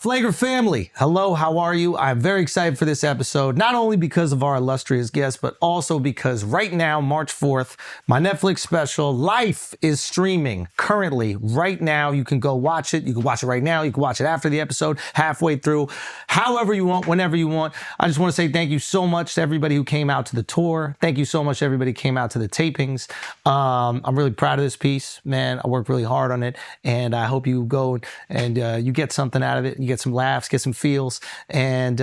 Flagrant family, hello, how are you? I'm very excited for this episode, not only because of our illustrious guest, but also because right now, March 4th, my Netflix special, Life, is streaming currently. Right now, you can go watch it. You can watch it right now. You can watch it after the episode, halfway through, however you want, whenever you want. I just want to say thank you so much to everybody who came out to the tour. Thank you so much to everybody who came out to the tapings. I'm really proud of this piece, man. I worked really hard on it, and I hope you go and you get something out of it. You get some laughs, get some feels, and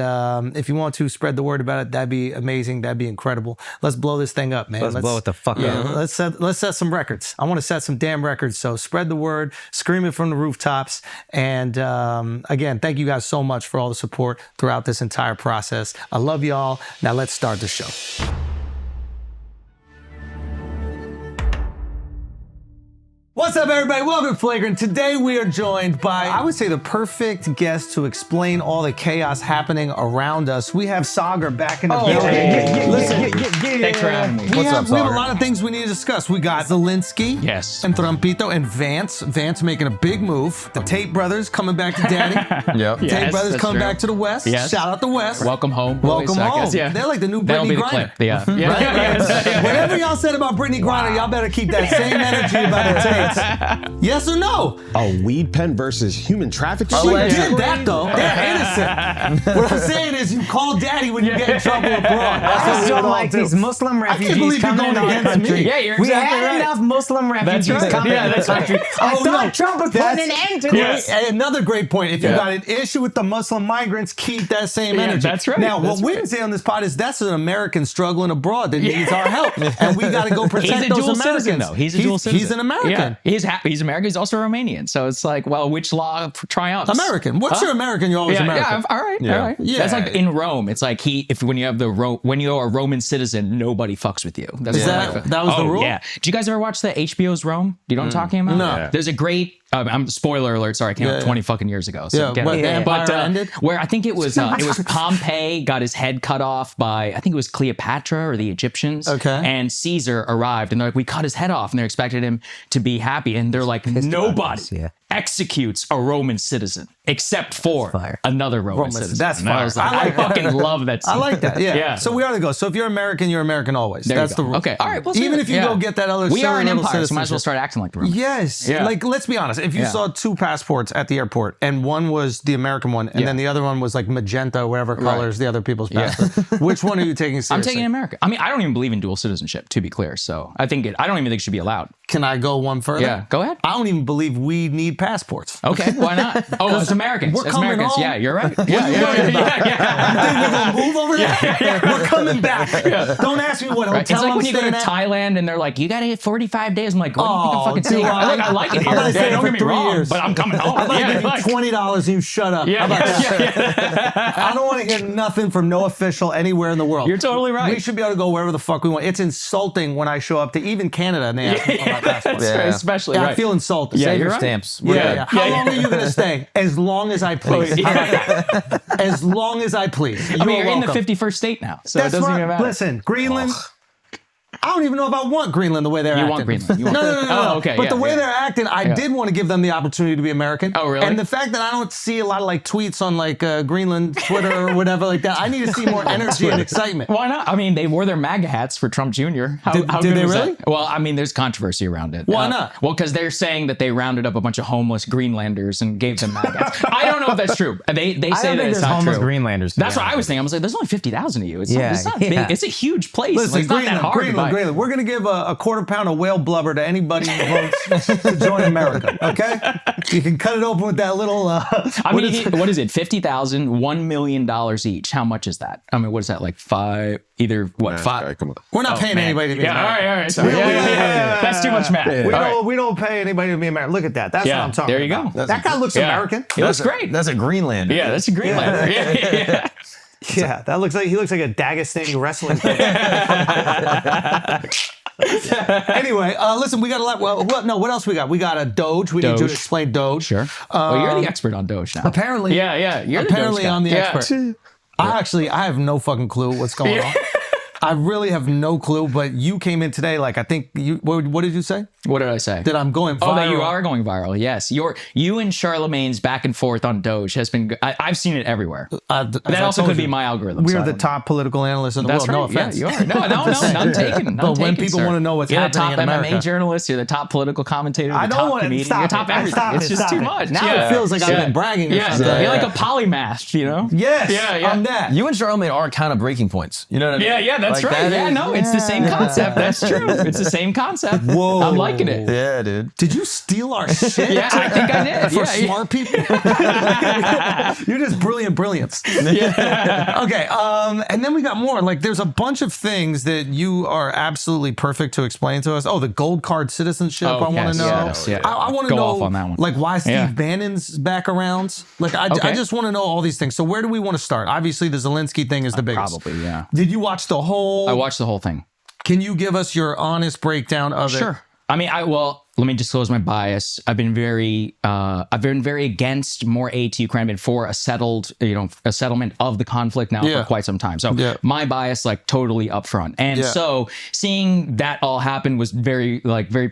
if you want to spread the word about it, that'd be amazing. That'd be incredible. Let's blow this thing up, man. Let's blow it the fuck up. Let's set some records. I want to set some damn records. So spread the word, scream it from the rooftops, and again, thank you guys so much for all the support throughout this entire process. I love y'all. Now let's start the show. What's up, everybody? Welcome to Flagrant. Today we are joined by, I would say, the perfect guest to explain all the chaos happening around us. We have Saagar back in the building. Listen, thanks for having me. We have a lot of things we need to discuss. We got Zelensky, yes, and Trumpito, and Vance making a big move. The Tate brothers coming back to daddy. Yep. The Tate brothers coming back to the West. Yes. Shout out the West. Welcome home. Boys, Welcome home. Guess, yeah. They're like the new That'll Brittany be the Griner. clip. Yeah. Right? Whatever y'all said about Brittany Griner, y'all better keep that same energy about the Tates. Yes or no? A weed pen versus human trafficking? She did that though. They're innocent. What I'm saying is, you call daddy when you get in trouble abroad. I just don't like these Muslim refugees coming into our country. Yeah, you're we exactly had right. enough Muslim refugees That's right. coming Yeah, into the that's right. country. I thought Trump would put an end to this. Another great point. If you got an issue with the Muslim migrants, keep that same energy. That's right. Now, That's what we can say on this pod is that's an American struggling abroad that needs our help, and we got to go protect those Americans. Citizen, though. He's a dual citizen. He's an American. Yeah. He's American. He's also Romanian. So it's like, well, which law triumphs? American. What's your American? You're always American. Yeah, all right. Yeah. That's like in Rome. It's like when you're a Roman citizen, nobody fucks with you. That's that was the rule? Yeah. Did you guys ever watch the HBO's Rome? Do you know what I'm talking about? No. Yeah. There's a great. Spoiler alert. Sorry, it came out 20 fucking years ago. So the Empire ended. Where I think it was Pompey got his head cut off by, I think it was Cleopatra or the Egyptians. Okay. And Caesar arrived, and they're like, we cut his head off, and they expected him to be happy, and they're like, nobody executes a Roman citizen except for another Roman citizen. That's fire. I fucking love that scene. I like that. Yeah. So we ought to go. So if you're American, you're American always. That's the rule. Okay. All right. Even if you go get that other. We are an empire, so citizenship. might as well start acting like the Romans. Yes. Yeah. Like, let's be honest. If you saw two passports at the airport, and one was the American one, and then the other one was like magenta, whatever colors the other people's passport, which one are you taking seriously? I'm taking America. I mean, I don't even believe in dual citizenship, to be clear. So I don't even think it should be allowed. Can I go one further? Yeah. Go ahead. I don't even believe we need passports. Okay. Why not? Oh, as Americans. We're as coming Americans. home. Yeah, you're right. What are you worried about? You think we're going to move over there? We're coming back. Don't ask me what hotel It's like I'm when you go to staying at. Thailand and they're like, you got to get 45 days. I'm like, what do you think I'm fucking saying? I like it here. I'm gonna stay Don't for get me 3 wrong, years. but I'm coming home. I'm going to give you $20 and you shut up. How about that? I don't want to hear nothing from no official anywhere in the world. You're totally right. We should be able to go wherever the fuck we want. It's insulting when I show up to even Canada and they ask me for my passport. Especially I feel insulted. Yeah, Save you're your right. Stamps. Yeah. How long are you going to stay? As long as I please. How about that? As long as I please. I mean, you're in the 51st state now, so That's it doesn't right. even matter. Listen, Greenland. I don't even know if I want Greenland the way they're acting. You want Greenland. You want No. Oh, okay. But the way they're acting, I did want to give them the opportunity to be American. Oh, really? And the fact that I don't see a lot of like tweets on like Greenland Twitter or whatever like that, I need to see more energy and excitement. Why not? I mean, they wore their MAGA hats for Trump Jr. How Did good they was really? That? Well, I mean, there's controversy around it. Why not? Well, because they're saying that they rounded up a bunch of homeless Greenlanders and gave them MAGA hats. I don't know if that's true. They say that it's not homeless true. Greenlanders. That's what I was thinking. I was like, there's only 50,000 of you. It's not big. It's a huge place. Listen, it's not that hard to buy. Greenland. We're going to give a quarter pound of whale blubber to anybody who votes to join America, okay? You can cut it open with that little... I mean, what is it? $50,000, $1 million each. How much is that? I mean, what is that? Like five? Five? Come on. We're not paying anybody to be American. All right. Sorry. That's too much math. We don't pay anybody to be American. Look at that. That's what I'm talking there you about. go. That guy looks American. He looks great. That's a Greenlander. Yeah, that's a Greenlander. Yeah. Yeah, that looks like he looks like a Dagestani wrestling coach. Anyway, listen, we got a lot. Well, what else we got? We got a DOGE. We need to explain DOGE. Sure. Well, you're the expert on DOGE now. Apparently. Yeah. You're apparently the DOGE guy. I'm the expert. I have no fucking clue what's going on. I really have no clue, but you came in today like, I think you, what did you say? What did I say? That I'm going viral. Oh, that you are going viral. Yes. You and Charlemagne's back and forth on Doge has been, I've seen it everywhere. That also could be my algorithm. We're the top political analysts in the world. Right. No offense. Yeah, you are. No, none taken. But when people want to know what's happening in America. You're the top MMA journalist, you're the top political commentator, the top comedian, you're top everything. It's just too much. Now it feels like I've been bragging. Yeah, you're like a polymath, you know? Yes, yeah. I'm that. You and Charlemagne are kind of breaking points. You know what I mean? Yeah, that's right. Yeah, no, it's the same concept. That's true. It's the same concept. Whoa. I'm liking it. Yeah, dude. Did you steal our shit? Yeah, I think I did. For smart people? You're just brilliance. Yeah. Okay, and then we got more. Like, there's a bunch of things that you are absolutely perfect to explain to us. Oh, the gold card citizenship, I want to know. Yes, yeah. I want to Go know, off on that one. like, why Steve Bannon's back around. Like, I just want to know all these things. So where do we want to start? Obviously, the Zelensky thing is the biggest. Probably, yeah. Did you watch the whole? I watched the whole thing. Can you give us your honest breakdown of it? Sure. I mean, let me disclose my bias. I've been very against more aid to Ukraine. I've been for a settlement of the conflict now for quite some time. So my bias, like, totally upfront. And so seeing that all happen was very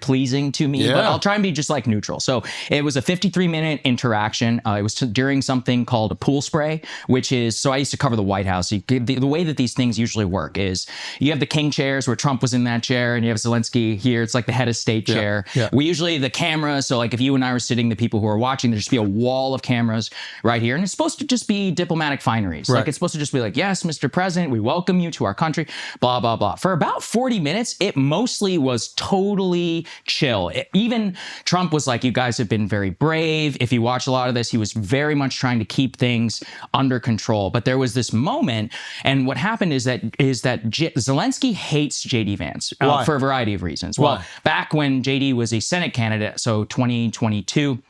pleasing to me. But I'll try and be just like neutral. So it was a 53-minute interaction. It was during something called a pool spray, which is, so I used to cover the White House. The way that these things usually work is you have the king chairs where Trump was in that chair, and you have Zelensky here. It's like the head of state chair. Yeah. We usually, the camera, so like if you and I were sitting, the people who are watching, there'd just be a wall of cameras right here. And it's supposed to just be diplomatic fineries. Right. Like, it's supposed to just be like, yes, Mr. President, we welcome you to our country, blah, blah, blah. For about 40 minutes, it mostly was totally chill. Even Trump was like, you guys have been very brave. If you watch a lot of this, he was very much trying to keep things under control. But there was this moment, and what happened is that Zelensky hates JD Vance for a variety of reasons. Why? Well, back when JD was a Senate candidate, so 2022,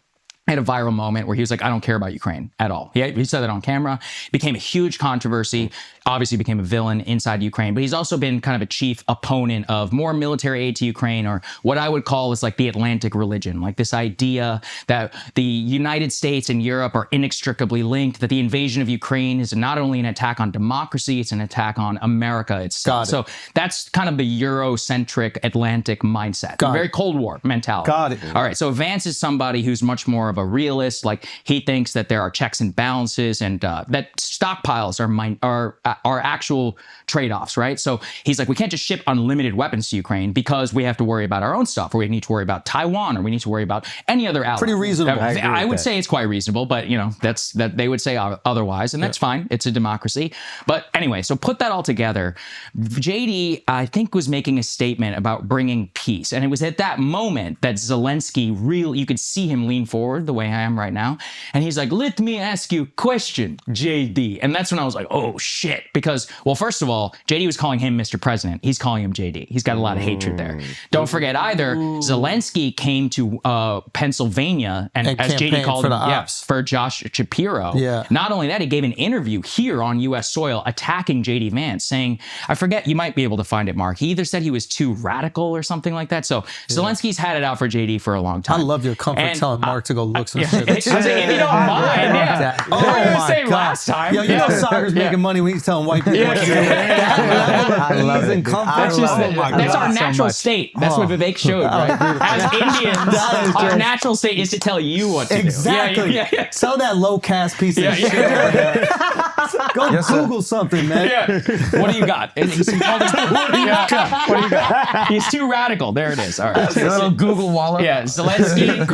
had a viral moment where he was like, I don't care about Ukraine at all. He said that on camera. It became a huge controversy, obviously became a villain inside Ukraine, but he's also been kind of a chief opponent of more military aid to Ukraine, or what I would call is like the Atlantic religion, like this idea that the United States and Europe are inextricably linked, that the invasion of Ukraine is not only an attack on democracy, it's an attack on America itself. So that's kind of the Eurocentric Atlantic mindset, very Cold War mentality. Got it. All right, so Vance is somebody who's much more of a realist. Like, he thinks that there are checks and balances, and that stockpiles are actual trade-offs, right? So he's like, we can't just ship unlimited weapons to Ukraine because we have to worry about our own stuff, or we need to worry about Taiwan, or we need to worry about any other ally. Pretty reasonable. I would say it's quite reasonable, but that's they would say otherwise, and that's fine. It's a democracy. But anyway, so put that all together. JD, I think, was making a statement about bringing peace, and it was at that moment that Zelensky you could see him lean forward the way I am right now, and he's like, let me ask you a question, JD. And that's when I was like, oh shit, because, well, first of all, JD was calling him Mr. President. He's calling him JD. He's got a lot of hatred there. Don't forget either, Zelensky came to Pennsylvania and as JD called him, for Josh Shapiro. Yeah. Not only that, he gave an interview here on U.S. soil attacking JD Vance, saying, I forget, you might be able to find it, Mark. He either said he was too radical or something like that. So Zelensky's had it out for JD for a long time. I love your comfort telling Mark to go look some shit. If you don't mind, Oh my God. Last time. Yo, you know Saagar's making money when he's telling white people what to do. I love it. That's our natural state. That's what Vivek showed, right? As Indians, our natural state is to tell you what to do. Exactly. Tell that low caste piece of shit. Go Google something, man. What do you got? What do you got? He's too radical. There it is. All right. A little Google wallop. Yeah, Zelensky.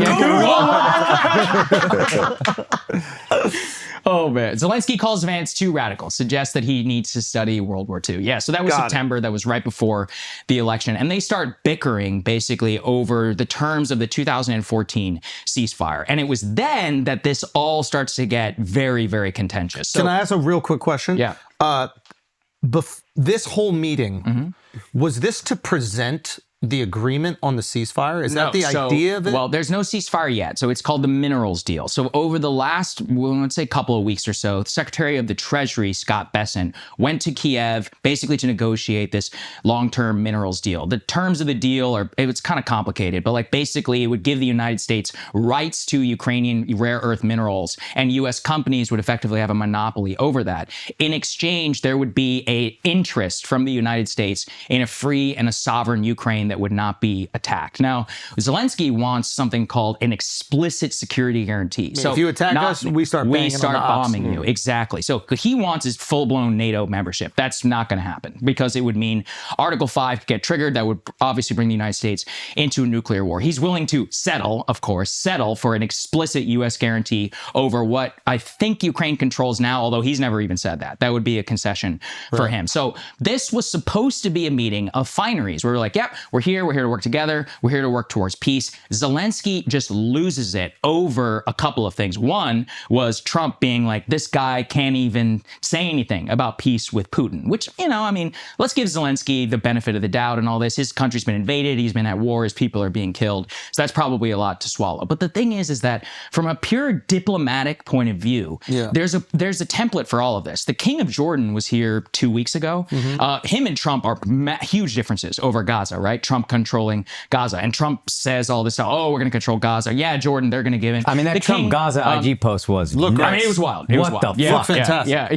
Oh, man. Zelensky calls Vance too radical, suggests that he needs to study World War II. Yeah, so that was September. That was right before the election. And they start bickering, basically, over the terms of the 2014 ceasefire. And it was then that this all starts to get very, very contentious. So, can I ask a real quick question? Yeah. This whole meeting, was this to present the agreement on the ceasefire? Is that the idea of it? Well, there's no ceasefire yet. So it's called the minerals deal. So over the last, let's say, couple of weeks or so, the Secretary of the Treasury, Scott Bessent, went to Kiev basically to negotiate this long-term minerals deal. The terms of the deal it's kind of complicated, but like basically it would give the United States rights to Ukrainian rare earth minerals, and U.S. companies would effectively have a monopoly over that. In exchange, there would be an interest from the United States in a free and a sovereign Ukraine that would not be attacked. Now, Zelensky wants something called an explicit security guarantee. So if you attack us, we start bombing you. Exactly. So what he wants is full-blown NATO membership. That's not going to happen because it would mean Article 5 could get triggered. That would obviously bring the United States into a nuclear war. He's willing to settle for an explicit U.S. guarantee over what I think Ukraine controls now, although he's never even said that. That would be a concession for him. So this was supposed to be a meeting of fineries where we're like, yep, we're here to work together. We're here to work towards peace. Zelensky just loses it over a couple of things. One was Trump being like, this guy can't even say anything about peace with Putin, which, let's give Zelensky the benefit of the doubt and all this. His country's been invaded. He's been at war. His people are being killed. So that's probably a lot to swallow. But the thing is that from a pure diplomatic point of view, there's a template for all of this. The King of Jordan was here 2 weeks ago. Him and Trump are huge differences over Gaza, right? Trump controlling Gaza. And Trump says all this stuff, we're going to control Gaza. Yeah, Jordan, they're going to give in. I mean, that Trump Gaza IG post was it was wild. It was wild. Fantastic. Yeah.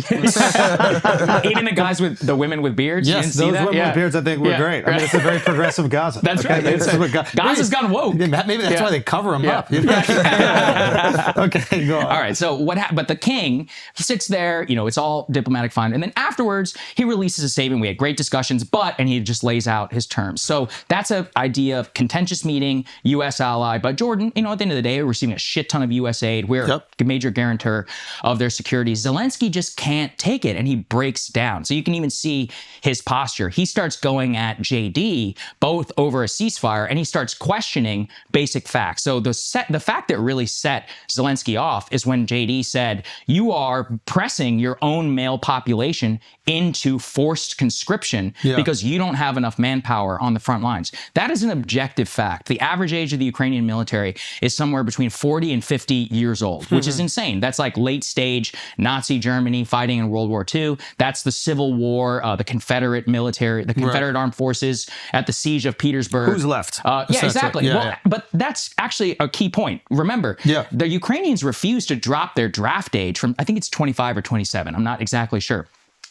Even the women with beards. Yes, those women with beards I think were great. I mean, it's a very progressive Gaza. That's right. Gaza's gone woke. Maybe that's why they cover him up. Okay, go on. All right, so what happened? But the king, he sits there, it's all diplomatic fine. And then afterwards, he releases a statement. We had great discussions, and he just lays out his terms. So that's an idea of contentious meeting, U.S. ally. But Jordan, at the end of the day, we're receiving a shit ton of U.S. aid. We're a major guarantor of their security. Zelensky just can't take it, and he breaks down. So you can even see his posture. He starts going at JD, both over a ceasefire, and he starts questioning basic facts. So the fact that really set Zelensky off is when JD said, you are pressing your own male population into forced conscription because you don't have enough manpower on the front lines. That is an objective fact. The average age of the Ukrainian military is somewhere between 40 and 50 years old, which is insane. That's like late stage Nazi Germany fighting in World War II. That's the Civil War, the Confederate military, the Confederate armed forces at the siege of Petersburg. Who's left? Exactly. But that's actually a key point. Remember, the Ukrainians refused to drop their draft age from, I think it's 25 or 27. I'm not exactly sure.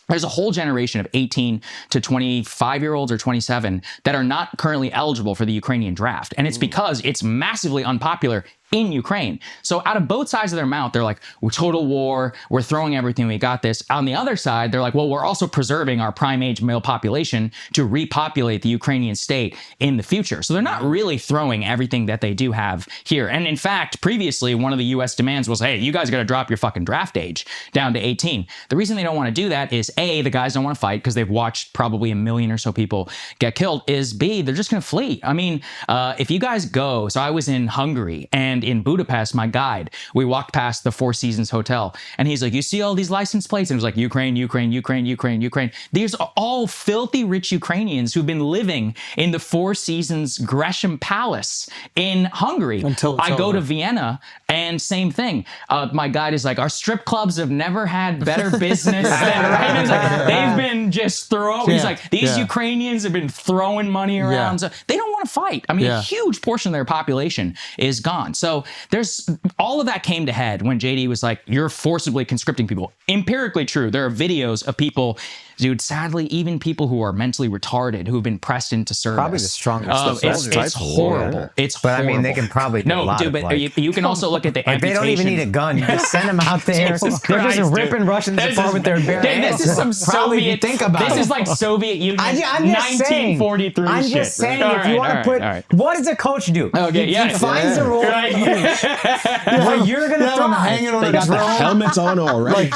There's a whole generation of 18 to 25-year-olds or 27 that are not currently eligible for the Ukrainian draft. And it's because it's massively unpopular in Ukraine. So out of both sides of their mouth, they're like, we're total war, we're throwing everything, we got this. On the other side, they're like, well, we're also preserving our prime age male population to repopulate the Ukrainian state in the future. So they're not really throwing everything that they do have here. And in fact, previously, one of the US demands was, hey, you guys got to drop your fucking draft age down to 18. The reason they don't want to do that is A, the guys don't want to fight because they've watched probably 1 million or so people get killed, is B, they're just going to flee. I mean, if you guys go, so I was in Hungary and in Budapest, my guide, we walked past the Four Seasons Hotel and he's like, you see all these license plates? And it was like, Ukraine, Ukraine, Ukraine, Ukraine, Ukraine. These are all filthy rich Ukrainians who've been living in the Four Seasons Gresham Palace in Hungary. Until I go to Vienna and same thing. My guide is like, our strip clubs have never had better business than, right? He's like, they've been just throwing, he's like, these Ukrainians have been throwing money around. So they don't want to fight. I mean, a huge portion of their population is gone. So there's all of that came to head when JD was like, you're forcibly conscripting people. Empirically true. There are videos of people, dude, sadly, even people who are mentally retarded who've been pressed into service. Probably the strongest. It's horrible. Yeah. It's horrible. But I mean, they can probably do a lot dude, but like, you can also look at the amputation. They don't even need a gun. You just send them out there. They're just ripping Russians apart with their bare hands. This is some Soviet. Think about this is like Soviet Union. I'm just 1943 I'm shit. just saying, if you want to put, what does a coach do? Okay, he finds the role. Right, Well, you're gonna thrive. hanging on They a got the drone. helmets on already.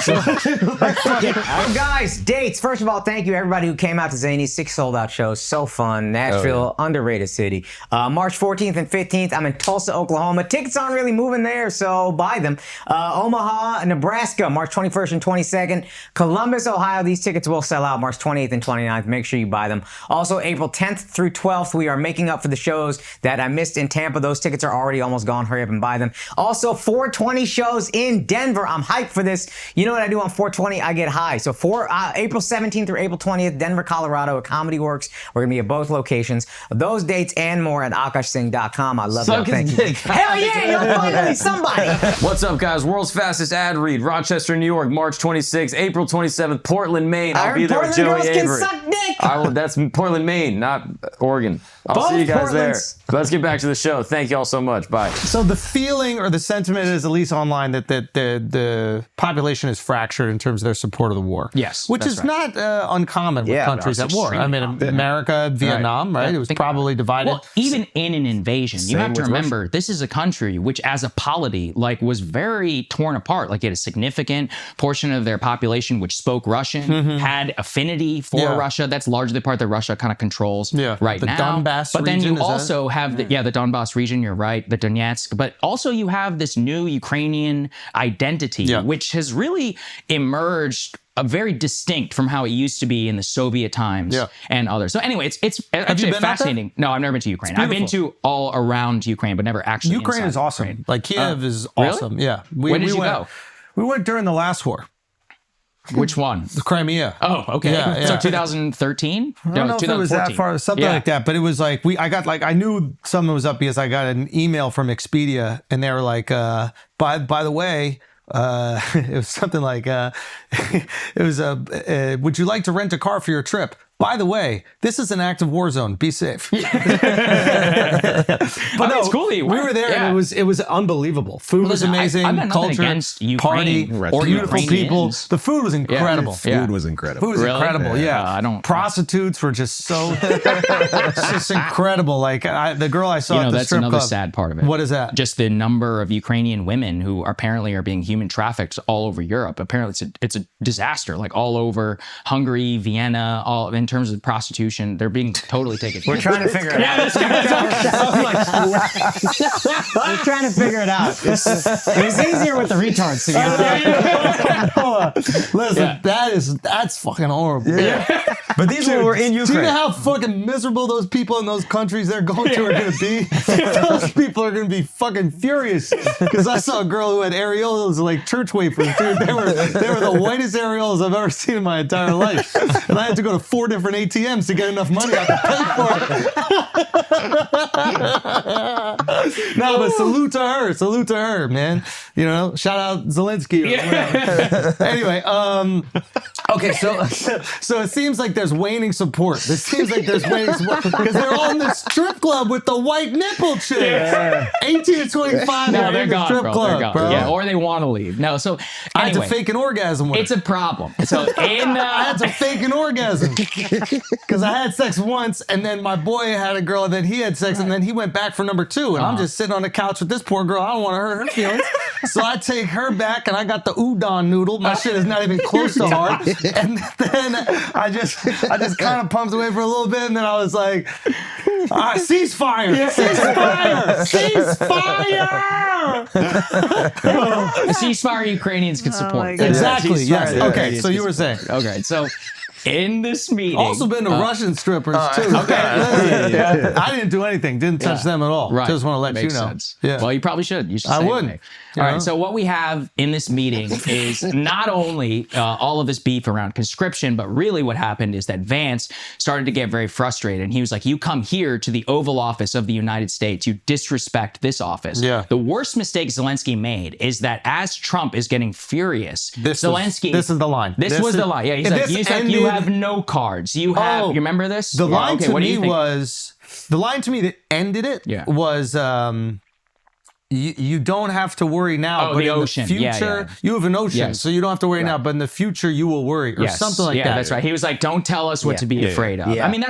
Guys, dates. First of all, thank you everybody who came out to Zany's 6 sold-out shows. So fun. Nashville, underrated city. March 14th and 15th, I'm in Tulsa, Oklahoma. Tickets aren't really moving there, so buy them. Omaha, Nebraska, March 21st and 22nd. Columbus, Ohio, these tickets will sell out March 28th and 29th. Make sure you buy them. Also, April 10th through 12th, we are making up for the shows that I missed in Tampa. Those tickets are already almost gone. Hurry up and buy them. Also, 420 shows in Denver. I'm hyped for this. You know what I do on 420? I get high. So April 17th through April 20th, Denver, Colorado at Comedy Works. We're going to be at both locations. Those dates and more at akashsingh.com. I love that. Thank you. Hell yeah, you're finally somebody. What's up, guys? World's fastest ad read, Rochester, New York, March 26th, April 27th, Portland, Maine. I'll be there with Joey Portland girls can Avery. suck dick. That's Portland, Maine, not Oregon. I'll see you guys Portlands. there. Let's get back to the show. Thank you all so much. Bye. So the feeling or the sentiment is, at least online, that the population is fractured in terms of their support of the war. Yes, which that's is not uncommon with countries no, at it's war. I mean, extremely America, Vietnam, right? It was probably divided. Well, even in an invasion, you have to remember this is a country which, as a polity, like was very torn apart. Like, it had a significant portion of their population which spoke Russian, had affinity for Russia. That's largely the part that Russia kind of controls right the now. Donbass but then region, you also have the Donbass region. You're right, the Donetsk. But also you have this new Ukrainian identity, which has really emerged very distinct from how it used to be in the Soviet times and others. So anyway, it's actually fascinating. No, I've never been to Ukraine. I've been to all around Ukraine, but never actually Ukraine is awesome. Ukraine. Like Kiev is awesome. Really? Yeah. When did you go? We went during the last war. Which one? The Crimea. Oh, okay. Yeah. So 2013? I don't know if it was that far, something like that, but it was like, I knew something was up because I got an email from Expedia and they were like, by the way, it was something like, would you like to rent a car for your trip? By the way, this is an active war zone. Be safe. But no, it's cool. We were there and it was unbelievable. Food was amazing. I've got nothing culture, against Ukraine party, or beautiful people. Ukrainians. The food was incredible. Food was incredible. Food was incredible. Yeah, I don't. Prostitutes were just so it's just incredible. Like the girl I saw at the that's strip another club. sad part of it. What is that? Just the number of Ukrainian women who apparently are being human trafficked all over Europe. Apparently, it's a disaster. Like all over Hungary, Vienna, all in terms of prostitution, they're being totally taken. We're trying to figure it out. We're trying to figure it out. It was easier with the retards, to be honest. Listen, that's fucking horrible. Yeah. But these were in Ukraine. Do you know how fucking miserable those people in those countries they're going to are going to be? Those people are going to be fucking furious. Because I saw a girl who had areolas like church wafers, dude. They were the whitest areolas I've ever seen in my entire life. And I had to go to 4 different ATMs to get enough money I could pay for it. No, but salute to her, man. You know, shout out Zelensky. Anyway, okay, so it seems like there's waning support. It seems like there's waning support because they're all in the strip club with the white nipple chicks. 18 to 25. No, they're gone, strip bro. club, They're gone. bro. Yeah, or they want to leave. No, so I anyway, had to fake an orgasm with it's her. a problem. So I had to fake an orgasm because I had sex once, and then my boy had a girl, and then he had sex, and then he went back for number 2, and I'm just sitting on the couch with this poor girl. I don't want to hurt her feelings, so I take her back, and I got the udon noodle. My shit is not even close to hard, and then I just kind of pumped away for a little bit, and then I was like, ceasefire, ceasefire, ceasefire. ceasefire Ukrainians can support. Exactly. Yes. Okay. So you were saying. Okay. So in this meeting, also been to Russian strippers too. Okay. I didn't do anything. Didn't touch them at all. Right. Just want to let Makes you know. Sense. Yeah. Well, you probably should. You should. I say wouldn't. It. All right. So what we have in this meeting is not only all of this beef around conscription, but really what happened is that Vance started to get very frustrated. And he was like, you come here to the Oval Office of the United States. You disrespect this office. Yeah. The worst mistake Zelensky made is that as Trump is getting furious, This Zelensky. is the line. This was the line. Yeah. He's like, you have no cards. You have. You remember this? The line to what do me you think? was the line to me that ended it was You don't have to worry now, Oh, but the in ocean. the future, you have an ocean, so you don't have to worry now, but in the future, you will worry, or something like that. Yeah, that's right. He was like, don't tell us what to be afraid of. Yeah. I mean,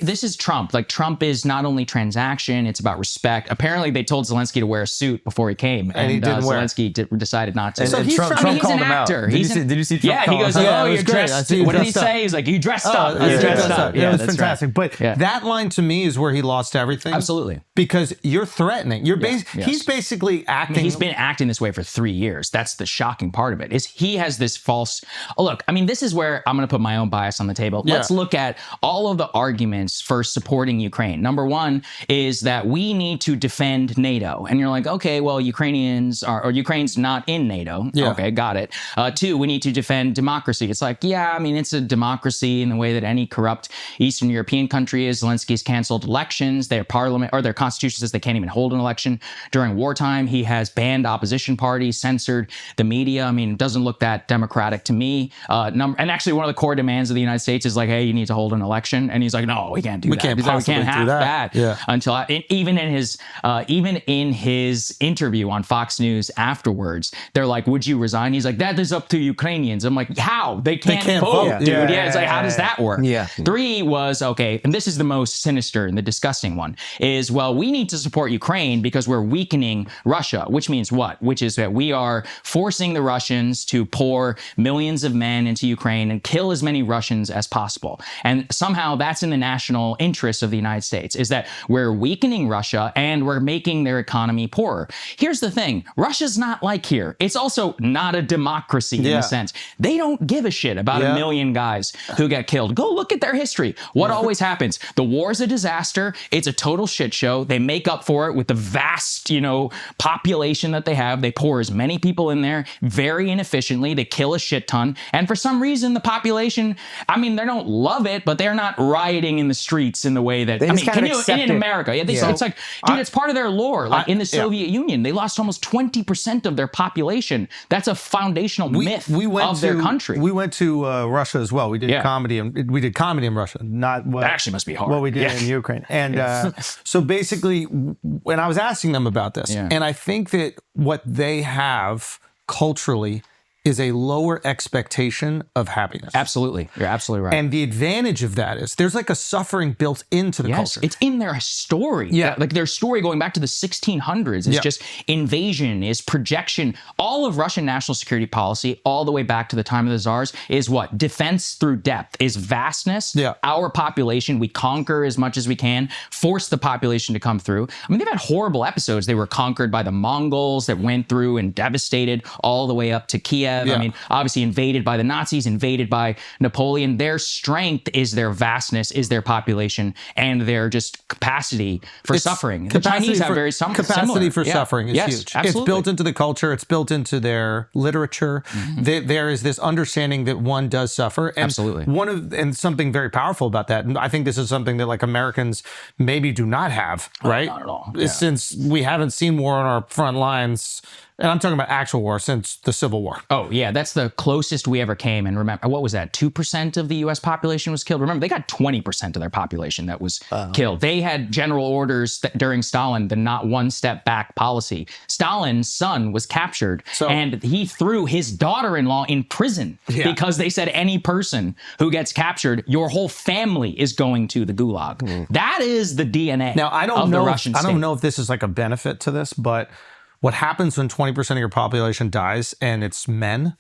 this is Trump. Like, Trump is not only transaction, it's about respect. Apparently, they told Zelensky to wear a suit before he came, and he didn't wear it. Zelensky decided not to. And he's Trump an called him out. actor. Did you see Trump Yeah, he call goes, him out? oh, it was you're great. I dressed. see you What did he dressed up. say? He's like, you dressed up. Yeah, You dressed up. it was that's fantastic. right. But that line to me is where he lost everything. Absolutely. Because you're threatening. Yes. He's basically acting. He's been acting this way for 3 years. That's the shocking part of it. Is he has this false. Oh, look, I mean, this is where I'm going to put my own bias on the table. Yeah. Let's look at all of the arguments for supporting Ukraine. Number one is that we need to defend NATO, and you're like, okay, well, Ukraine's not in NATO. Yeah. Okay, got it. Two, we need to defend democracy. It's like, yeah, I mean, it's a democracy in the way that any corrupt Eastern European country is. Zelensky's canceled elections. Their parliament or their constitution says they can't even hold an election during wartime. He has banned opposition parties, censored the media. I mean, it doesn't look that democratic to me. And actually, one of the core demands of the United States is like, hey, you need to hold an election. And he's like, no, we can't do that. Can't possibly we can't have do that. Yeah. until even in his interview on Fox News afterwards, they're like, would you resign? He's like, that is up to Ukrainians. I'm like, how? They can't vote, dude. Yeah, it's like, how does that work? Yeah. Three was, okay, and this is the most sinister and the disgusting one, is, well, we need to support Ukraine because we're weakening Russia, which means what? Which is that we are forcing the Russians to pour millions of men into Ukraine and kill as many Russians as possible. And somehow that's in the national interest of the United States, is that we're weakening Russia and we're making their economy poorer. Here's the thing. Russia's not like here. It's also not a democracy in a sense. They don't give a shit about a million guys who get killed. Go look at their history. What always happens? The war's a disaster. It's a total shit show. They make up for it with the vast, population that they have. They pour as many people in there very inefficiently. They kill a shit ton. And for some reason, the population, I mean, they don't love it, but they're not rioting in the streets in the way that, in America. Yeah, it's like, dude, it's part of their lore. Like in the Soviet Union, they lost almost 20% of their population. That's a foundational myth of their country. We went to Russia as well. We did comedy, and we did comedy in Russia. Not what that actually must be hard. What we did in Ukraine, and so basically, when I was asking them about this, and I think that what they have culturally is a lower expectation of happiness. Absolutely. You're absolutely right. And the advantage of that is there's like a suffering built into the culture. It's in their story. Yeah. Like their story going back to the 1600s is just invasion, is projection. All of Russian national security policy, all the way back to the time of the czars, is what? Defense through depth, is vastness. Yeah. Our population, we conquer as much as we can, force the population to come through. I mean, they've had horrible episodes. They were conquered by the Mongols that went through and devastated all the way up to Kiev. I mean, obviously invaded by the Nazis, invaded by Napoleon. Their strength is their vastness, is their population, and their just capacity for suffering. The Chinese have very similar. Capacity for suffering is huge. Absolutely. It's built into the culture. It's built into their literature. There is this understanding that one does suffer. And and something very powerful about that, and I think this is something that like Americans maybe do not have, right? Not at all. Since we haven't seen war on our front lines. And I'm talking about actual war since the Civil War. Oh, yeah. That's the closest we ever came. And remember, what was that? 2% of the U.S. population was killed. Remember, they got 20% of their population that was killed. They had general orders during Stalin, the not one step back policy. Stalin's son was captured and he threw his daughter-in-law in prison because they said any person who gets captured, your whole family is going to the gulag. That is the DNA of the Russian state. I don't know if this is like a benefit to this, but what happens when 20% of your population dies and it's men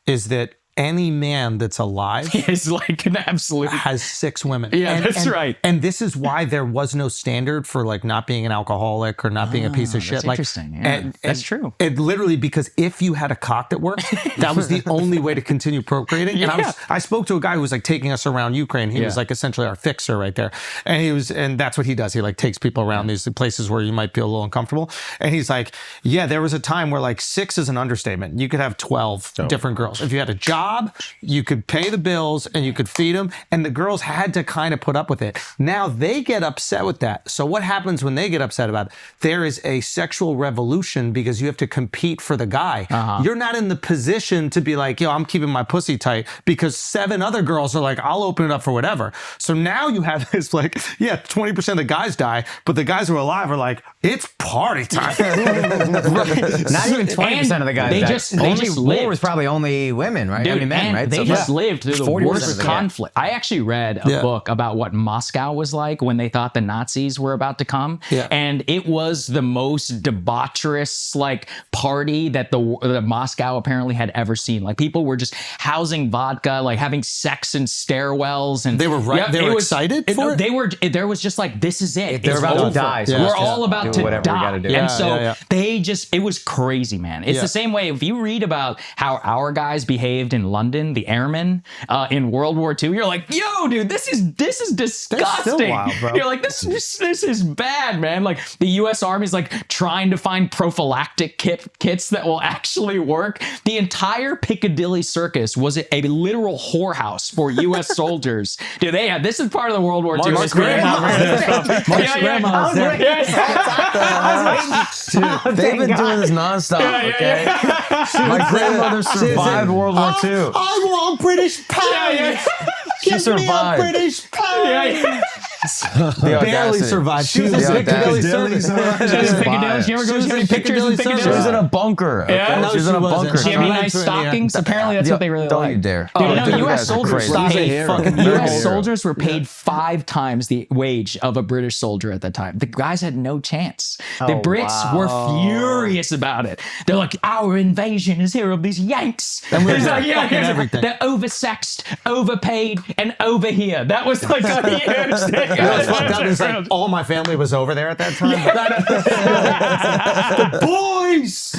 is that any man that's alive is like an absolute has 6 women. Yeah, that's right. And this is why there was no standard for like not being an alcoholic or not being a piece of shit. That's like, interesting. Yeah, that's true. It literally, because if you had a cock that worked, that was the only way to continue procreating. And I spoke to a guy who was like taking us around Ukraine. He was like essentially our fixer right there. And that's what he does. He like takes people around these places where you might feel a little uncomfortable. And he's like, yeah, there was a time where like 6 is an understatement. You could have 12 different girls. If you had a job job, you could pay the bills, and you could feed them, and the girls had to kind of put up with it. Now they get upset with that. So what happens when they get upset about it? There is a sexual revolution because you have to compete for the guy. You're not in the position to be like, yo, I'm keeping my pussy tight because 7 other girls are like, I'll open it up for whatever. So now you have this like, yeah, 20% of the guys die, but the guys who are alive are like, it's party time. Not even 20% of the guys. They died. just War lived. was probably only women, right? Dude, I mean, men, right? They So just lived through the 40% worst of the- conflict. I actually read a book about what Moscow was like when they thought the Nazis were about to come. And it was the most debaucherous like party that the Moscow apparently had ever seen. Like people were just housing vodka, like having sex in stairwells, and they were they were excited for it? They were. There was just like, this is it. They're about to die. So we're all about to whatever we die. gotta do. And so they just, it was crazy, man. It's the same way. If you read about how our guys behaved in London, the airmen in World War II, you're like, yo, dude, this is disgusting. still wild, bro. You're like, this is bad, man. Like the U.S. Army's like trying to find prophylactic kits that will actually work. The entire Piccadilly Circus was a literal whorehouse for U.S. soldiers. Dude, they had, this is part of the World War II. Mark's grandma was there. Mark's grandma was there. Dude, they've been doing this nonstop, okay? My grandmother survived World War II. I want British pie. She survived. British pie. The Barely audacity. survived. She was The in Piccadilly audacity. Circus. She was in Piccadilly. She ever goes to pictures in Piccadilly She was in Circus? a bunker. Okay? Yeah? No, She was she in a wasn't. bunker. She had really Right. nice stockings. Apparently, that's what they really Don't like. you dare. Dude, no, dude, you U.S. guys are soldiers crazy. were He's a paid. fucking U.S. hero. soldiers were paid 5 times the wage of a British soldier at the time. The guys had no chance. The Brits were furious about it. They're like, our invasion is here of these Yanks. And we're like, everything. they're oversexed, overpaid, and over here. That was like a huge thing. You know what's fucked up is like all my family was over there at that time. The boys.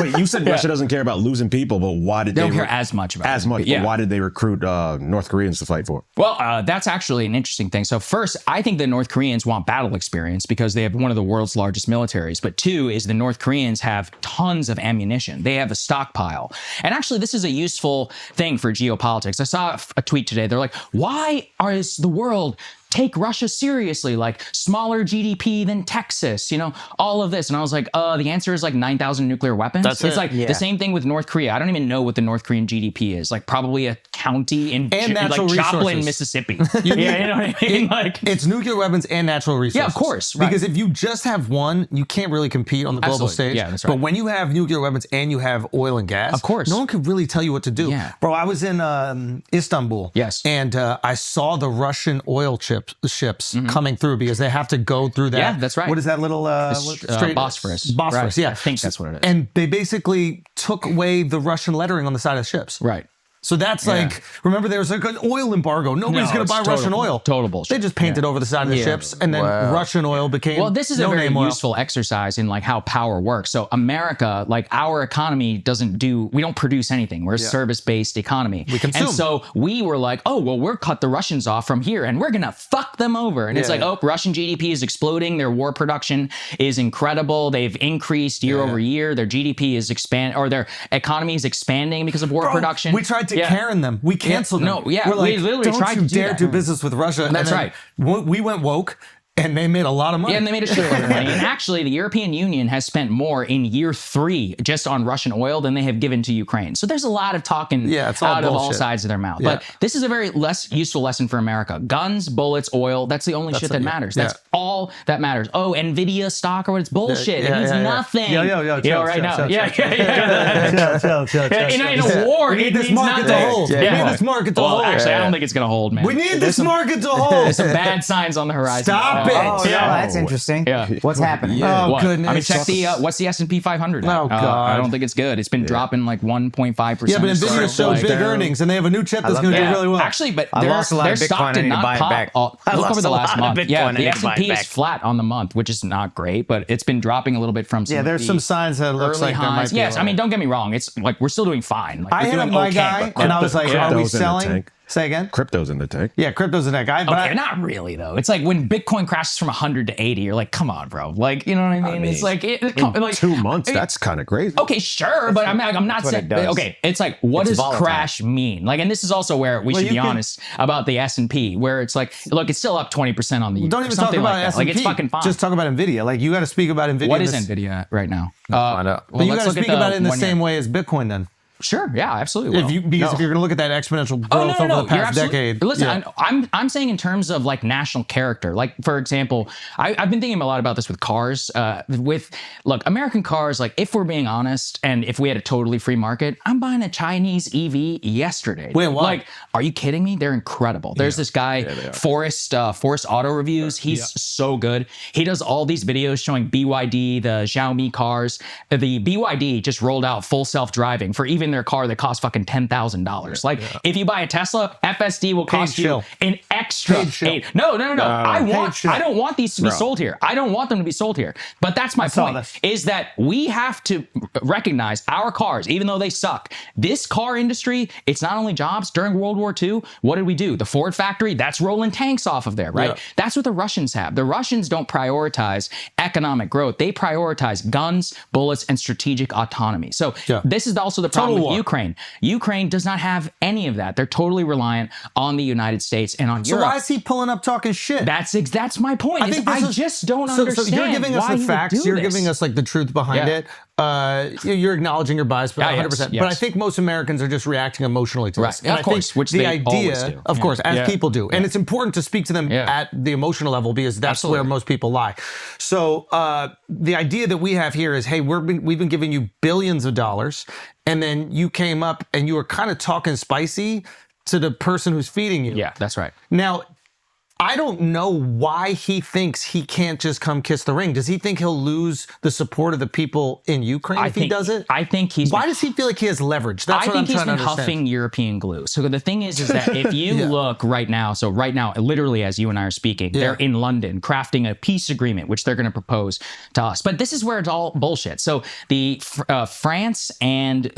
Wait, you said Russia doesn't care about losing people, but why did They don't they care as much about it. but Yeah. why did they recruit North Koreans to fight for? Well, that's actually an interesting thing. So first, I think the North Koreans want battle experience because they have one of the world's largest militaries. But 2 is the North Koreans have tons of ammunition. They have a stockpile. And actually, this is a useful thing for geopolitics. I saw a tweet today. They're like, why is the world take Russia seriously, like smaller GDP than Texas, you know, all of this. And I was like, the answer is like 9,000 nuclear weapons. That's it's it. like the same thing with North Korea. I don't even know what the North Korean GDP is. Like probably a county in natural like Joplin, resources. Mississippi. You know what I mean? Like, It's nuclear weapons and natural resources. Yeah, of course, right. Because if you just have one, you can't really compete on the global Absolutely. stage. Yeah, that's right. But when you have nuclear weapons and you have oil and gas, Of course. no one can really tell you what to do. Yeah. Bro, I was in Istanbul. Yes. And I saw the Russian oil ships coming through because they have to go through that. Yeah, that's right. What is that little Bosphorus. Bosphorus, Right. yeah. I think that's what it is. And they basically took away the Russian lettering on the side of ships. Right. So that's like, remember there was like an oil embargo. Nobody's No, going to it's buy Russian oil. total bullshit. They just painted over the side of the ships, and then Russian oil became Well, this is a very no-name oil. useful exercise in like how power works. So America, like our economy we don't produce anything. We're a service-based economy. We consume. And so we were like, oh, well, we're cut the Russians off from here and we're going to fuck them over. And it's like, oh, Russian GDP is exploding. Their war production is incredible. They've increased year over year. Their GDP is their economy is expanding because of war production. We tried to Karen them. We canceled them. No, yeah, We're like, we literally don't tried you to do dare that. do business with Russia. And That's then we went woke, and they made a lot of money. Yeah, and they made a shitload of money. And actually, the European Union has spent more in year 3 just on Russian oil than they have given to Ukraine. So there's a lot of talking it's all out of all bullshit. sides of their mouth. But this is a very less useful lesson for America. Guns, bullets, oil, that's the only shit that matters. That's all that matters. Oh, NVIDIA stock or what? It's bullshit. It means nothing. Yo, You know, right now. chill. In a war, We need it this means market to nothing. hold. We Yeah. need this market to Well, hold. actually, I don't think it's going to hold, man. We need this market to hold. There's some bad signs on the horizon. Stop it. Oh, yeah, that's interesting. Yeah. What's happening? Oh, What? goodness. I mean, check what's the S&P 500? Oh, God. I don't think it's good. It's been dropping like 1.5%. Yeah, but NVIDIA showed like, big earnings, and they have a new chip that's going to do really well. Actually, but I their lost a lot of stock Bitcoin. I did need to not buy it pop. back. Look lost over the a last lot of month. Bitcoin. Yeah, I the need to buy it S&P is back. flat on the month, which is not great, but it's been dropping a little bit from some Yeah, of there's the some signs that it looks early like there might highs. be. Yes, a I mean, don't get me wrong. It's like we're still doing fine. Like, I we're hit up doing my okay, guy, but- and I was like, are we Crypto's in the selling? tank. Say again? Crypto's in the tank. Yeah, crypto's in that guy. But Okay, not really though. It's like when Bitcoin crashes from 100 to 80, you're like, come on, bro. Like, you know what I mean? It's like, like 2 months. That's kind of crazy. Okay, sure, but I'm not saying. Okay, it's like, what does volatile. crash mean? Like, and this is also where we should be honest about the S&P, where it's like, look, it's still up 20% on the year. don't even talk about like S&P. Like, it's fucking fine. Just talk about NVIDIA. Like, you got to speak about NVIDIA. What is NVIDIA right now? Find out. But you got to speak about it in the same way as Bitcoin then. Sure, yeah, absolutely. If you're going to look at that exponential growth over the past decade. Listen, I'm saying in terms of like national character. Like, for example, I've been thinking a lot about this with cars. Look, American cars, like if we're being honest and if we had a totally free market, I'm buying a Chinese EV yesterday. Wait, what? Like, are you kidding me? They're incredible. There's this guy, Forrest Auto Reviews. He's so good. He does all these videos showing BYD, the Xiaomi cars. The BYD just rolled out full self-driving for even their car that costs fucking $10,000. Like, if you buy a Tesla, FSD will cost you an extra $8. No. I don't want these to be sold here. I don't want them to be sold here. But that's my point, is that we have to recognize our cars, even though they suck. This car industry, it's not only jobs. During World War II, what did we do? The Ford factory, that's rolling tanks off of there, right? Yeah. That's what the Russians have. The Russians don't prioritize economic growth. They prioritize guns, bullets, and strategic autonomy. So this is also the problem with Ukraine. Ukraine does not have any of that. They're totally reliant on the United States and on Europe. So why is he pulling up talking shit? That's my point. I just don't understand. So you're giving us the facts. You're giving us like the truth behind it. You're acknowledging your bias, but 100%. But I think most Americans are just reacting emotionally to this. And of course, which the they idea, always do. Of course, as people do. And it's important to speak to them at the emotional level because that's where most people lie. So the idea that we have here is, hey, we've been giving you billions of dollars, and then you came up and you were kind of talking spicy to the person who's feeding you. Yeah, that's right. Now, I don't know why he thinks he can't just come kiss the ring. Does he think he'll lose the support of the people in Ukraine if he does it? I think he's... Why does he feel like he has leverage? That's what I'm trying to understand. I think he's been huffing European glue. So the thing is that if you look right now, literally as you and I are speaking, they're in London crafting a peace agreement, which they're going to propose to us. But this is where it's all bullshit. So the France and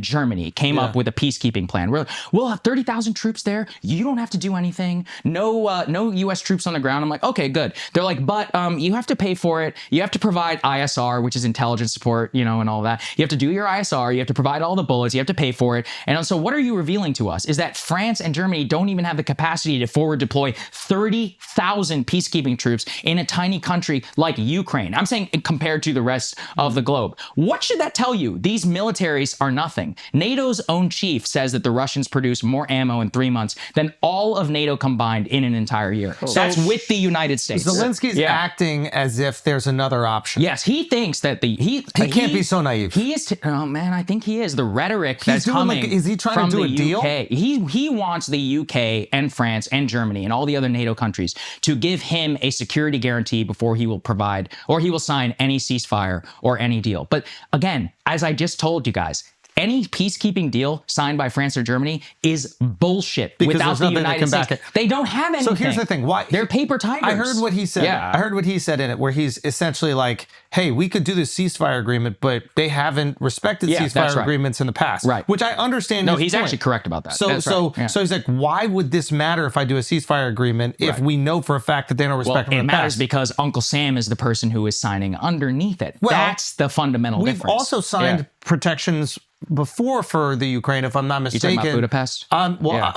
Germany came up with a peacekeeping plan. We'll have 30,000 troops there. You don't have to do anything. No U.S. troops on the ground. I'm like, okay, good. They're like, but you have to pay for it. You have to provide ISR, which is intelligence support, and all that. You have to do your ISR. You have to provide all the bullets. You have to pay for it. And so what are you revealing to us is that France and Germany don't even have the capacity to forward deploy 30,000 peacekeeping troops in a tiny country like Ukraine. I'm saying compared to the rest of the globe. What should that tell you? These militaries are nothing. NATO's own chief says that the Russians produce more ammo in 3 months than all of NATO combined in an entire year. So that's with the United States. Zelensky's acting as if there's another option. Yes, he thinks that he can't be so naive. He is. Oh man, I think he is. The rhetoric that's coming. Is he trying to do a deal? UK. He wants the UK and France and Germany and all the other NATO countries to give him a security guarantee before he will provide or he will sign any ceasefire or any deal. But again, as I just told you guys, any peacekeeping deal signed by France or Germany is bullshit because without the United States. They don't have anything. So here's the thing. Why? They're paper tigers. I heard what he said. Yeah. I heard what he said in it, where he's essentially like, hey, we could do this ceasefire agreement, but they haven't respected ceasefire agreements in the past. Right. Which I understand. No, he's actually correct about that. So he's like, why would this matter if I do a ceasefire agreement if we know for a fact that they don't respect it? It matters because Uncle Sam is the person who is signing underneath it. Well, that's the fundamental difference. We've also signed protections before for the Ukraine, if I'm not mistaken. You talking about Budapest?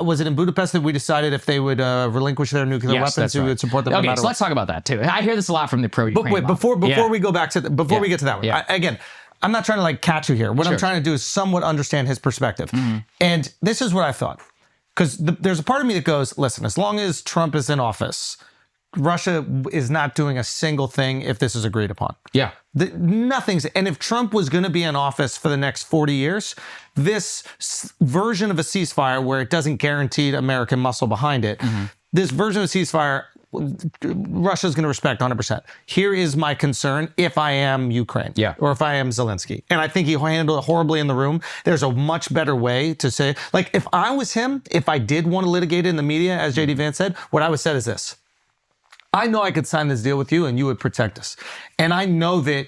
Was it in Budapest that we decided if they would relinquish their nuclear weapons, we would support them? Okay, so let's talk about that too. I hear this a lot from the pro-Ukraine. But wait, before we go back to we get to that one, again, I'm not trying to like catch you here. What I'm trying to do is somewhat understand his perspective, and this is what I thought, because there's a part of me that goes, listen, as long as Trump is in office, Russia is not doing a single thing if this is agreed upon. Yeah. Nothing's, and if Trump was going to be in office for the next 40 years, this version of a ceasefire where it doesn't guarantee American muscle behind it, this version of a ceasefire, Russia's going to respect 100%. Here is my concern if I am Ukraine or if I am Zelensky. And I think he handled it horribly in the room. There's a much better way to say, like, if I was him, if I did want to litigate it in the media, as JD Vance said, what I would say is this. I know I could sign this deal with you and you would protect us. And I know that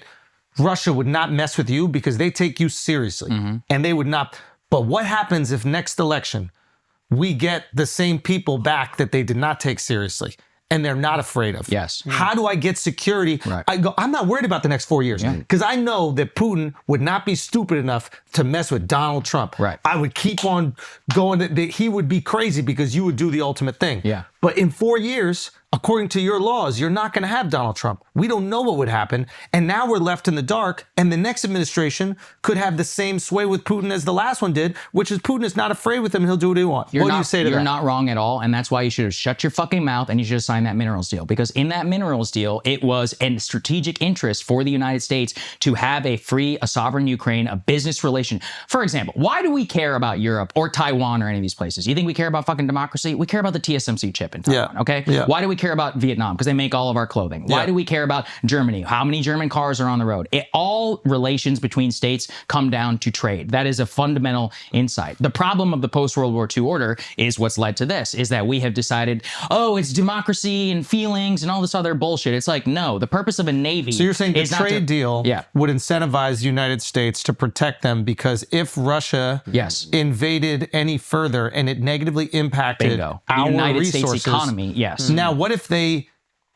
Russia would not mess with you because they take you seriously and they would not. But what happens if next election we get the same people back that they did not take seriously and they're not afraid of. Yes. How do I get security? Right. I'm not worried about the next 4 years because I know that Putin would not be stupid enough to mess with Donald Trump. Right. I would keep on going. He would be crazy because you would do the ultimate thing. Yeah. But in 4 years, according to your laws, you're not going to have Donald Trump. We don't know what would happen. And now we're left in the dark. And the next administration could have the same sway with Putin as the last one did, which is Putin is not afraid with him. He'll do what he wants. What do you say to that? You're not wrong at all. And that's why you should have shut your fucking mouth and you should have signed that minerals deal. Because in that minerals deal, it was a strategic interest for the United States to have a sovereign Ukraine, a business relation. For example, why do we care about Europe or Taiwan or any of these places? You think we care about fucking democracy? We care about the TSMC chip in Taiwan, okay? Yeah. Why do we care about Vietnam? Because they make all of our clothing. Why do we care about Germany? How many German cars are on the road? All relations between states come down to trade. That is a fundamental insight. The problem of the post-World War II order is what's led to this, is that we have decided, oh, it's democracy and feelings and all this other bullshit. It's like, no, the purpose of a navy. So you're saying the is not trade deal Yeah. would incentivize the United States to protect them because if Russia invaded any further and it negatively impacted Bingo. The our United resources, States economy, yes. Now, what if they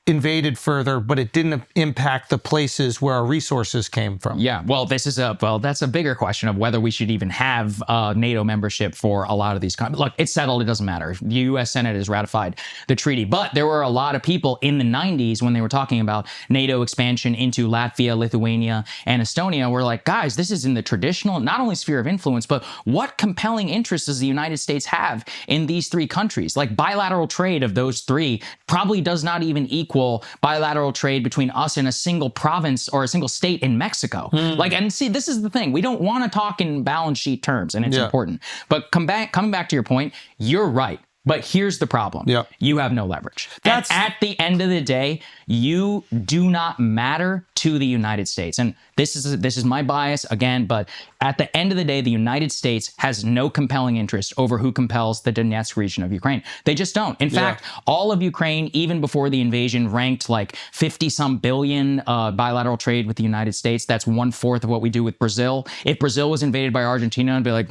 invaded further, but it didn't impact the places where our resources came from? Yeah, well, that's a bigger question of whether we should even have NATO membership for a lot of these countries. Look, it's settled. It doesn't matter. The U.S. Senate has ratified the treaty, but there were a lot of people in the 90s when they were talking about NATO expansion into Latvia, Lithuania, and Estonia were like, guys, this is in the traditional, not only sphere of influence, but what compelling interests does the United States have in these three countries? Like bilateral trade of those three probably does not even equal bilateral trade between us and a single province or a single state in Mexico. Like, and see, this is the thing. We don't want to talk in balance sheet terms, and it's important. But coming back to your point, you're right. But here's the problem. You have no leverage. And at the end of the day, you do not matter to the United States. And this is my bias again, but at the end of the day, the United States has no compelling interest over who compels the Donetsk region of Ukraine. They just don't. In fact, all of Ukraine, even before the invasion, ranked like 50-some billion bilateral trade with the United States. That's 1/4 of what we do with Brazil. If Brazil was invaded by Argentina, I'd be like,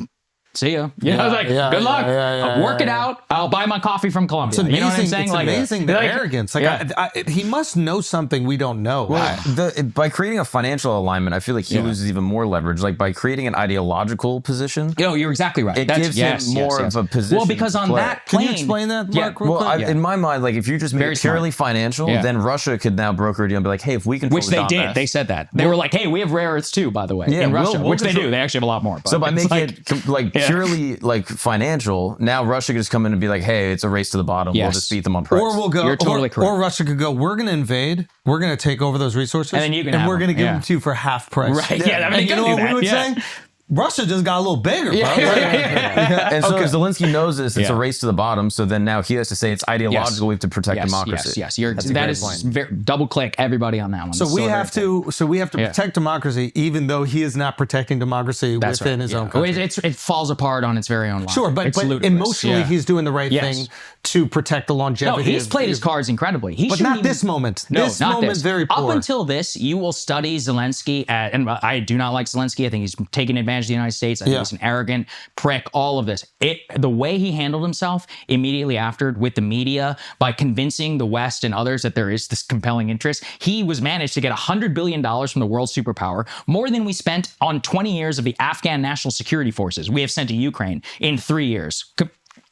see ya. You know, like, good luck. Work it out. I'll buy my coffee from Colombia. It's amazing. You know what I'm saying? It's amazing the arrogance. Like he must know something we don't know. Well, by creating a financial alignment, I feel like he loses even more leverage. Like by creating an ideological position. You're exactly right. It gives him more of a position. Well, because on that plane, can you explain that, Mark? Real quick? In my mind, like if you just make it purely financial, then Russia could now broker a deal and be like, hey, if we control which they did. They said that. They were like, hey, we have rare earths too, by the way, in Russia, which they do. They actually have a lot more. So by making it like purely like financial, now Russia could just come in and be like, hey, it's a race to the bottom. We'll just beat them on price. Or we'll go, You're totally correct. Or Russia could go, we're going to invade, we're going to take over those resources, and then you can and we're going to give them to you for half price. Right. Yeah. I mean, and you know what we would say? Russia just got a little bigger, bro. And so Zelensky knows this. It's a race to the bottom. So then now he has to say it's ideological. We have to protect democracy. Yes. That is double click everybody on that one. So we have to protect democracy, even though he is not protecting democracy within his own country. It falls apart on its very own line. Sure, but emotionally he's doing the right thing to protect the longevity. No, he's played his cards incredibly. But not this moment. This moment very poor. Up until this, you will study Zelensky, and I do not like Zelensky. I think he's taking advantage of the United States. I think he's an arrogant prick, all of this. The way he handled himself immediately after with the media by convincing the West and others that there is this compelling interest, he was managed to get $100 billion from the world superpower, more than we spent on 20 years of the Afghan National Security Forces we have sent to Ukraine in 3 years.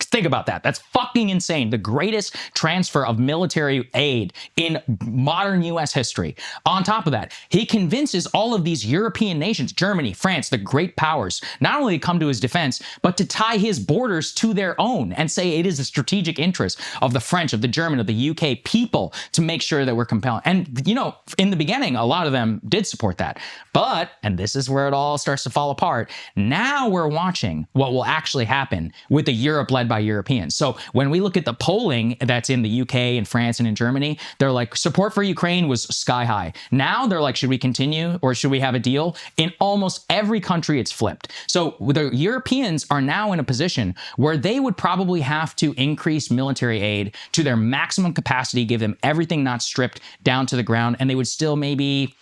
Think about that. That's fucking insane. The greatest transfer of military aid in modern U.S. history. On top of that, he convinces all of these European nations, Germany, France, the great powers, not only to come to his defense, but to tie his borders to their own and say it is a strategic interest of the French, of the German, of the UK people to make sure that we're compelling. And, you know, in the beginning, a lot of them did support that. But, and this is where it all starts to fall apart, now we're watching what will actually happen with the Europe led by Europeans. So when we look at the polling that's in the UK and France and in Germany, they're like, support for Ukraine was sky high. Now they're like, should we continue or should we have a deal? In almost every country, it's flipped. So the Europeans are now in a position where they would probably have to increase military aid to their maximum capacity, give them everything not stripped down to the ground, and they would still maybe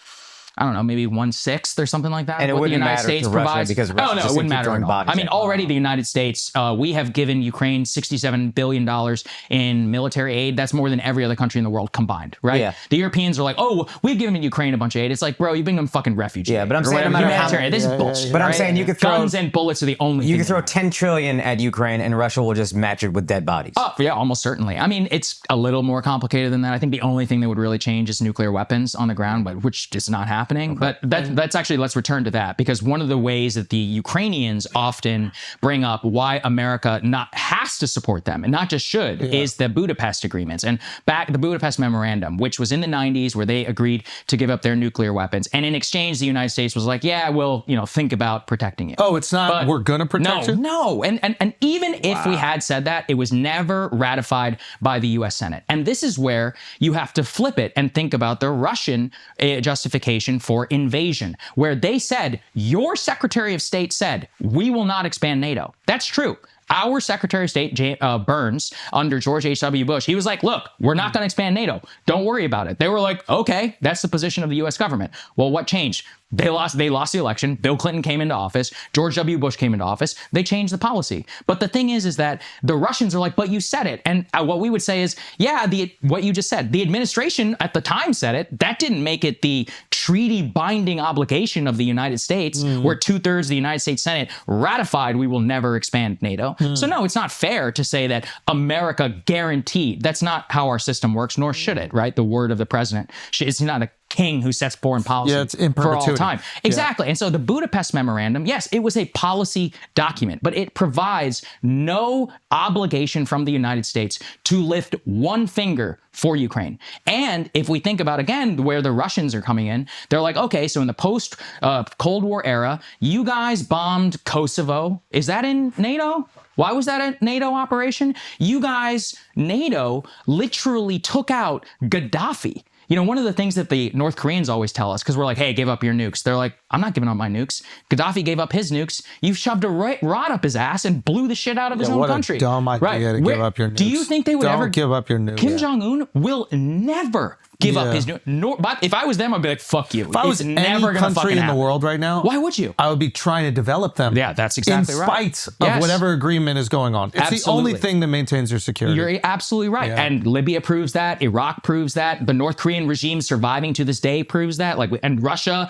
I don't know, maybe 1/6 or something like that. And it what wouldn't the United matter States to Russia provides. because Russia no, just it wouldn't keep matter throwing at all. bodies I mean, at already the United States, we have given Ukraine $67 billion in military aid. That's more than every other country in the world combined, right? Yeah. The Europeans are like, oh, we've given Ukraine a bunch of aid. It's like, bro, you've been them fucking refugees. Yeah, but I'm saying no matter how this is bullshit. But I'm right? saying you could throw guns and bullets are the only you thing can throw that 10 trillion at Ukraine and Russia will just match it with dead bodies. Oh, yeah, almost certainly. I mean, it's a little more complicated than that. I think the only thing that would really change is nuclear weapons on the ground, but which is not happening. But that's actually, let's return to that, because one of the ways that the Ukrainians often bring up why America not has to support them and not just should is the Budapest agreements and back the Budapest memorandum, which was in the 90s where they agreed to give up their nuclear weapons. And in exchange, the United States was like, yeah, we'll, think about protecting you. Oh, it's not, we're going to protect you? No. And even if we had said that, it was never ratified by the U.S. Senate. And this is where you have to flip it and think about the Russian justification for invasion, where they said, your Secretary of State said, we will not expand NATO. That's true. Our Secretary of State, Burns, under George H.W. Bush, he was like, look, we're not going to expand NATO. Don't worry about it. They were like, okay, that's the position of the U.S. government. Well, what changed? They lost the election. Bill Clinton came into office. George W. Bush came into office. They changed the policy. But the thing is that the Russians are like, but you said it. And what we would say is, yeah, what you just said, the administration at the time said it. That didn't make it the treaty binding obligation of the United States, where 2/3 of the United States Senate ratified we will never expand NATO. So no, it's not fair to say that America guaranteed. That's not how our system works, nor should it, right? The word of the president. It's not a king who sets foreign policy it's in for all perpetuity. time. Exactly. And so the Budapest Memorandum, yes, it was a policy document, but it provides no obligation from the United States to lift one finger for Ukraine. And if we think about, again, where the Russians are coming in, they're like, okay, so in the post-Cold War era, you guys bombed Kosovo. Is that in NATO? Why was that a NATO operation? You guys, NATO literally took out Gaddafi. One of the things that the North Koreans always tell us, because we're like, hey, give up your nukes. They're like, I'm not giving up my nukes. Gaddafi gave up his nukes. You shoved a rod up his ass and blew the shit out of his own country. What a dumb idea to give up your nukes. Do you think they would ever give up your nukes? Kim Jong-un will never give up his nukes. But if I was them, I'd be like, fuck you. If I was never any gonna country in the happen. world right now, Why would you? I would be trying to develop them. Yeah, that's exactly right. In spite of whatever agreement is going on. It's the only thing that maintains your security. You're absolutely right. Yeah. And Libya proves that. Iraq proves that. The North Korean regime surviving to this day proves that. And Russia,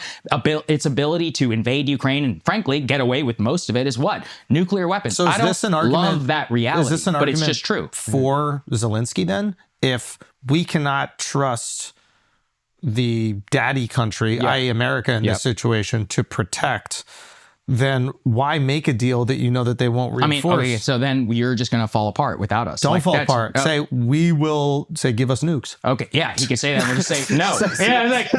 its ability to invade Ukraine and frankly get away with most of it is what? Nuclear weapons. So is this an argument? Love that reality, is this an argument but it's just true. For Zelensky then? If we cannot trust the daddy country, i.e. America in this situation, to protect, then why make a deal that you know that they won't reinforce? I mean, okay, so then you're just going to fall apart without us. Don't fall apart. Say, we will say, give us nukes. Okay, yeah, he could say that. We'll just say, no.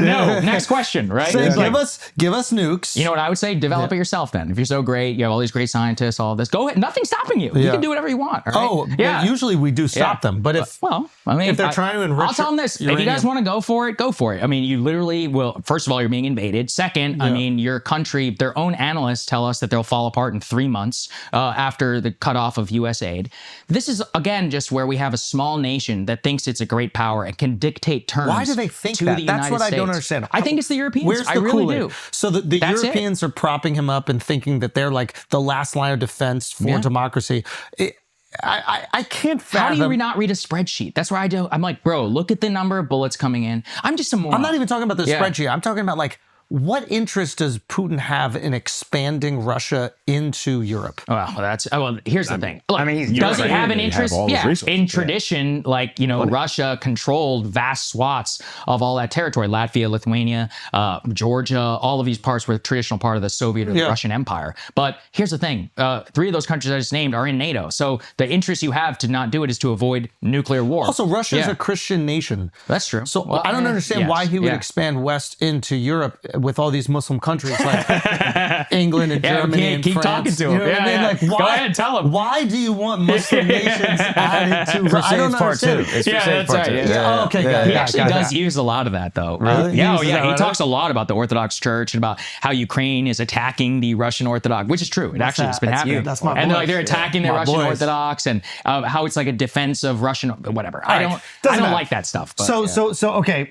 No. Next question, right? Say, give us nukes. You know what I would say? Develop it yourself then. If you're so great, you have all these great scientists, all this, go ahead. Nothing's stopping you. You can do whatever you want. All right? Well, usually we do stop them. But if if they're trying to enrich, I'll tell them this. If you guys want to go for it, go for it. I mean, you literally will. First of all, you're being invaded. Second, I mean, your country, their own analysts tell us that they'll fall apart in 3 months after the cutoff of U.S. aid. This is, again, just where we have a small nation that thinks it's a great power and can dictate terms. Why do they think to that? The That's United what States. I don't understand. I think it's the Europeans. Where's the I really Kool-Aid? do. So the Europeans are propping him up and thinking that they're like the last line of defense for democracy. I can't fathom. How do you not read a spreadsheet? That's where I do. I'm like, bro, look at the number of bullets coming in. I'm just a moron. I'm not even talking about the spreadsheet. I'm talking about like, what interest does Putin have in expanding Russia into Europe? Well, here's the thing. Look, I mean, does he have an Have interest? all those resources. In tradition, Russia controlled vast swaths of all that territory. Latvia, Lithuania, Georgia, all of these parts were a traditional part of the Soviet or the Russian Empire. But here's the thing. 3 of those countries I just named are in NATO. So the interest you have to not do it is to avoid nuclear war. Also, Russia is a Christian nation. That's true. So I don't understand why he would expand west into Europe with all these Muslim countries like England and Germany and keep France. talking to him. You know what I mean? Like, Go ahead, tell him. Why do you want Muslim nations added to Russia? I don't understand. It's that's right. He actually does use a lot of that, though. Really? He talks a lot about the Orthodox Church and about how Ukraine is attacking the Russian Orthodox, which is true. It actually has been happening. That's my and boys. they're attacking the Russian Orthodox and how it's like a defense of Russian whatever. I don't like that stuff. But, So okay.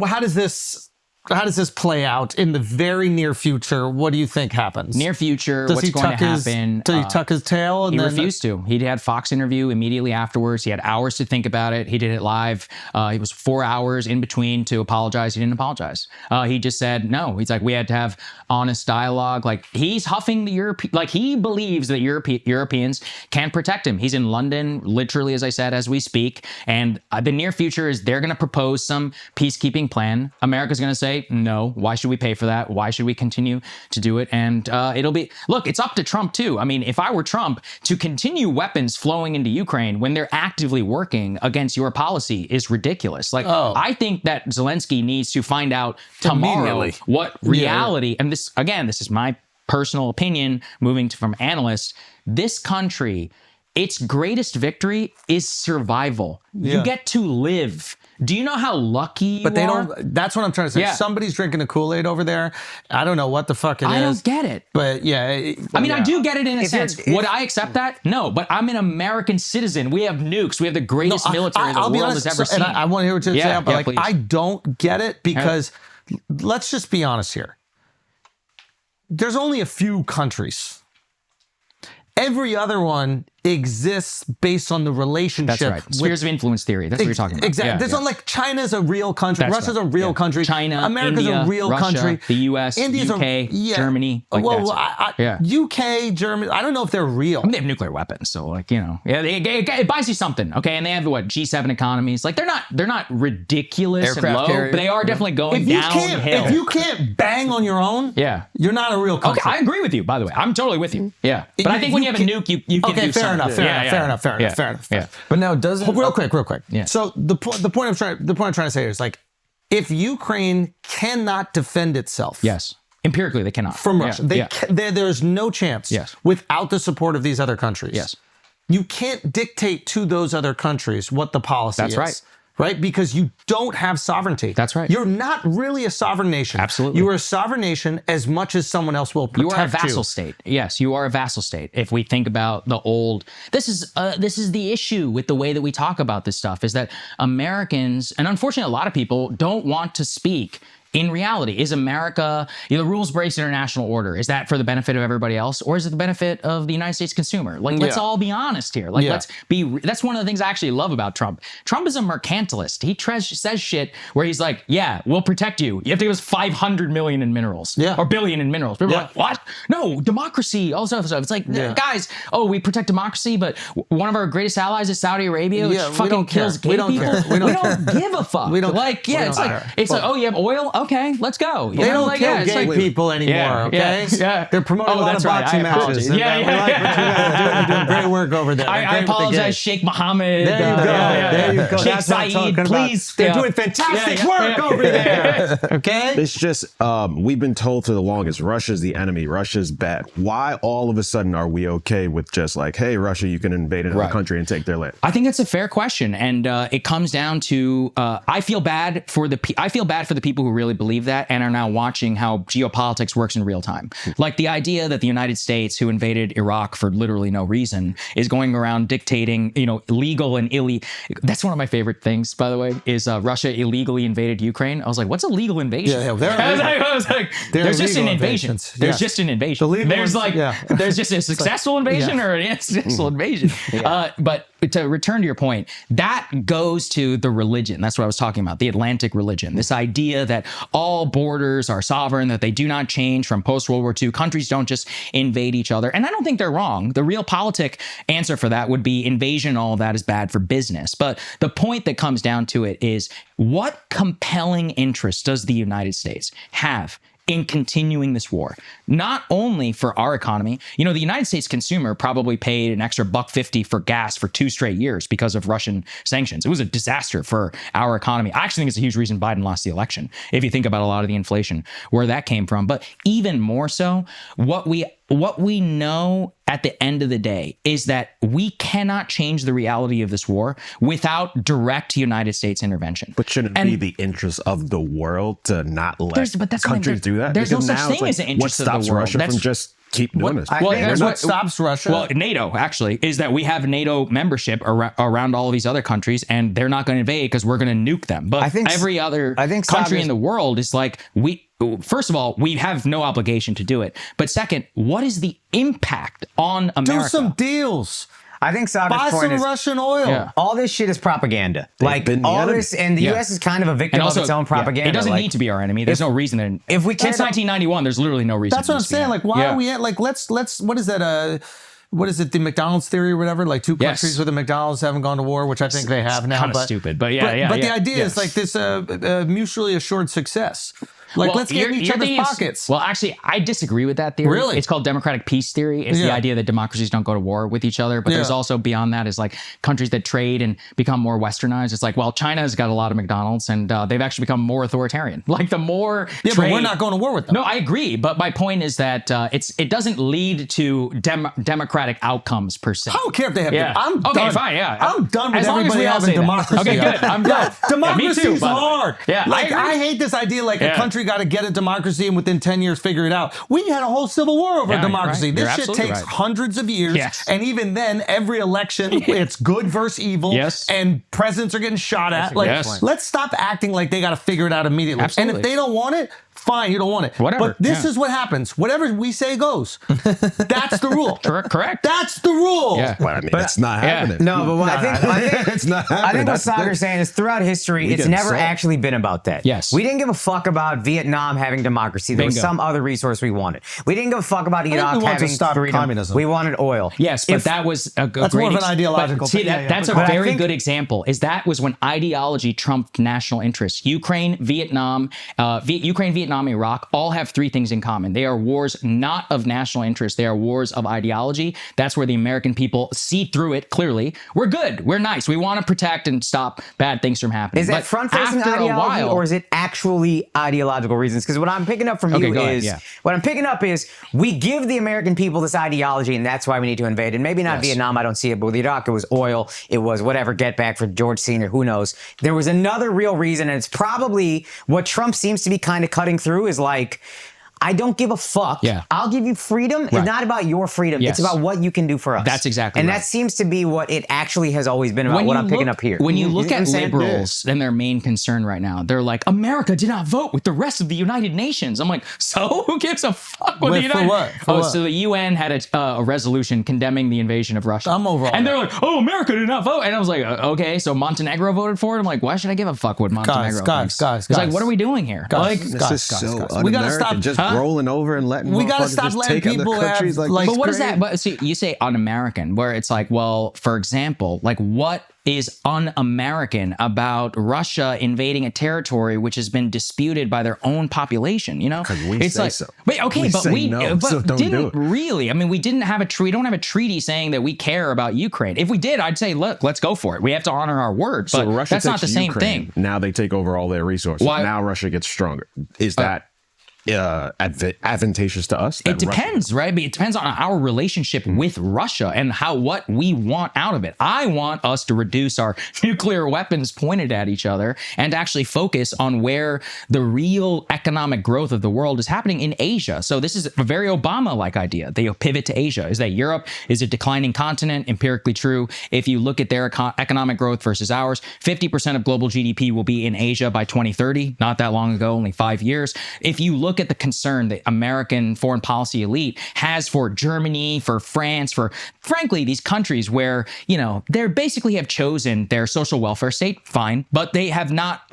How does this this play out in the very near future? What do you think happens? Near future, Does what's he going to tuck happen? Does he tuck his tail? And He then refused to. He had Fox interview immediately afterwards. He had hours to think about it. He did it live. He was 4 hours in between to apologize. He didn't apologize. He just said no. He's like, we had to have honest dialogue. Like, he's huffing the European. Like, he believes that Europeans can protect him. He's in London, literally, as I said, as we speak. And the near future is they're going to propose some peacekeeping plan. America's going to say no. Why should we pay for that? Why should we continue to do it? And it'll be, look, it's up to Trump too. I mean, if I were Trump, to continue weapons flowing into Ukraine when they're actively working against your policy is ridiculous. Like, I think that Zelensky needs to find out tomorrow what reality, and this, again, this is my personal opinion, moving from analyst, this country, its greatest victory is survival. You get to live. Do you know how lucky you But they are? don't. That's what I'm trying to say. Yeah. Somebody's drinking a Kool-Aid over there. I don't know what the fuck it is. I don't get it. But yeah. I mean, I do get it in a sense. Would I accept that? No, but I'm an American citizen. We have nukes. We have the greatest military the world has ever seen. And I want to hear what you're saying, but like, please. I don't get it because let's just be honest here. There's only a few countries. Every other one exists based on the relationship. That's right. Spheres of influence theory. That's what you're talking about. Exactly. There's not like China's a real country. That's Russia's right. a real country. China, America's India, a real Russia, country. the U.S., India's UK, Germany. Like UK, Germany. I don't know if they're real. I mean, they have nuclear weapons, so like, you know, it buys you something, okay? And they have what, G7 economies. Like, they're not ridiculous Aircraft and low, carrier. but they are definitely going downhill. If you can't bang on your own, you're not a real country. Okay, I agree with you, by the way. I'm totally with you. Yeah. But I think when you have a nuke, you can do something. Fair enough. Yeah. But now, doesn't real quick. Yeah. So the point I'm trying to say is, like, if Ukraine cannot defend itself, yes, empirically they cannot from Russia, there's no chance. Yes. Without the support of these other countries. Yes. You can't dictate to those other countries what the policy is. That's right. Right? Because you don't have sovereignty. That's right. You're not really a sovereign nation. Absolutely. You are a sovereign nation as much as someone else will protect you. You are a vassal state. Yes, you are a vassal state. If we think about the old, this is the issue with the way that we talk about this stuff, is that Americans, and unfortunately a lot of people, don't want to speak. In reality, is America, the rules-based international order, is that for the benefit of everybody else, or is it the benefit of the United States consumer? Like, let's all be honest here. Like, that's one of the things I actually love about Trump. Trump is a mercantilist. He says shit where he's like, yeah, we'll protect you. You have to give us 500 million in minerals. Or billion in minerals. People are like, what? No, democracy, all this other stuff. It's like, guys, we protect democracy, but one of our greatest allies is Saudi Arabia, which fucking kills gay people. We don't give a fuck. It's like, oh, you have oil? Okay, let's go. They don't kill gay people anymore, okay? They're promoting a lot of boxing matches. We're doing great work over there. I apologize, Sheikh Mohammed. There you go. Sheikh Saeed, please. They're doing fantastic work over there, okay? It's just, we've been told for the longest, Russia's the enemy, Russia's bad. Why all of a sudden are we okay with just like, hey, Russia, you can invade another country and take their land? I think that's a fair question, and it comes down to I feel bad for the people who really believe that and are now watching how geopolitics works in real time. Like the idea that the United States, who invaded Iraq for literally no reason, is going around dictating, legal and illegal. That's one of my favorite things, by the way, is Russia illegally invaded Ukraine. I was like, what's a legal invasion? I was like, there's just an invasion. There's just an invasion. There's there's just a successful invasion or an unsuccessful invasion. But to return to your point, that goes to the religion. That's what I was talking about, the Atlantic religion. This idea that all borders are sovereign, that they do not change from post-World War II. Countries don't just invade each other. And I don't think they're wrong. The real politic answer for that would be invasion. All of that is bad for business. But the point that comes down to it is, what compelling interest does the United States have in continuing this war? Not only for our economy, the United States consumer probably paid an extra $1.50 for gas for 2 straight years because of Russian sanctions. It was a disaster for our economy. I actually think it's a huge reason Biden lost the election, if you think about a lot of the inflation, where that came from. But even more so, what we know at the end of the day is that we cannot change the reality of this war without direct United States intervention. But shouldn't it be the interest of the world to not let countries do that? There's no such thing as the interest of the world. What stops Russia from just keep doing this. Well, that's what stops Russia. Well, NATO actually is that we have NATO membership around all of these other countries, and they're not going to invade because we're going to nuke them. But every other country in the world is like, first of all, we have no obligation to do it. But second, what is the impact on America? Do some deals. I think Saagar's point is Russian oil. All this shit is propaganda. Like all this, and the U.S. is kind of a victim of its own propaganda. It doesn't need to be our enemy. There's no reason. If we since 1991, there's literally no reason. That's what I'm saying. Like, why are we at? Like, let's. What is that? What is it? The McDonald's theory or whatever? Like two countries with the McDonald's haven't gone to war, which I think they have now. Kind of stupid, but But the idea is like this mutually assured success. Like, let's get in each other's pockets. Well, actually, I disagree with that theory. Really? It's called democratic peace theory. It's the idea that democracies don't go to war with each other. But there's also beyond that is like countries that trade and become more westernized. It's like, well, China's got a lot of McDonald's and they've actually become more authoritarian. Like the more trade, but we're not going to war with them. No, I agree. But my point is that it doesn't lead to democratic outcomes per se. I don't care if they have. I'm okay, done. fine. Yeah, I'm done with as long as everybody we all having say that. democracy. Okay, good. I'm done. Democracy's hard. Yeah, like I hate this idea. Like a country got to get a democracy and within 10 years figure it out. We had a whole civil war over democracy. Right. This shit takes hundreds of years. Yes. And even then, every election, it's good versus evil. Yes. And presidents are getting shot at. Like, let's stop acting like they got to figure it out immediately. Absolutely. And if they don't want it, fine, you don't want it. Whatever. But this is what happens. Whatever we say goes. That's the rule. Correct. That's the rule. Yeah. But I mean, it's not happening. No, but what I think it's not happening. I think what Saagar's saying is throughout history, it's never actually been about that. Yes. We didn't give a fuck about Vietnam having democracy. There was some other resource we wanted. We didn't give a fuck about Iraq having freedom. Communism. We wanted oil. Yes, but that was a that's great more of an ideological thing. thing. That's a very good example. Is that was when ideology trumped national interests. Ukraine, Vietnam, Iraq all have three things in common. They are wars not of national interest. They are wars of ideology. That's where the American people see through it clearly. We're good. We're nice. We want to protect and stop bad things from happening. Is that front-facing ideology or is it actually ideological reasons? Because what I'm picking up from you is what I'm picking up is we give the American people this ideology and that's why we need to invade. And maybe not Vietnam, I don't see it, but with Iraq, it was oil. It was whatever, get back for George Sr., who knows. There was another real reason, and it's probably what Trump seems to be kind of cutting through is like, I don't give a fuck. Yeah. I'll give you freedom. Right. It's not about your freedom. Yes. It's about what you can do for us. That's exactly and right. that seems to be what it actually has always been about, what I'm picking up here. When you look at liberals and their main concern right now, they're like, America did not vote with the rest of the United Nations. I'm like, so who gives a fuck with the United Nations? For what? So the UN had a resolution condemning the invasion of Russia. I'm over all And that. they're like, oh, America did not vote. And I was like, okay, so Montenegro voted for it? I'm like, why should I give a fuck what Montenegro thinks? Guys. It's like, what are we doing here? This is so un-American. We gotta stop just rolling over and letting we gotta stop letting people have like but what is that? But see, you say un-American, where it's like, well, for example, like what is un-American about Russia invading a territory which has been disputed by their own population? You know, because we it's say like, so. But okay, we but say no, but so don't didn't do it. really. I mean, we didn't have we don't have a treaty saying that we care about Ukraine. If we did, I'd say, look, let's go for it. We have to honor our word. But So Russia that's not takes the same Ukraine. thing. Now they take over all their resources. Why? Now Russia gets stronger. Is that advantageous to us? It depends, right? But it depends on our relationship with Russia and what we want out of it. I want us to reduce our nuclear weapons pointed at each other and actually focus on where the real economic growth of the world is happening in Asia. So this is a very Obama-like idea. They pivot to Asia. Is that Europe is a declining continent, empirically true. If you look at their economic growth versus ours, 50% of global GDP will be in Asia by 2030. Not that long ago, only 5 years. If you look at the concern the American foreign policy elite has for Germany, for France, for frankly, these countries where, you know, they basically have chosen their social welfare state, fine, but they have not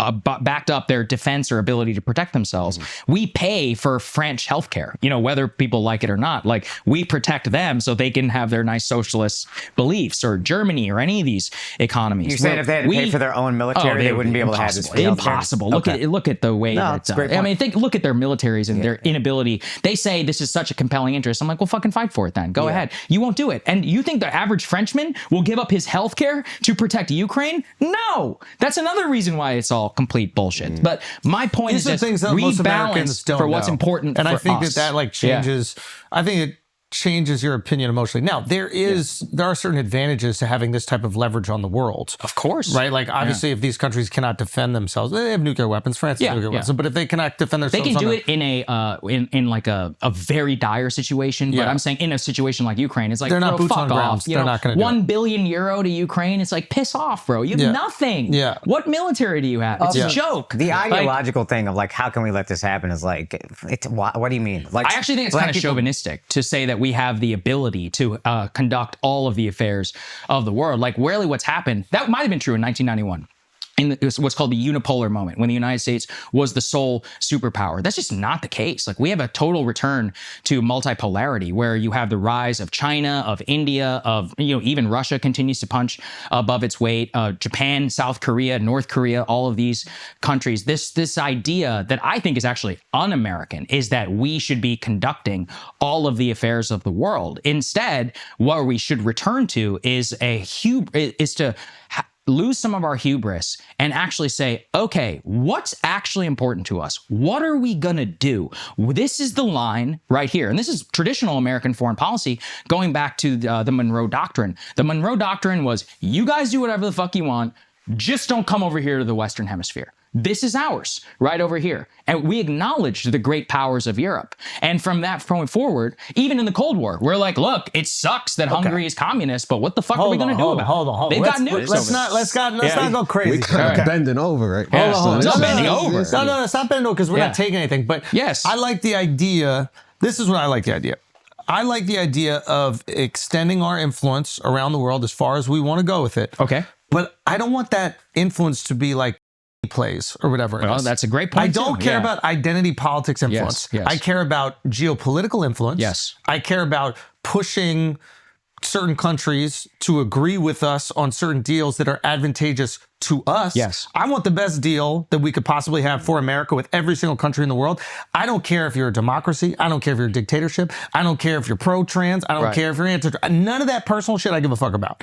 backed up their defense or ability to protect themselves. We pay for French healthcare, you know, whether people like it or not. Like, we protect them so they can have their nice socialist beliefs, or Germany or any of these economies. You're saying if they had to pay for their own military, they wouldn't be able to have this. Impossible. Look at the way that I mean, look at their militaries and their inability. They say this is such a compelling interest. I'm like, well, fucking fight for it then. Go ahead. You won't do it. And you think the average Frenchman will give up his health care to protect Ukraine? No. That's another reason why it's all complete bullshit. But my point is these are things that most Americans don't for what's know. important and for I think us. that like changes. I think changes your opinion emotionally. Now, there are certain advantages to having this type of leverage on the world. Of course. Right? Like, obviously, if these countries cannot defend themselves, they have nuclear weapons. France has nuclear weapons. But if they cannot defend themselves... They can do it in in like a very dire situation. But I'm saying in a situation like Ukraine, it's like, they're not boots fuck on ground. off. They're not going to do it. €1 billion to Ukraine. It's like, piss off, bro. You have nothing. Yeah. What military do you have? It's a joke. The ideological thing of like, how can we let this happen is like, what do you mean? Like, I actually think it's kind of chauvinistic to say that we have the ability to conduct all of the affairs of the world. Like, really what's happened, that might have been true in 1991. In what's called the unipolar moment, when the United States was the sole superpower. That's just not the case. Like, we have a total return to multipolarity, where you have the rise of China, of India, of, even Russia continues to punch above its weight. Japan, South Korea, North Korea, all of these countries. This idea that I think is actually un-American is that we should be conducting all of the affairs of the world. Instead, what we should return to is to lose some of our hubris and actually say, okay, what's actually important to us? What are we going to do? This is the line right here. And this is traditional American foreign policy going back to the Monroe Doctrine. The Monroe Doctrine was, you guys do whatever the fuck you want, just don't come over here to the Western Hemisphere. This is ours, right over here. And we acknowledge the great powers of Europe. And from that point forward, even in the Cold War, we're like, look, it sucks that Hungary is communist, but what the fuck are we going to do about it? Hold on. They've got nukes. Let's not go crazy. We kind of bending over, right? Hold on. It's not bending over. No, it's not bending over because we're not taking anything. But yes, I like the idea. This is what I like the idea. I like the idea of extending our influence around the world as far as we want to go with it. Okay. But I don't want that influence to be like plays or whatever. Well, that's a great point. I don't care about identity politics influence. Yes. I care about geopolitical influence. Yes. I care about pushing certain countries to agree with us on certain deals that are advantageous to us. Yes. I want the best deal that we could possibly have for America with every single country in the world. I don't care if you're a democracy. I don't care if you're a dictatorship. I don't care if you're pro-trans. I don't care if you're anti. None of that personal shit I give a fuck about.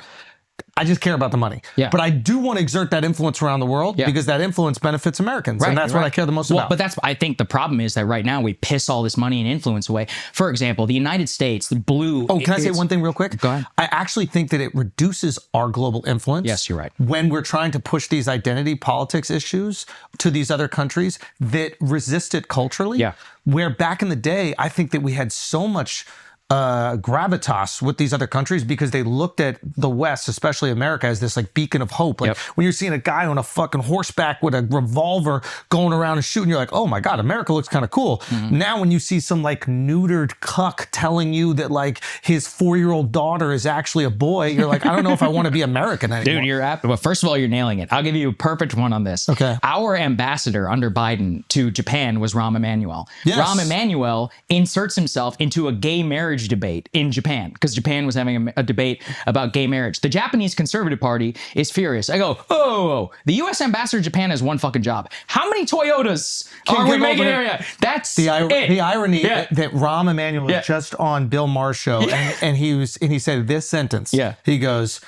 I just care about the money. Yeah. But I do want to exert that influence around the world because that influence benefits Americans. And that's what I care the most about. But I think the problem is that right now we piss all this money and influence away. For example, the United States, the blue... Oh, can I say one thing real quick? Go ahead. I actually think that it reduces our global influence. Yes, you're right. When we're trying to push these identity politics issues to these other countries that resist it culturally. Yeah. Where back in the day, I think that we had so much gravitas with these other countries because they looked at the West, especially America, as this like beacon of hope. Like when you're seeing a guy on a fucking horseback with a revolver going around and shooting, you're like, oh my God, America looks kind of cool. Now when you see some like neutered cuck telling you that like his 4-year-old daughter is actually a boy, you're like, I don't know if I want to be American anymore. Dude, well, first of all, you're nailing it. I'll give you a perfect one on this. Okay. Our ambassador under Biden to Japan was Rahm Emanuel. Yes. Rahm Emanuel inserts himself into a gay marriage debate in Japan because Japan was having a debate about gay marriage. The Japanese Conservative Party is furious. I go, oh, the U.S. ambassador to Japan has one fucking job. How many Toyotas are we making here? That's the irony that Rahm Emanuel was just on Bill Maher's show and he said this sentence. Yeah. He goes,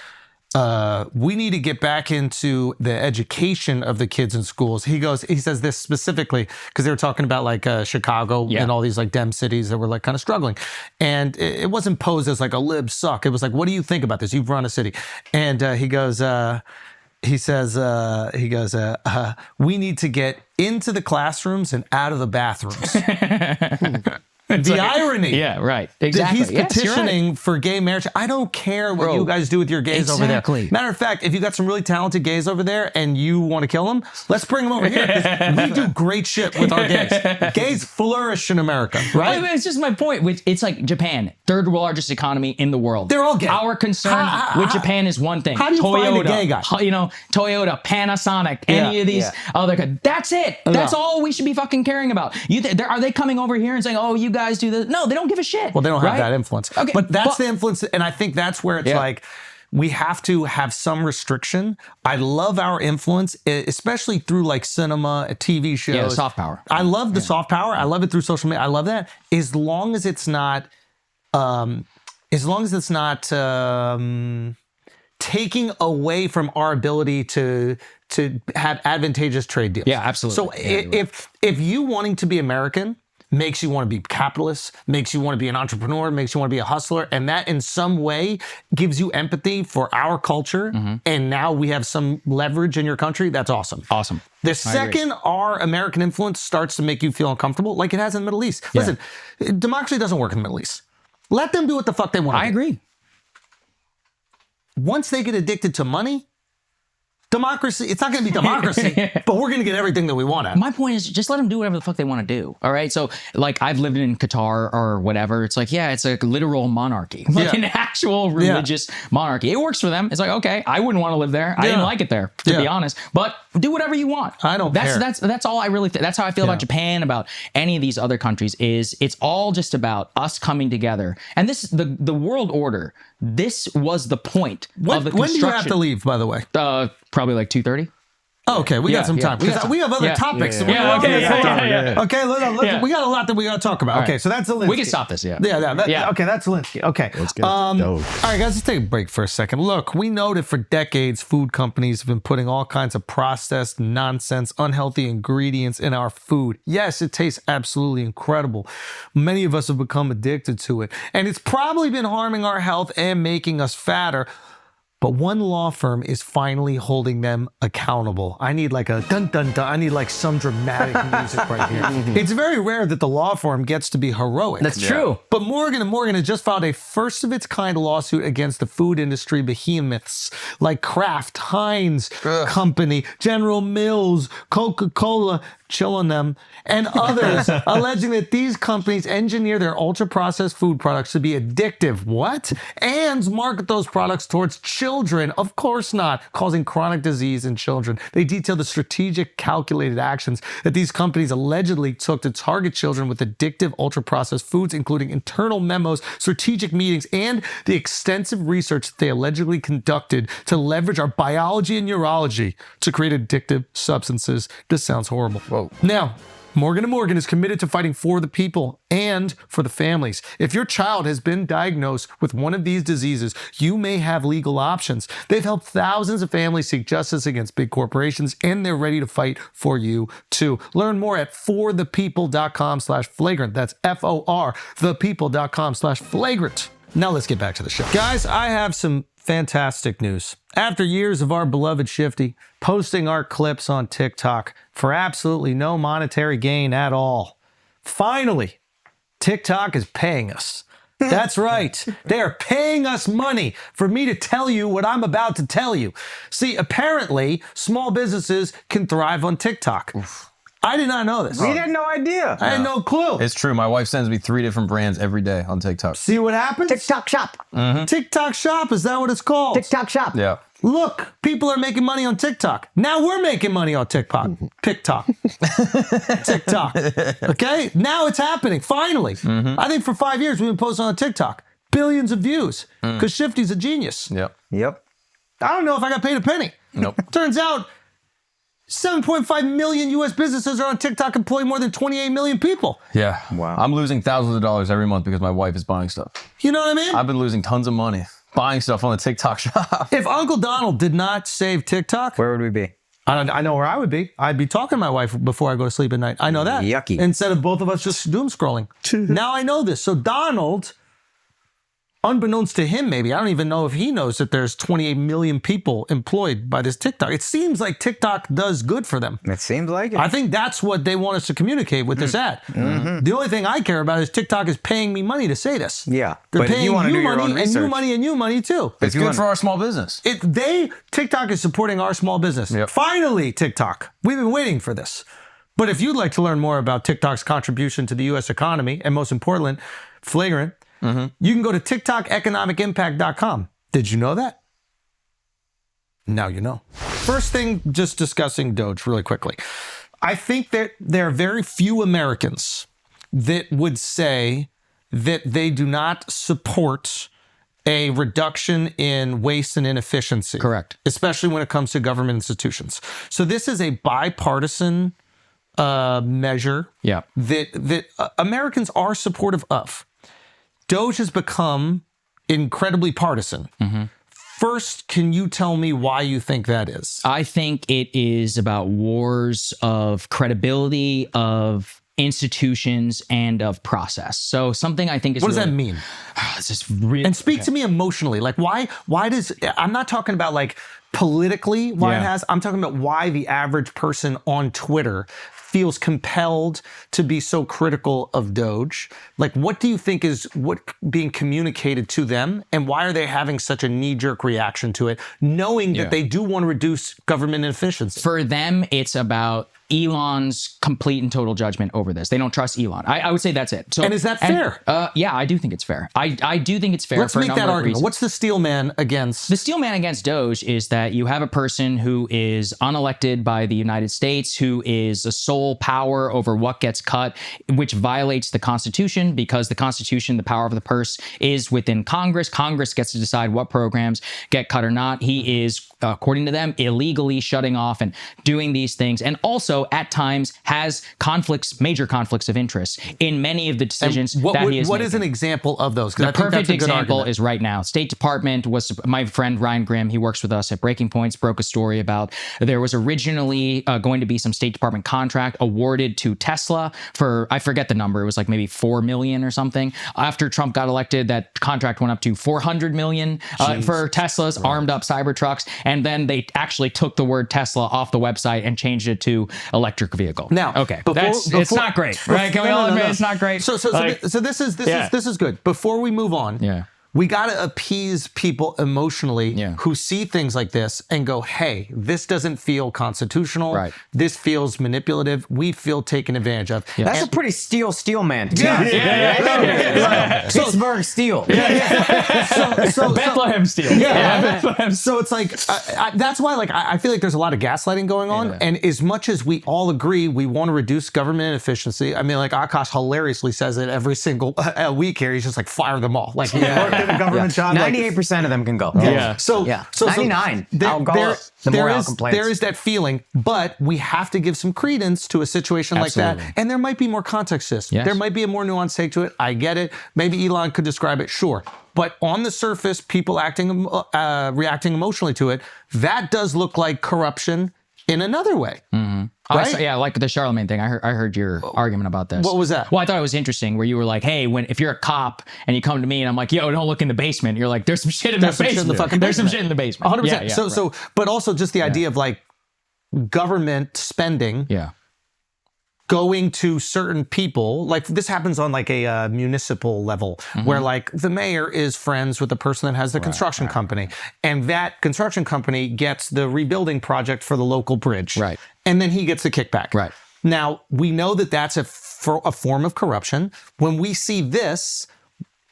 we need to get back into the education of the kids in schools. He says this specifically because they were talking about like Chicago and all these like Dem cities that were like kind of struggling. And it wasn't posed as like a lib suck. It was like, what do you think about this? You've run a city. And he says, we need to get into the classrooms and out of the bathrooms. The irony. Yeah, right. Exactly. That he's petitioning for gay marriage. I don't care what you guys do with your gays over there. Matter of fact, if you got some really talented gays over there and you want to kill them, let's bring them over here. 'Cause we do great shit with our gays. Gays flourish in America, right? It's just my point. It's like Japan, third largest economy in the world. They're all gay. Our concern with Japan is one thing. How do you find a gay guy? Toyota, Panasonic, any of these other. That's it. That's all we should be fucking caring about. Are they coming over here and saying, oh, you guys do this? No, they don't give a shit. Well, they don't have that influence. Okay, but that's the influence, and I think that's where it's like we have to have some restriction. I love our influence, especially through like cinema, TV shows. Yeah, soft power. I love the soft power. I love it through social media. I love that as long as it's not, taking away from our ability to have advantageous trade deals. Yeah, absolutely. So if you wanting to be American makes you want to be capitalist, makes you want to be an entrepreneur, makes you want to be a hustler. And that in some way gives you empathy for our culture. And now we have some leverage in your country. That's awesome. Awesome. The second our American influence starts to make you feel uncomfortable, like it has in the Middle East. Listen, democracy doesn't work in the Middle East. Let them do what the fuck they want. I agree. Once they get addicted to money, democracy, it's not going to be democracy, but we're going to get everything that we want at. My point is just let them do whatever the fuck they want to do. All right. So like I've lived in Qatar or whatever. It's like, yeah, it's a literal monarchy, like an actual religious monarchy. It works for them. It's like, okay, I wouldn't want to live there. I didn't like it there, to be honest, but do whatever you want. I don't care. That's all I really, that's how I feel about Japan, about any of these other countries is it's all just about us coming together. And this, the world order, this was the point of the construction. When do you have to leave, by the way? Probably like 2:30. Oh, okay, we got some time. Because we have other topics. Okay, we got a lot that we got to talk about. Okay, so that's Zelensky. We can stop this, Okay, that's Zelensky. Okay. Let's get all right, guys, let's take a break for a second. Look, we know that for decades, food companies have been putting all kinds of processed nonsense, unhealthy ingredients in our food. Yes, it tastes absolutely incredible. Many of us have become addicted to it. And it's probably been harming our health and making us fatter. But one law firm is finally holding them accountable. I need like a dun dun dun. I need like some dramatic music right here. It's very rare that the law firm gets to be heroic. That's true. But Morgan & Morgan has just filed a first of its kind lawsuit against the food industry behemoths like Kraft, Heinz Company, General Mills, Coca-Cola, chill on them, and others, alleging that these companies engineer their ultra-processed food products to be addictive. What? And market those products towards children. Of course not, causing chronic disease in children. They detail the strategic, calculated actions that these companies allegedly took to target children with addictive ultra-processed foods, including internal memos, strategic meetings, and the extensive research that they allegedly conducted to leverage our biology and neurology to create addictive substances. This sounds horrible. Now, Morgan & Morgan is committed to fighting for the people and for the families. If your child has been diagnosed with one of these diseases, you may have legal options. They've helped thousands of families seek justice against big corporations, and they're ready to fight for you too. Learn more at forthepeople.com/flagrant. That's FOR, thepeople.com/flagrant. Now let's get back to the show. Guys, I have some fantastic news. After years of our beloved Shifty posting our clips on TikTok for absolutely no monetary gain at all, finally, TikTok is paying us. That's right. They are paying us money for me to tell you what I'm about to tell you. See, apparently, small businesses can thrive on TikTok. Oof. I did not know this. We had no idea. I had no clue. It's true. My wife sends me 3 different brands every day on TikTok. See what happens? TikTok shop. TikTok shop, is that what it's called? TikTok shop. Yeah. Look, people are making money on TikTok. Now we're making money on TikTok. TikTok. Okay? Now it's happening, finally. I think for 5 years we've been posting on TikTok. Billions of views. Because Shifty's a genius. Yep. I don't know if I got paid a penny. Nope. Turns out 7.5 million U.S. businesses are on TikTok, employing more than 28 million people. Yeah. Wow. I'm losing thousands of dollars every month because my wife is buying stuff. You know what I mean? I've been losing tons of money buying stuff on the TikTok shop. If Uncle Donald did not save TikTok, where would we be? I know where I would be. I'd be talking to my wife before I go to sleep at night. I know that. Yucky. Instead of both of us just doom scrolling. Now I know this. So Donald, unbeknownst to him, maybe, I don't even know if he knows that there's 28 million people employed by this TikTok. It seems like TikTok does good for them. It seems like it. I think that's what they want us to communicate with this ad. The only thing I care about is TikTok is paying me money to say this. Yeah. They're but paying you want to do your own money research. and you money and you money too. It's good for our small business. TikTok is supporting our small business. Yep. Finally, TikTok. We've been waiting for this. But if you'd like to learn more about TikTok's contribution to the U.S. economy, and most important, Flagrant, you can go to TikTokeconomicimpact.com. Did you know that? Now you know. First thing, just discussing DOGE really quickly. I think that there are very few Americans that would say that they do not support a reduction in waste and inefficiency. Correct. Especially when it comes to government institutions. So this is a bipartisan measure that Americans are supportive of. DOGE has become incredibly partisan. First, can you tell me why you think that is? I think it is about wars of credibility, of institutions and of process. So something I think is what does that mean? This is really, and speak to me emotionally. Like why does, I'm not talking about like politically why it has, I'm talking about why the average person on Twitter feels compelled to be so critical of Doge. Like, what do you think is what being communicated to them, and why are they having such a knee-jerk reaction to it, knowing that they do want to reduce government inefficiency? For them, it's about Elon's complete and total judgment over this. They don't trust Elon. I would say that's it. So, and is that fair? Yeah, I do think it's fair. I do think it's fair. Let's for make a number that of argument. reasons. What's the steel man against? The steel man against Doge is that you have a person who is unelected by the United States, who is a sole power over what gets cut, which violates the Constitution, because the Constitution, the power of the purse, is within Congress. Congress gets to decide what programs get cut or not. He is, according to them, illegally shutting off and doing these things, and also at times has major conflicts of interest in many of the decisions that he is making. What is an example of those? The perfect example is right now. State Department was, my friend Ryan Grimm, he works with us at Breaking Points, broke a story about there was originally going to be some State Department contract awarded to Tesla for, I forget the number, it was like maybe 4 million or something. After Trump got elected, that contract went up to 400 million for Tesla's armed up Cybertrucks. And then they actually took the word Tesla off the website and changed it to electric vehicle. Now, okay, it's not great, right? Can we all admit it's not great? So this is good. Before we move on, we got to appease people emotionally who see things like this and go, hey, this doesn't feel constitutional. Right. This feels manipulative. We feel taken advantage of. Yeah. That's a pretty steel man. Pittsburgh steel. So Bethlehem steel. Bethlehem. So it's like, that's why like I feel like there's a lot of gaslighting going on. Yeah. And as much as we all agree we want to reduce government inefficiency, I mean, like Akash hilariously says it every single week here. He's just like, fire them all. Like, the government job. 98% of them can go. So 99. There is that feeling, but we have to give some credence to a situation like that. And there might be more context to this. Yes. There might be a more nuanced take to it. I get it. Maybe Elon could describe it. Sure. But on the surface, people reacting emotionally to it, that does look like corruption in another way. Mm-hmm. Right? Like the Charlemagne thing. I heard your argument about this. What was that? Well, I thought it was interesting where you were like, hey, if you're a cop and you come to me and I'm like, yo, don't look in the basement. You're like, there's some shit in the basement. There's some shit in the basement. 100%. So, but also just the idea of like government spending. Going to certain people, like this happens on like a municipal level, where like the mayor is friends with the person that has the construction company, and that construction company gets the rebuilding project for the local bridge, and then he gets the kickback. Now we know that that's a form of corruption. When we see this,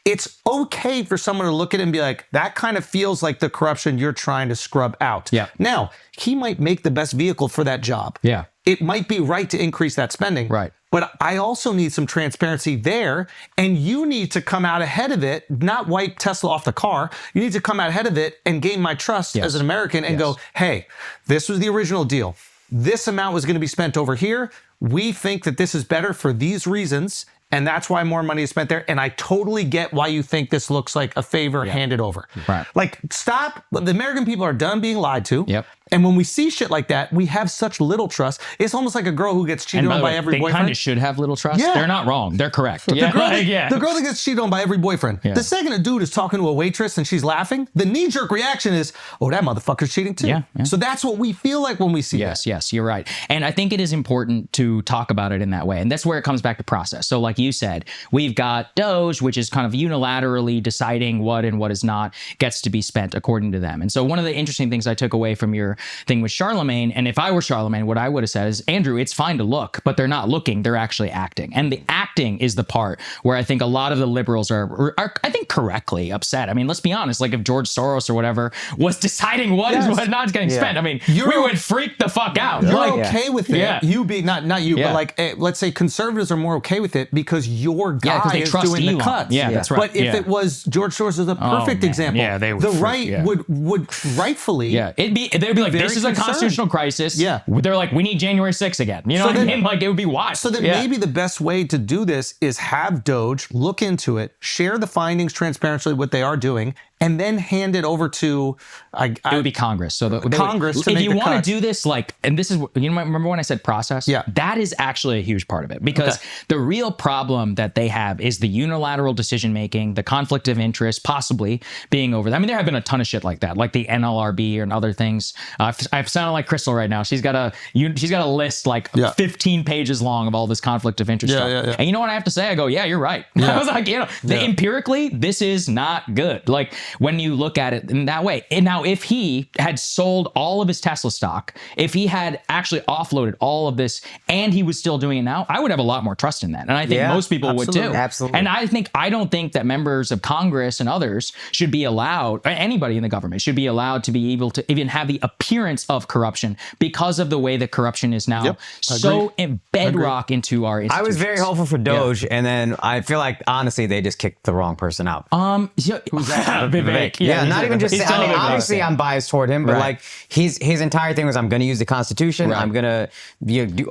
it's okay for someone to look at it and be like, that kind of feels like the corruption you're trying to scrub out. Now he might make the best vehicle for that job. It might be right to increase that spending. But I also need some transparency there, and you need to come out ahead of it, not wipe Tesla off the car. You need to come out ahead of it and gain my trust as an American and go, hey, this was the original deal. This amount was going to be spent over here. We think that this is better for these reasons, and that's why more money is spent there. And I totally get why you think this looks like a favor handed over. Like, stop. The American people are done being lied to. And when we see shit like that, we have such little trust. It's almost like a girl who gets cheated on by every boyfriend. They kind of should have little trust. They're not wrong. They're correct. The girl that gets cheated on by every boyfriend. The second a dude is talking to a waitress and she's laughing, the knee-jerk reaction is, oh, that motherfucker's cheating too. So that's what we feel like when we see that. Yes, you're right. And I think it is important to talk about it in that way. And that's where it comes back to process. So like you said, we've got DOGE, which is kind of unilaterally deciding what and what is not gets to be spent according to them. And so one of the interesting things I took away from your thing with Charlemagne, and if I were Charlemagne, what I would have said is, Andrew, it's fine to look, but they're not looking, they're actually acting. And the acting is the part where I think a lot of the liberals are I think correctly upset. I mean, let's be honest, like if George Soros or whatever was deciding what is what not getting spent, I mean, we would freak the fuck out. You're okay with it. You be not you, but like let's say conservatives are more okay with it because your guy is doing Elon. The cuts. That's right. But if it was George Soros is a perfect example, they would would rightfully they'd be like, this is a constitutional crisis. They're like, we need January 6th again. You know what I mean? Like, it would be wild. So then maybe the best way to do this is have DOGE look into it, share the findings transparently, what they are doing, and then hand it over to it would be Congress. So Congress to if make you the want cuts. to do this, like, and this is, you know, remember when I said process? Yeah. That is actually a huge part of it, because the real problem that they have is the unilateral decision making, the conflict of interest, possibly being over that. I mean, there have been a ton of shit like that, like the NLRB and other things. I've sounded like Crystal right now. She's got a list like 15 pages long of all this conflict of interest stuff. And you know what I have to say? I go, yeah, you're right. I was like, you know, empirically, this is not good. Like, when you look at it in that way. And now, if he had sold all of his Tesla stock, if he had actually offloaded all of this and he was still doing it now, I would have a lot more trust in that. And I think most people would too. Absolutely. And I don't think that members of Congress and others should be allowed, or anybody in the government should be allowed to be able to even have the appearance of corruption, because of the way that corruption is now so bedrock into our institutions. I was very hopeful for DOGE, and then I feel like, honestly, they just kicked the wrong person out. Who's that? Vivek. Yeah, not even just. I mean, obviously, I'm biased toward him, but like his entire thing was, I'm going to use the Constitution. I'm going to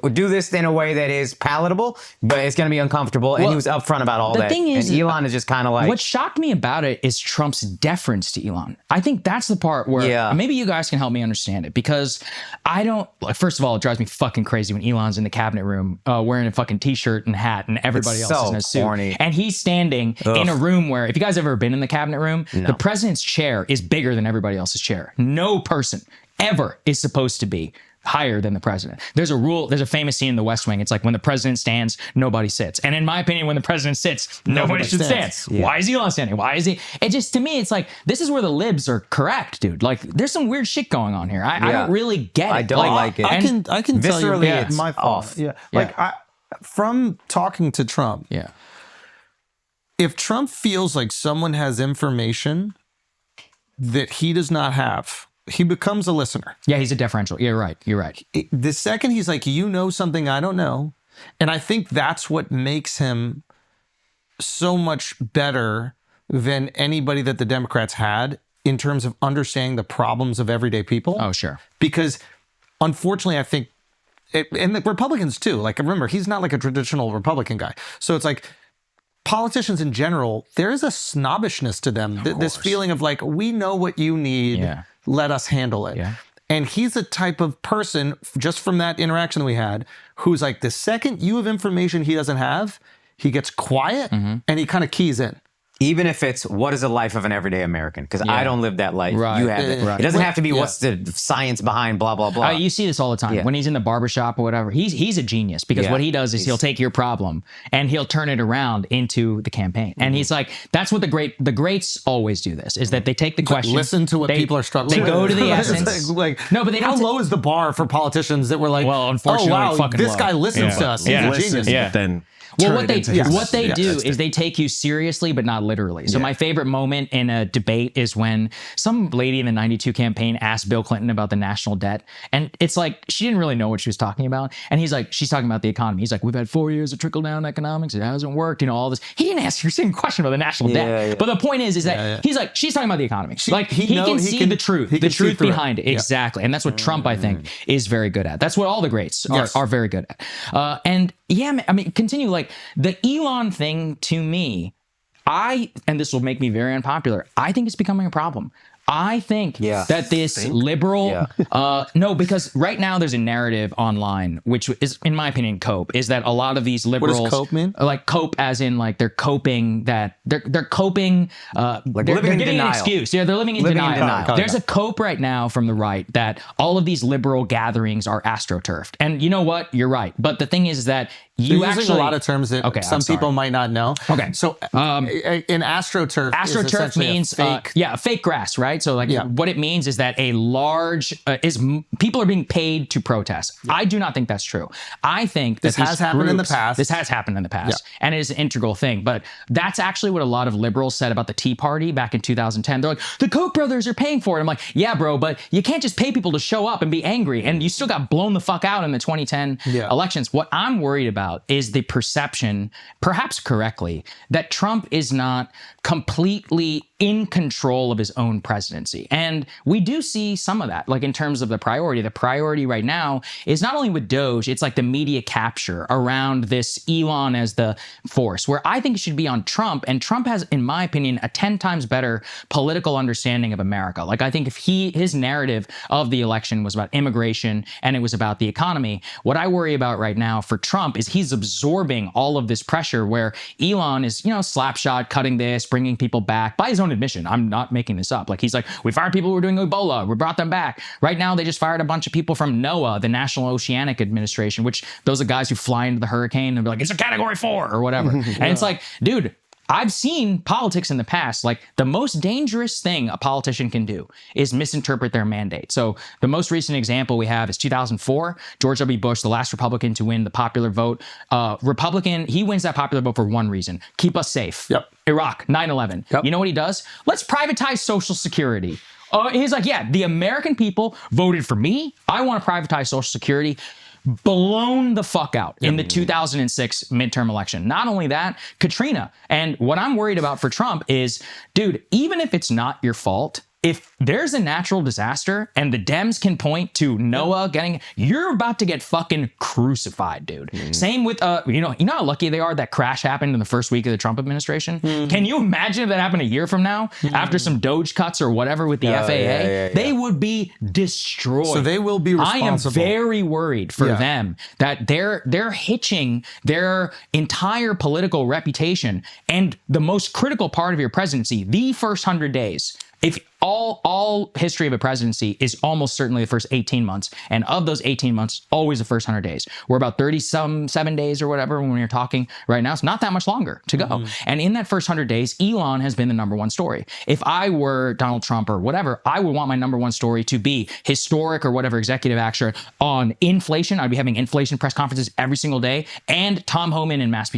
do this in a way that is palatable, but it's going to be uncomfortable. And he was upfront about all that. The thing is, and Elon is just kind of like. What shocked me about it is Trump's deference to Elon. I think that's the part where maybe you guys can help me understand it, because I don't. Like, first of all, it drives me fucking crazy when Elon's in the cabinet room wearing a fucking t-shirt and hat, and everybody else is in a suit, corny. and he's standing in a room where, if you guys have ever been in the cabinet room, the president's chair is bigger than everybody else's chair. No person ever is supposed to be higher than the president. There's a rule, there's a famous scene in The West Wing. It's like, when the president stands, nobody sits. And in my opinion, when the president sits, nobody should stand. Yeah. Why is Elon standing? Why is he? It just, to me, it's like, this is where the libs are correct, dude. Like, there's some weird shit going on here. I don't really get it. I don't like it. I can tell you, it's my fault. Yeah. Like, from talking to Trump, if Trump feels like someone has information that he does not have, he becomes a listener. Yeah, he's a deferential. You're right. You're right. The second he's like, you know something I don't know. And I think that's what makes him so much better than anybody that the Democrats had in terms of understanding the problems of everyday people. Oh, sure. Because unfortunately, I think, and the Republicans too, like, remember, he's not like a traditional Republican guy. So it's like, politicians in general, there is a snobbishness to them. This feeling of like, we know what you need. Let us handle it. And he's the type of person, just from that interaction that we had, who's like, the second you have information he doesn't have, he gets quiet and he kind of keys in. Even if it's, what is the life of an everyday American? Because I don't live that life. You have it. It doesn't have to be what's the science behind blah, blah, blah. You see this all the time. When he's in the barbershop or whatever, he's a genius, because what he does is he'll take your problem and he'll turn it around into the campaign. And he's like, that's what the greats always do this, is that they take the question. Listen to what people are struggling with. They go to the essence. No, but they don't. How low is the bar for politicians that were like, well, unfortunately, oh, wow, this low. guy listens to us. He's a genius. Then well, what they do is they take you seriously, but not literally. So my favorite moment in a debate is when some lady in the 92 campaign asked Bill Clinton about the national debt. And it's like, she didn't really know what she was talking about. And he's like, she's talking about the economy. He's like, we've had 4 years of trickle down economics. It hasn't worked. You know, all this. He didn't ask her the same question about the national debt. But the point is that he's like, she's talking about the economy. Like, he can see the truth, the truth behind it. Exactly. And that's what Trump, I think, is very good at. That's what all the greats are very good at. And yeah, I mean, continue. Like, the Elon thing, to me, and this will make me very unpopular, I think it's becoming a problem. I think that this liberal, no, because right now there's a narrative online, which is, in my opinion, cope, is that a lot of these liberals. What does cope mean? Like, cope as in, like, they're coping, that they're coping, like they're living in getting denial. an excuse. Yeah, they're living in denial. There's a cope right now from the right that all of these liberal gatherings are astroturfed. And you know what? You're right. But the thing is that you're using a lot of terms that some people might not know. Okay. So in AstroTurf means fake grass, right? So like what it means is that a large people are being paid to protest. I do not think that's true. I think that this has happened in the past. This has happened in the past, and it is an integral thing. But that's actually what a lot of liberals said about the Tea Party back in 2010. They're like, the Koch brothers are paying for it. I'm like, yeah, bro, but you can't just pay people to show up and be angry, and you still got blown the fuck out in the 2010 elections. What I'm worried about is the perception, perhaps correctly, that Trump is not completely in control of his own presidency. And we do see some of that, like in terms of the priority. The priority right now is not only with Doge, it's like the media capture around this Elon as the force, where I think it should be on Trump. And Trump has, in my opinion, a 10 times better political understanding of America. Like, I think if his narrative of the election was about immigration and it was about the economy, what I worry about right now for Trump is he's absorbing all of this pressure where Elon is, slapshot, cutting this, bringing people back by his own admission. I'm not making this up. Like, he's like, we fired people who were doing Ebola. We brought them back. Right now, they just fired a bunch of people from NOAA, the National Oceanic Administration, which those are guys who fly into the hurricane and be like, it's a category 4 or whatever. And it's like, dude, I've seen politics in the past. Like, the most dangerous thing a politician can do is misinterpret their mandate. So the most recent example we have is 2004, George W. Bush, the last Republican to win the popular vote. Republican, he wins that popular vote for one reason: keep us safe. Yep. Iraq, 9/11. Yep. You know what he does? Let's privatize Social Security. He's like, yeah, the American people voted for me. I want to privatize Social Security. Blown the fuck out in the 2006 midterm election. Not only that, Katrina. And what I'm worried about for Trump is, dude, even if it's not your fault, if there's a natural disaster and the Dems can point to NOAA you're about to get fucking crucified, dude. Same with, you know how lucky they are that crash happened in the first week of the Trump administration? Can you imagine if that happened a year from now after some Doge cuts or whatever with the FAA? They would be destroyed. So they will be responsible. I am very worried for them that they're hitching their entire political reputation and the most critical part of your presidency, the first 100 days. If all history of a presidency is almost certainly the first 18 months, and of those 18 months, always the first 100 days. We're about 7 days or whatever when we're talking right now. It's not that much longer to go. And in that first 100 days, Elon has been the number one story. If I were Donald Trump or whatever, I would want my number one story to be historic or whatever executive action on inflation. I'd be having inflation press conferences every single day, and Tom Homan and mass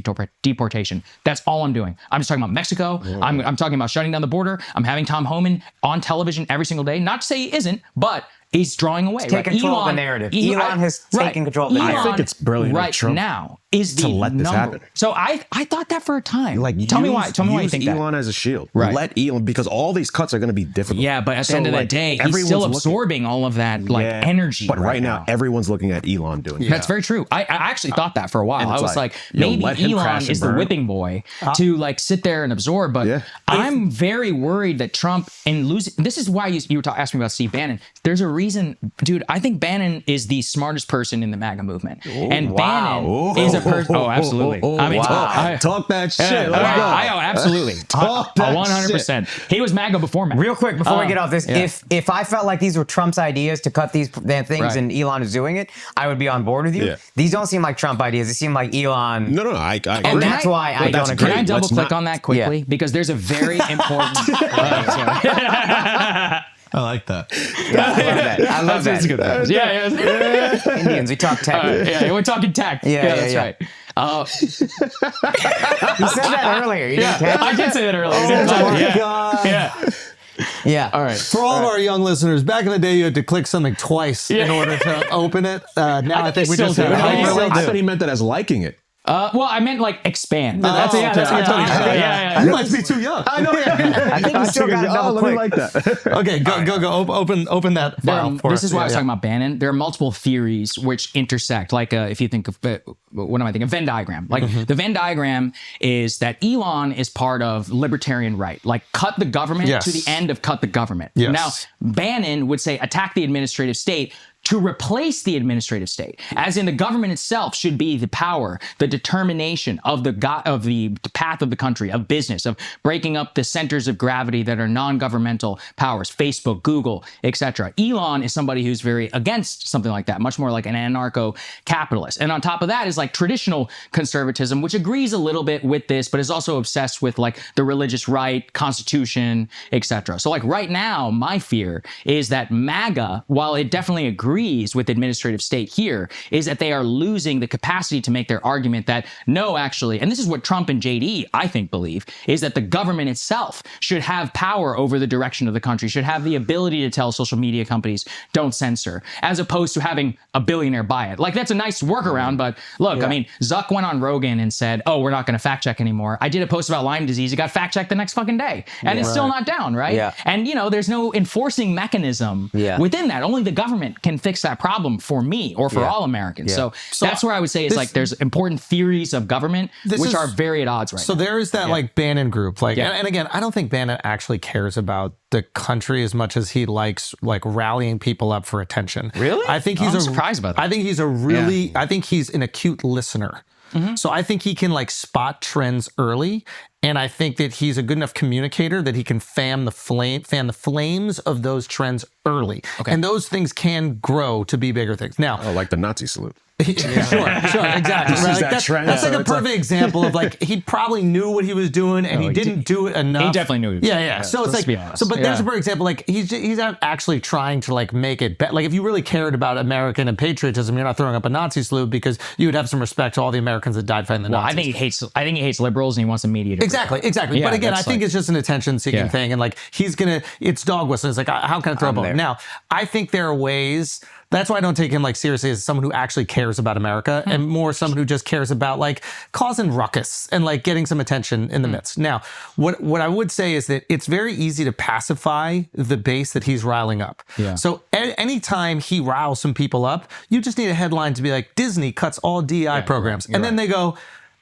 deportation. That's all I'm doing. I'm just talking about Mexico. I'm talking about shutting down the border. I'm having Tom Homan on television every single day. Not to say he isn't, but he's drawing away. Take control of the narrative. Elon has taken control of the narrative. I think it's brilliant right Trump now is the to let this happen. So I thought that for a time. Like, tell me why you think Elon that. as a shield. Right. Let Elon, because all these cuts are going to be difficult. Yeah, but at the end of the day, he's still absorbing all of that energy. But right now, everyone's looking at Elon doing it. That's very true. I actually thought that for a while. I was like, maybe Elon is the whipping boy to like sit there and absorb. But I'm very worried that Trump and losing. This is why you were asking me about Steve Bannon. There's a reason, dude. I think Bannon is the smartest person in the MAGA movement, Bannon is a person. Oh, absolutely. I mean, talk that shit. Absolutely. Talk that 100%. He was MAGA before MAGA. Real quick, before we get off this, if I felt like these were Trump's ideas to cut these damn things and Elon is doing it, I would be on board with you. Yeah. These don't seem like Trump ideas. They seem like Elon. No, I agree. And that's why I don't agree. Can I double click on that quickly? Because there's a very important... I like that. I love that. That's good. Yeah. Indians, we talk tech. We're talking tech. Yeah, that's right. You said that earlier. You didn't catch it? I did say that earlier. Oh my God. Yeah. All right. For all of our young listeners, back in the day, you had to click something twice in order to open it. Now I think we just have. I thought he meant that as liking it. Well, I meant like expand. That's what you're talking about. You might be too young. I know. I think you still got to double click. Like that. Okay, go. Open that file for us. This is why I was talking about Bannon. There are multiple theories which intersect. Like if you think of, what am I thinking? A Venn diagram. Like the Venn diagram is that Elon is part of libertarian right. Like cut the government to the end of cut the government. Yes. Now, Bannon would say attack the administrative state to replace the administrative state, as in the government itself should be the power, the determination of the path of the country, of business, of breaking up the centers of gravity that are non-governmental powers, Facebook, Google, etc. Elon is somebody who's very against something like that, much more like an anarcho-capitalist. And on top of that is like traditional conservatism, which agrees a little bit with this, but is also obsessed with like the religious right, constitution, etc. So like right now, my fear is that MAGA, while it definitely agrees with administrative state here, is that they are losing the capacity to make their argument that no, actually, and this is what Trump and JD, I think, believe, is that the government itself should have power over the direction of the country, should have the ability to tell social media companies don't censor, as opposed to having a billionaire buy it. Like, that's a nice workaround, but look, look, I mean, Zuck went on Rogan and said, oh, we're not going to fact check anymore. I did a post about Lyme disease. It got fact checked the next fucking day. And it's still not down, right? Yeah. And, there's no enforcing mechanism within that. Only the government can fix that problem for me or for all Americans. So that's where I would say is like there's important theories of government which are very at odds right now. So there is that like Bannon group. Like, and again, I don't think Bannon actually cares about the country as much as he likes like rallying people up for attention. Really? I think he's I'm surprised by that. I think he's I think he's an acute listener. So I think he can like spot trends early. And I think that he's a good enough communicator that he can fan the flames of those trends early. Okay. And those things can grow to be bigger things. Now, like the Nazi salute. Sure, exactly. Right? Like that's like a perfect example of like he probably knew what he was doing and he didn't do it enough. He definitely knew. Yeah. So it's like, but there's a perfect example. Like he's not actually trying to like make it better. Like if you really cared about American and patriotism, you're not throwing up a Nazi salute because you would have some respect to all the Americans that died fighting the Nazis. I think he hates liberals and he wants the media to Exactly. Yeah, but again, I think it's just an attention-seeking thing, and like it's dog whistling. It's like how can I throw a bone? Now, I think there are ways. That's why I don't take him like seriously as someone who actually cares about America and more someone who just cares about like causing ruckus and like getting some attention in the midst. Now, what I would say is that it's very easy to pacify the base that he's riling up. Yeah. So anytime he riles some people up, you just need a headline to be like Disney cuts all DEI programs, and then they go,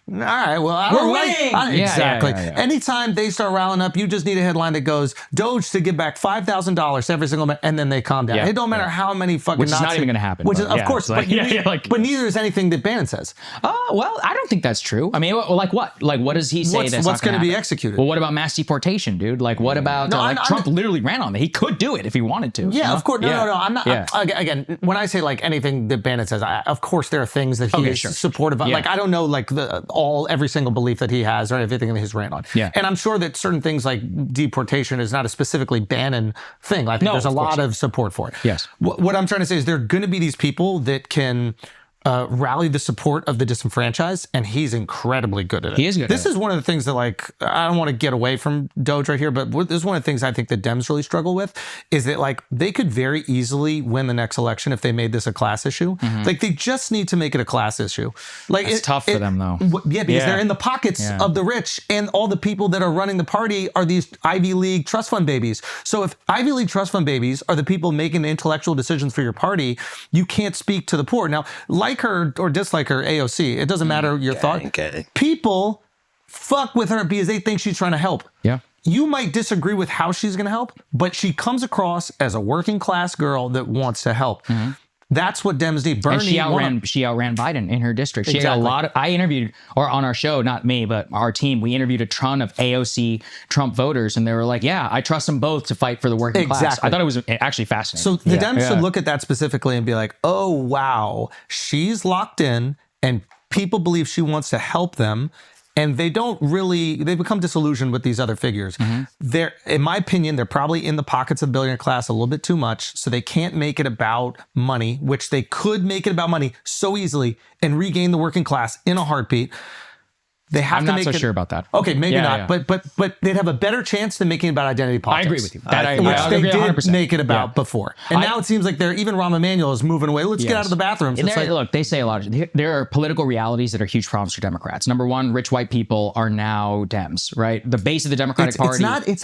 all right, well, I don't like exactly. Anytime they start riling up, you just need a headline that goes DOGE to give back $5,000 every single month, and then they calm down. It don't matter how many fucking which is Nazi, not even going to happen. Which is of course, but neither is anything that Bannon says. Well, I don't think that's true. I mean, like what? Like what does he say? What's going to be executed? Well, what about mass deportation, dude? Like what about Trump literally ran on that? He could do it if he wanted to. Yeah, of course. No. I'm not. Again, when I say like anything that Bannon says, of course there are things that he is supportive of. Like I don't know like every single belief that he has or everything that he's ran on. Yeah. And I'm sure that certain things like deportation is not a specifically Bannon thing. I think there's a lot of support for it. Yes. What I'm trying to say is there are going to be these people that can rally the support of the disenfranchised, and he's incredibly good at it. He is good. This is one of the things that like I don't want to get away from DOGE right here, but this is one of the things I think the Dems really struggle with is that like they could very easily win the next election if they made this a class issue. Like they just need to make it a class issue. Like it's tough for them though. Yeah, because they're in the pockets of the rich, and all the people that are running the party are these Ivy League trust fund babies. So if Ivy League trust fund babies are the people making the intellectual decisions for your party, you can't speak to the poor. Now, like her or dislike her, AOC, it doesn't matter your thought. People fuck with her because they think she's trying to help. Yeah. You might disagree with how she's going to help, but she comes across as a working class girl that wants to help. That's what Dems need. Bernie she outran Biden in her district. She had a lot of, I interviewed, or on our show, not me, but our team, we interviewed a ton of AOC Trump voters, and they were like, yeah, I trust them both to fight for the working class. I thought it was actually fascinating. So the Dems should look at that specifically and be like, oh, wow, she's locked in and people believe she wants to help them. And they become disillusioned with these other figures. They're, in my opinion, they're probably in the pockets of the billionaire class a little bit too much. So they can't make it about money, which they could make it about money so easily and regain the working class in a heartbeat. They have I'm to not make so it, sure about that. Okay, maybe not. Yeah. But they'd have a better chance than making it about identity politics. I agree with you. Which they did 100%. Make it about before. And now it seems like even Rahm Emanuel is moving away. Let's get out of the bathrooms. Look, they say a lot. There are political realities that are huge problems for Democrats. Number one, rich white people are now Dems, right? The base of the Democratic Party. It's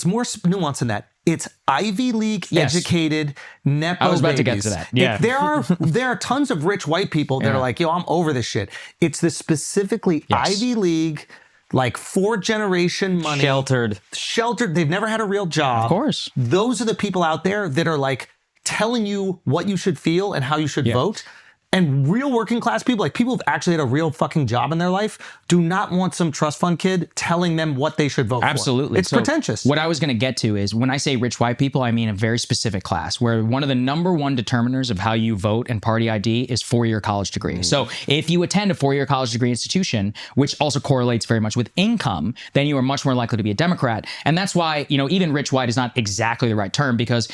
more nuanced than that. It's Ivy League educated Nepo I was about babies. to get to that. Yeah. There are tons of rich white people that are like, yo, I'm over this shit. It's the specifically Ivy League, like 4th generation money. Sheltered. They've never had a real job. Of course. Those are the people out there that are like telling you what you should feel and how you should vote. And real working class people, like people who've actually had a real fucking job in their life, do not want some trust fund kid telling them what they should vote for. Absolutely. It's pretentious. What I was going to get to is when I say rich white people, I mean a very specific class where one of the number one determiners of how you vote and party ID is 4-year college degree. So if you attend a 4-year college degree institution, which also correlates very much with income, then you are much more likely to be a Democrat. And that's why, even rich white is not exactly the right term because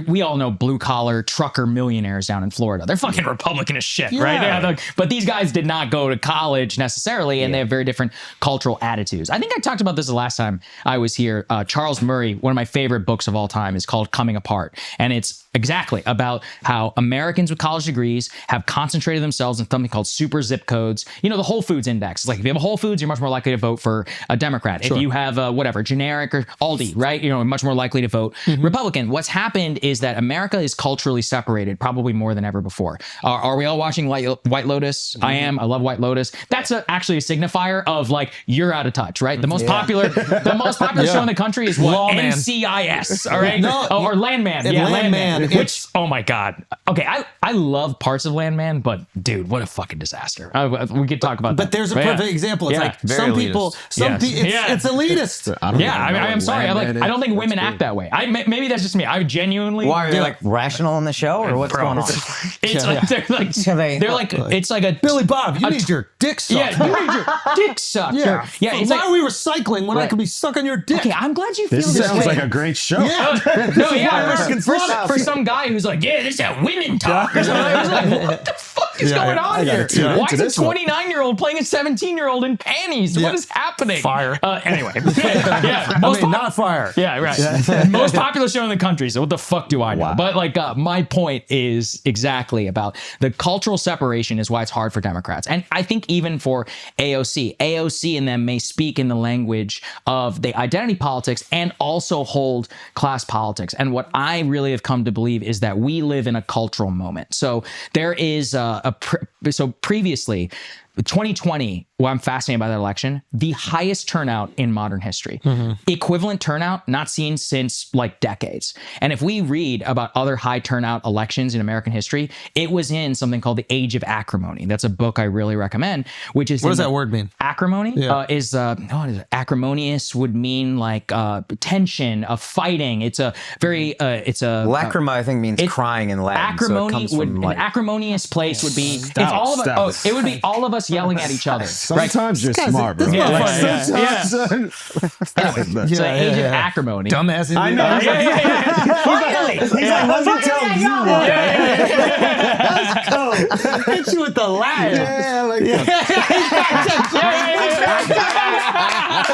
we all know blue collar trucker millionaires down in Florida. They're fucking Republican as this shit, right? But these guys did not go to college necessarily, and they have very different cultural attitudes. I think I talked about this the last time I was here. Charles Murray, one of my favorite books of all time, is called Coming Apart. And it's exactly about how Americans with college degrees have concentrated themselves in something called super zip codes. You know, the Whole Foods Index. It's like if you have a Whole Foods, you're much more likely to vote for a Democrat. Sure. If you have whatever, generic or Aldi, right? You know, much more likely to vote Republican. What's happened is that America is culturally separated, probably more than ever before. Are we all watching White Lotus? I am. I love White Lotus. That's actually a signifier of like, you're out of touch, right? The most popular show in the country is what? NCIS, all right? Or Landman. Yeah, Landman. Which, oh my God. Okay, I love parts of Landman, but dude, what a fucking disaster. We could talk about that. But there's a perfect example. It's like some elitist. People, it's elitist. I'm sorry. I don't think women act that way. Maybe that's just me. I genuinely. Why are they like rational on the show, or what's going on? It's like it's like a Billy Bob. You need your dick sucked. Yeah, you need your dick sucked. Yeah. It's why are we recycling when I could be sucking your dick? Okay, I'm glad you feel this sounds way. like a great show. For some guy who's like, yeah, this is how women talk. Or something. I was like, what the fuck is going on here? Why is a 29-year-old playing a 17-year-old in panties? What is happening? Fire. Anyway. Not fire. Yeah, right. Most popular show in the country, so what the fuck do I know? Wow. But like, my point is exactly about the cultural separation is why it's hard for Democrats. And I think even for AOC and them may speak in the language of the identity politics and also hold class politics. And what I really have come to believe is that we live in a cultural moment. So there is previously, 2020, well, I'm fascinated by that election, the highest turnout in modern history. Equivalent turnout not seen since like decades. And if we read about other high turnout elections in American history, it was in something called The Age of Acrimony. That's a book I really recommend, which is— What does that word mean? Acrimony? What is it? Acrimonious would mean like tension, of fighting. It's a very, Lacrima, I think, means crying in Latin. Acrimony an acrimonious place would be, if all of us, it would be all of us yelling at each other. Sometimes you're smart, bro. Sometimes. So Age of Acrimony. Dumbass. I know. Finally. He's like, let me tell you one. Let's go. Hit you with the Latin.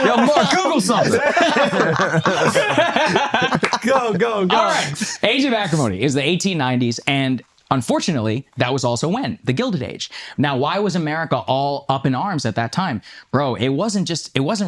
Yo, Mark, Google something. Go. All right. Age of Acrimony is the 1890s, and unfortunately, that was also when? The Gilded Age. Now, why was America all up in arms at that time? Bro, it wasn't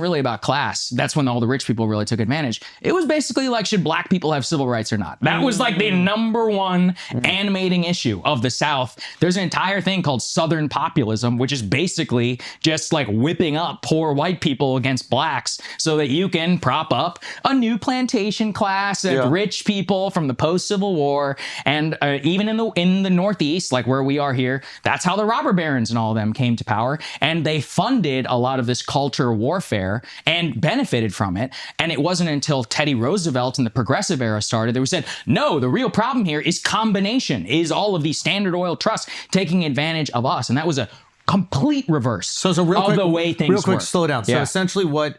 really about class. That's when all the rich people really took advantage. It was basically like, should black people have civil rights or not? That was like the number one animating issue of the South. There's an entire thing called Southern populism, which is basically just like whipping up poor white people against blacks so that you can prop up a new plantation class of rich people from the post-Civil War. And even in the Northeast, like where we are here, that's how the robber barons and all of them came to power. And they funded a lot of this culture warfare and benefited from it. And it wasn't until Teddy Roosevelt in the progressive era started that we said, no, the real problem here is combination, is all of these Standard Oil trusts taking advantage of us. And that was a complete reverse of the way things work. Slow down. So essentially what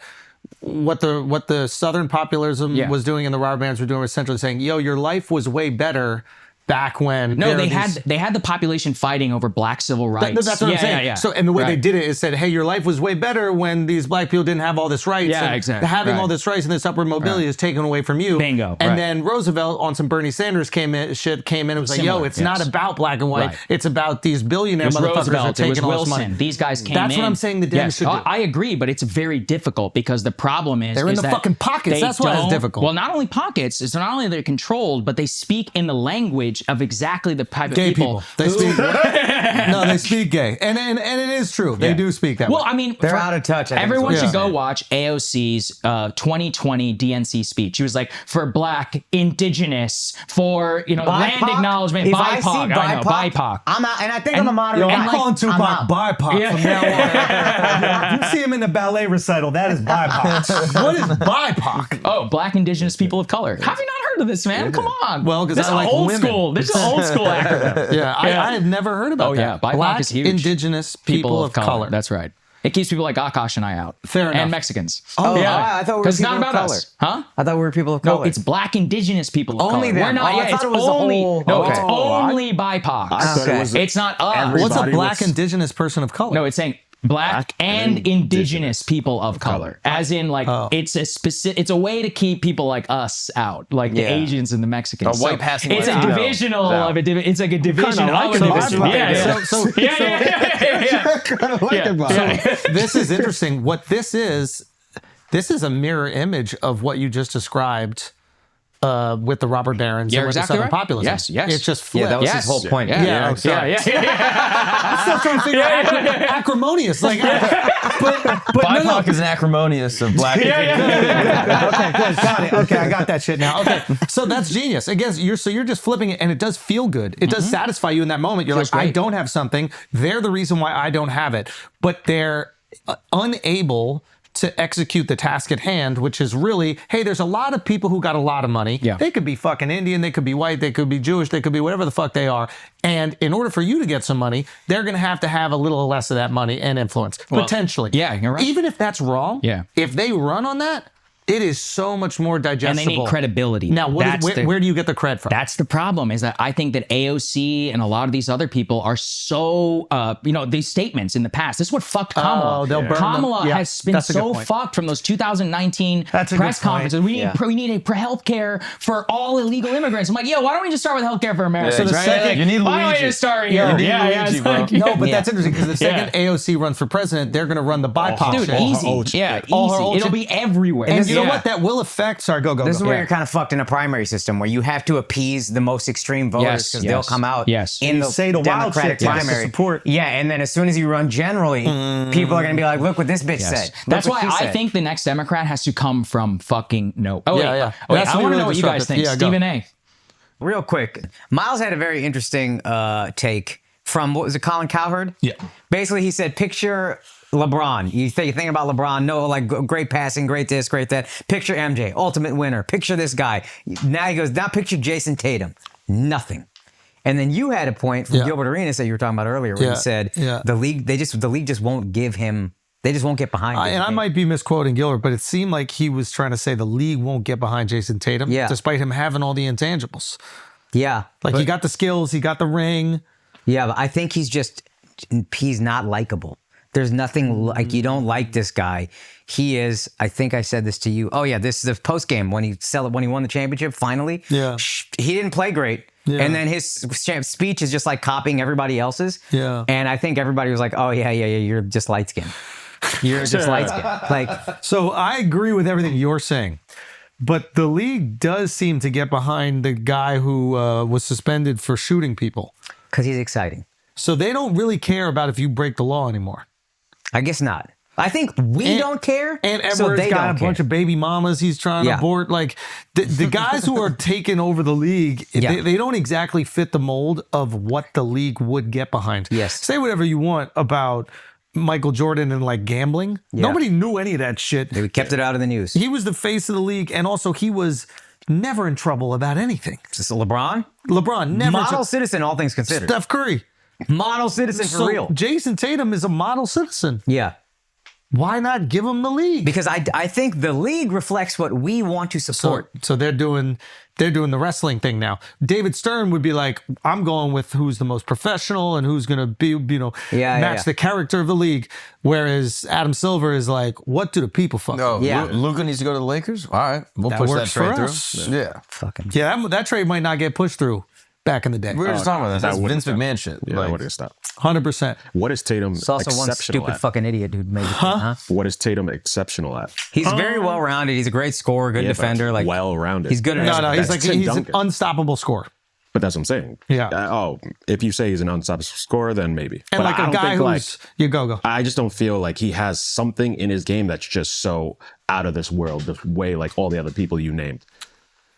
the Southern populism was doing and the robber barons were doing was essentially saying, yo, your life was way better back when. No, they had the population fighting over black civil rights. That's what I'm saying. Yeah. So, and the way they did it is said, hey, your life was way better when these black people didn't have all this rights. Yeah, and exactly. Having all this rights and this upward mobility is taken away from you. Bingo. And then Roosevelt on some Bernie Sanders came in and was like, yo, it's not about black and white. It's about these billionaire motherfuckers are taking all this money. These guys came in. That's what I'm saying the Dems should do. I agree, but it's very difficult because the problem is they're in the fucking pockets. That's why it's difficult. Well, not only pockets, it's not only they're controlled, but they speak in the language of exactly the private gay people. They speak. No, they speak gay, and it is true. They do speak that way. Well, I mean, they're out of touch. Everyone should go watch AOC's 2020 DNC speech. She was like, for black, indigenous, for land acknowledgement, if BIPOC. I see BIPOC. I'm out, and I think I'm a moderator. I'm calling Tupac BIPOC from now on. If you see him in the ballet recital, that is BIPOC. What is BIPOC? Oh, black indigenous people of color. Have you not heard of this, man? Come on. Well, because this I like old women. School. This is old school acronym. I have never heard about that. BIPOC Black is huge. indigenous people of color. That's right. It keeps people like Akash and I out. Fair enough. And Mexicans. Oh, yeah. I thought we were Because it's people not of about color. us. Huh? I thought we were people of color. No, it's black indigenous people of Only color. them. We're not. Oh, I yeah, thought it's it was the only. whole- No, it's okay. only BIPOC. I thought it was It's not us. What's a Everybody black was- indigenous person of color? No, it's saying black and indigenous people of color. As in, like, it's a specific. It's a way to keep people like us out, like the Asians and the Mexicans. A white passing It's a Latino. divisional of a. It's like a division like of a it, division. BIPOC. Yeah. This is interesting. What this is a mirror image of what you just described with the robber barons You're and with exactly the right. Southern populism. Yes, yes. It's just flipped. that was his whole point. Yeah, I'm sorry. I'm still trying to figure out acrimonious. Like, but BIPOC is an acrimonious of black. Okay, good, got it. Okay, I got that shit now. Okay, so that's genius. Again, you're just flipping it, and it does feel good. It does satisfy you in that moment. You're Feels like, I great. don't have something. They're the reason why I don't have it, but they're unable to execute the task at hand, which is really, hey, there's a lot of people who got a lot of money. Yeah. They could be fucking Indian, they could be white, they could be Jewish, they could be whatever the fuck they are. And in order for you to get some money, they're going to have a little less of that money and influence, potentially. yeah, you're right. Even if that's wrong, if they run on that, it is so much more digestible. And they need credibility. Now, where do you get the cred from? That's the problem, is that I think that AOC and a lot of these other people are so, these statements in the past. This is what fucked Kamala. they'll burn them. Kamala Yeah, has been that's a good so point. fucked from those 2019 That's a press good point. conferences. We need a health care for all illegal immigrants. I'm like, why don't we just start with health care for Americans? So the right? second- You need why don't we Luigi. just start here? You need it's Luigi, bro. like- No, but that's interesting because the second AOC runs for president, they're going to run the BIPOC Dude, shit. easy. Yeah, All her easy. old It'll shit. be everywhere. And you know what? That will affect. Sorry, go. This is where Yeah. you're kind of fucked in a primary system where you have to appease the most extreme voters Yes, because they'll yes, come out yes. in the say the wild Democratic shit to get the primary. support. Yeah, and then as soon as you run generally, people are going to be like, look what this bitch said. Look That's what why she I said. think the next Democrat has to come from fucking no. Oh, Yeah, wait. yeah. Oh, wait, That's I want to really know what you guys disruptive. think. Yeah, go. Stephen A. Real quick, Miles had a very interesting take from, what was it, Colin Cowherd? Yeah. Basically, he said, picture LeBron. You think about LeBron, no, like great passing, great this, great that. Picture MJ, ultimate winner. Picture this guy. Now he goes, now picture Jason Tatum. Nothing. And then you had a point from Gilbert Arenas that you were talking about earlier where you said the league just won't give him, they just won't get behind him. And I might be misquoting Gilbert, but it seemed like he was trying to say the league won't get behind Jason Tatum, despite him having all the intangibles. Yeah. Like he got the skills, he got the ring. Yeah, but I think he's not likable. There's nothing like, you don't like this guy. He is, I think I said this to you. Oh yeah, this is the post game when he won the championship finally. Yeah. He didn't play great. Yeah. And then his speech is just like copying everybody else's. Yeah. And I think everybody was like, oh yeah, you're just light skinned. You're just light skinned. Like, So I agree with everything you're saying. But the league does seem to get behind the guy who was suspended for shooting people. because he's exciting. So they don't really care about if you break the law anymore. I guess not. I think we don't care. And so Edwards they got don't a bunch care. of baby mamas he's trying to abort. Like the guys who are taking over the league, they don't exactly fit the mold of what the league would get behind. Yes. Say whatever you want about Michael Jordan and like gambling. Nobody knew any of that shit. They kept it out of the news. He was the face of the league, and also he was never in trouble about anything. Just LeBron? LeBron never. Model citizen, all things considered. Steph Curry. Model citizen for real. Jason Tatum is a model citizen. Yeah. Why not give him the league? Because I think the league reflects what we want to support. So they're doing the wrestling thing now. David Stern would be like, I'm going with who's the most professional and who's going to be, match the character of the league. Whereas Adam Silver is like, what do the people fuck? No, Yeah. Luka needs to go to the Lakers. All right, we'll That push that works for trade us. through. Yeah, Fucking. Yeah, that trade might not get pushed through back in the day. we were just talking about that. That's wouldn't Vince McMahon shit. Yeah, Like, that wouldn't stop. 100%. What is Tatum It's also one exceptional stupid at? fucking idiot dude made it. Huh? What is Tatum exceptional at? He's very well rounded. He's a great scorer, good defender. Like well-rounded. he's good at No, he's That's like Tim he's an Duncan. unstoppable scorer. But that's what I'm saying. Yeah. If you say he's an unstoppable scorer, then maybe. And But like I a don't guy think, who's you go. I just don't feel like he has something in his game that's just so out of this world, the way like all the other people you named.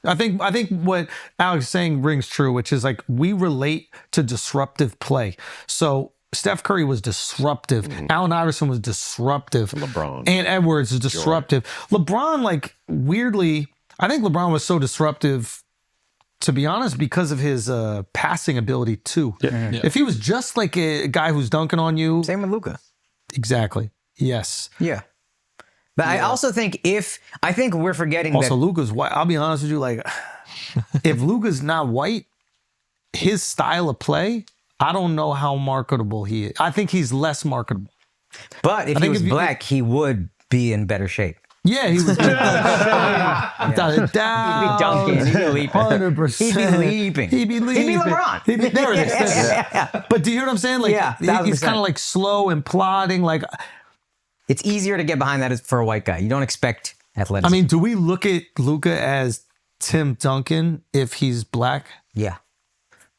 I think what Alex is saying rings true, which is like we relate to disruptive play. So Steph Curry was disruptive. Allen Iverson was disruptive. LeBron. And Edwards is disruptive. LeBron, like weirdly, I think LeBron was so disruptive, to be honest, because of his passing ability too. If he was just like a guy who's dunking on you, same with Luka. exactly. Yes. Yeah. But I also think I think we're forgetting Also, that. Luka's white. I'll be honest with you. Like, if Luka's not white, his style of play, I don't know how marketable he is. I think he's less marketable. But if he was black, he would be in better shape. Yeah, he was. He'd be dunking. He'd be leaping. 100%. He'd be leaping. He'd be leaping. He'd be LeBron. There it is. But do you hear what I'm saying? Like, he's kind of like slow and plodding. Like, it's easier to get behind that for a white guy. You don't expect athleticism. I mean, do we look at Luka as Tim Duncan if he's black? Yeah.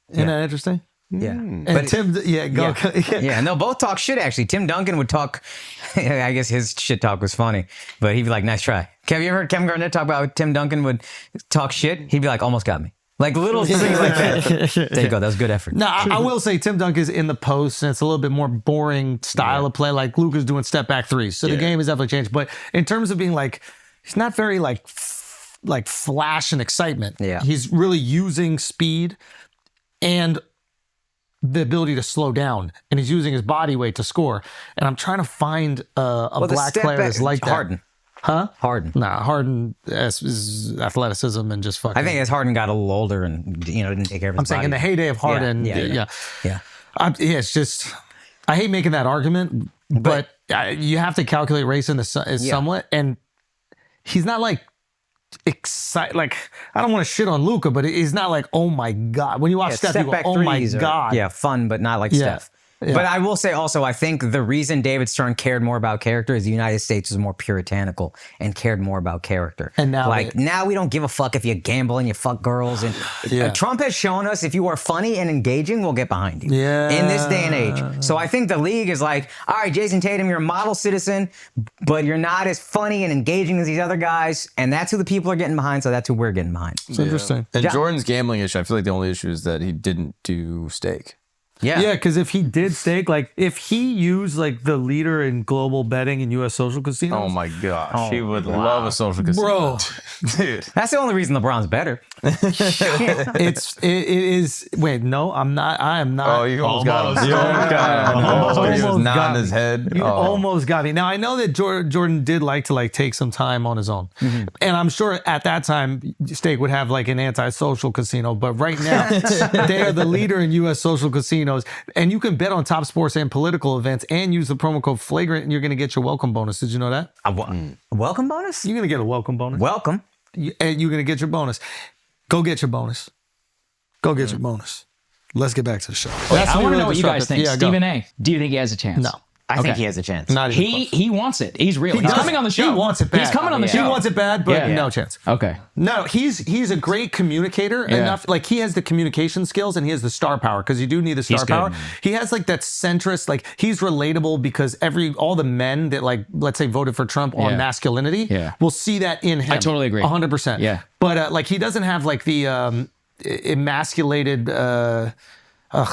Isn't that interesting? Yeah. And Tim, go. Yeah, and they'll both talk shit, actually. Tim Duncan would talk, I guess his shit talk was funny, but he'd be like, nice try. Have you ever heard Kevin Garnett talk about how Tim Duncan would talk shit? He'd be like, almost got me. Like little things like that. There you go. That was good effort. No, I will say Tim Duncan's in the post, and it's a little bit more boring style of play. Like Luka's doing step back threes, so the game has definitely changed. But in terms of being like, he's not very like flash and excitement. Yeah, he's really using speed and the ability to slow down, and he's using his body weight to score. And I'm trying to find a black player that's like that. Harden. Huh? Harden. Nah, Harden is athleticism and just fucking. I think as Harden got a little older and didn't take care of his I'm saying body. in the heyday of Harden, yeah. It's just I hate making that argument, but you have to calculate race in the somewhat, and he's not like excited. Like I don't want to shit on Luka, but he's not like oh my god. When you watch Steph, you go oh my god. Yeah, fun, but not like Steph. Yeah. But I will say also, I think the reason David Stern cared more about character is the United States was more puritanical and cared more about character. And now, now we don't give a fuck if you gamble and you fuck girls. And Trump has shown us if you are funny and engaging, we'll get behind you. Yeah. In this day and age. So I think the league is like, all right, Jason Tatum, you're a model citizen, but you're not as funny and engaging as these other guys. And that's who the people are getting behind. So that's who we're getting behind. It's interesting. And Jordan's gambling issue, I feel like the only issue is that he didn't do stake. Yeah, because if he did stake, like if he used like the leader in global betting in U.S. social casinos, oh my gosh, he would love a social casino, bro. Dude, that's the only reason LeBron's better. It is. Wait, no, I'm not. I am not. Oh, you almost got him. You almost got him. He was nodding his head. You almost got me. Now I know that Jordan did like to like take some time on his own, and I'm sure at that time Stake would have like an anti-social casino. But right now, they are the leader in U.S. social casinos. And you can bet on top sports and political events and use the promo code FLAGRANT and you're going to get your welcome bonus. Did you know that? A welcome bonus? You're going to get a welcome bonus. Welcome. And you're going to get your bonus. Go get your bonus. Go get your bonus. Let's get back to the show. I want to know what you guys think. Stephen A., do you think he has a chance? No. I think he has a chance. Not even he wants it. He's real. He's coming on the show. He wants it bad. He's coming on the show. He wants it bad, but no chance. Okay. No, he's a great communicator enough. Like he has the communication skills and he has the star power because you do need the star power. He has like that centrist, like he's relatable because all the men that like, let's say voted for Trump on masculinity will see that in him. I totally agree. 100%. Yeah. But like he doesn't have like the emasculated,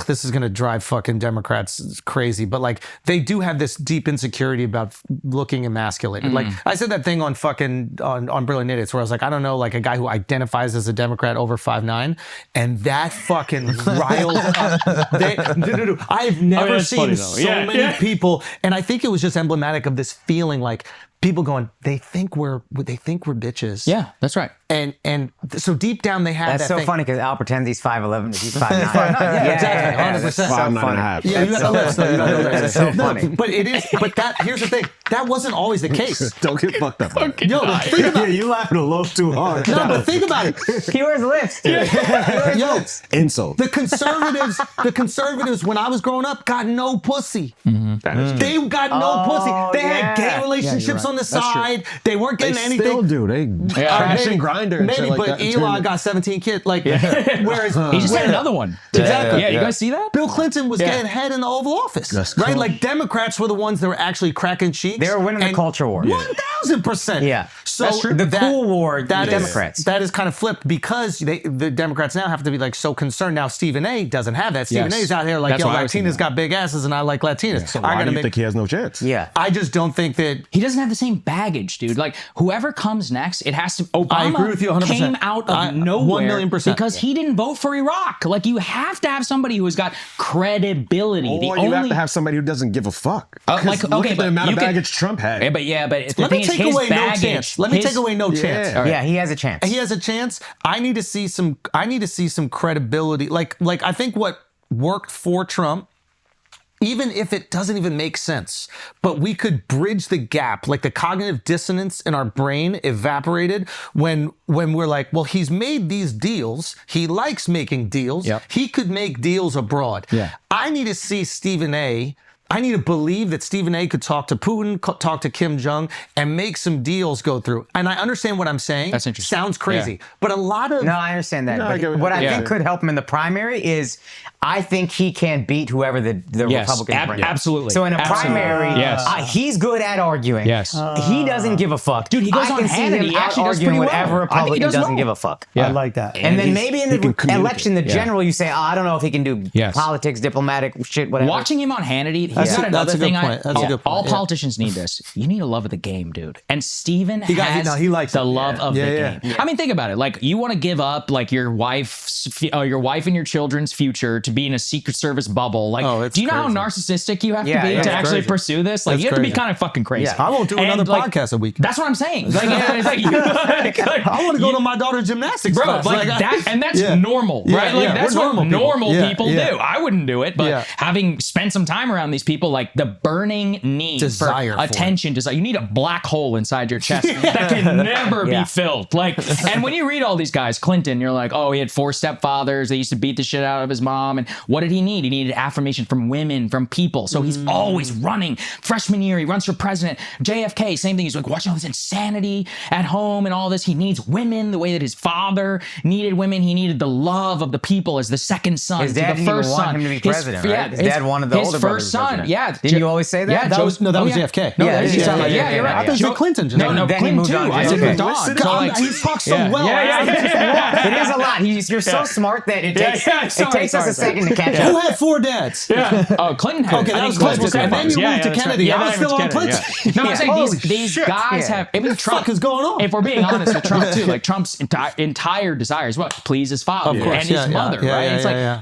this is going to drive fucking Democrats crazy, but like they do have this deep insecurity about looking emasculated. Like I said that thing on fucking on Brilliant Idiots where I was like, I don't know, like a guy who identifies as a Democrat over 5'9", and that fucking riled up. I've never seen so many people, and I think it was just emblematic of this feeling like people going, they think we're bitches. Yeah, that's right. And so deep down they have That's that so thing. funny because Al pretends he's 5'11", but he's 5'9". Yeah, exactly. 100%. So funny. Yeah, you got the lips though. You got the lips. That's so funny. But it is. But here's the thing. That wasn't always the case. Don't get fucked up. Yo, think about it. You laughing a little too hard. No, but think about it. He wears lips. Yo, insult. the conservatives, when I was growing up, got no pussy. They got no pussy. They had gay relationships on the side. They weren't getting anything. Still do. They crash and grinder. Maybe, but Elon got 17 kids. Like, whereas he just had another one. Exactly. Yeah, you guys see that? Bill Clinton was getting head in the Oval Office. That's right? cool. Like Democrats were the ones that were actually cracking cheeks. They were winning the culture war. 1000%. Yeah. So that's true. The cool war, that Democrats. That is kind of flipped because the Democrats now have to be like so concerned. Now Stephen A. doesn't have that. Stephen A.'s out here like, yo, Latinas got big asses and I like Latinas. So why do you think he has no chance? Yeah. I just don't think that he doesn't have the same baggage, dude. Like whoever comes next, it has to. Obama I agree with you 100%. Came out of nowhere 1,000,000%. because he didn't vote for Iraq. Like you have to have somebody who has got credibility. Or you have to have somebody who doesn't give a fuck. Like look at the amount of baggage which Trump had. Yeah, but the Let thing me is, take his away no baggage, chance. Let me take away no chance. Yeah, he has a chance. He has a chance. I need to see some credibility. Like I think what worked for Trump, even if it doesn't even make sense, but we could bridge the gap, like the cognitive dissonance in our brain evaporated when we're like, well, he's made these deals. He likes making deals. Yep. He could make deals abroad. Yeah. I need to see Stephen A. I need to believe that Stephen A. could talk to Putin, talk to Kim Jong, and make some deals go through. And I understand what I'm saying. That's interesting. Sounds crazy. Yeah. But a lot of... No, I understand that. No, I get But what what you're I saying. think could help him in the primary is I think he can beat whoever the Yes, Republicans bring. absolutely. So in a Absolutely. primary, Yes. he's good at arguing. Yes. He doesn't give a fuck. Dude, he goes I on can see Hannity. him He out actually does arguing pretty whatever well. I think he Republican does doesn't well. give a fuck. Yeah. I like that. And then he's- maybe in he can the communicate. election, the Yeah. general, you say, I don't know if he can do Yes. politics, diplomatic shit, whatever. Watching him on Hannity, he's That's got a- another that's a good thing. point. That's a good point, All yeah. politicians need this. You need a love of the game, dude. And Steven He likes the it. love of the Yeah, game. I mean, think about it. Like, you want to give up like your wife and your children's future to be in a Secret Service bubble. Like, Oh, it's do you know crazy. how narcissistic you have Yeah, to be yeah, to it's actually crazy. pursue this? Like, That's you have to be crazy. kind of fucking crazy. Yeah. I won't do And, another like, podcast a week. That's what I'm saying. Like, it's like, I want to go to my daughter's gymnastics Bro, class. like that, and that's Yeah. normal, Yeah, right? Like yeah, that's we're what normal normal people. people Yeah, do. I wouldn't do it, but Yeah. having spent some time around these people, like the burning need Desire for for it. attention, desire. You need a black hole inside your chest that can never Yeah. be filled. Like, and when you read all these guys, Clinton, you're like, oh, he had 4 stepfathers. They used to beat the shit out of his mom, and what did he need? He needed affirmation from women, from people. So he's always running. Freshman year, he runs for president. JFK, same thing. He's like watching all this insanity at home and all this. He needs women the way that his father needed women. He needed the love of the people as the second son. His to dad the didn't even first want son. him to be His- president, right? His dad wanted the older his brother first to be son. president. Yeah. Didn't you always say that? Yeah, That Joe- was JFK. No, Yeah, that is yeah, JFK. yeah, Yeah, you're yeah. right. I thought you said Clinton just No, now. no, Then he Clinton moved too. on to I said JFK. Don. So like, he talks so yeah. well. It is a lot. You're so smart that it takes sorry, us a second to catch Who up. had 4 dads? Oh, Clinton had Okay, it. I that think was Clinton Clinton. And then you moved to that's Kennedy. right. I was Yeah, still on Kennedy, Clinton. yeah. No, I'm saying Holy these shit. guys Yeah. have. I mean, Trump fuck is going on? If we're being honest with Trump too, like Trump's entire desire is what? Please his father Of course, and yeah, his yeah, mother, yeah, right? yeah, It's like yeah.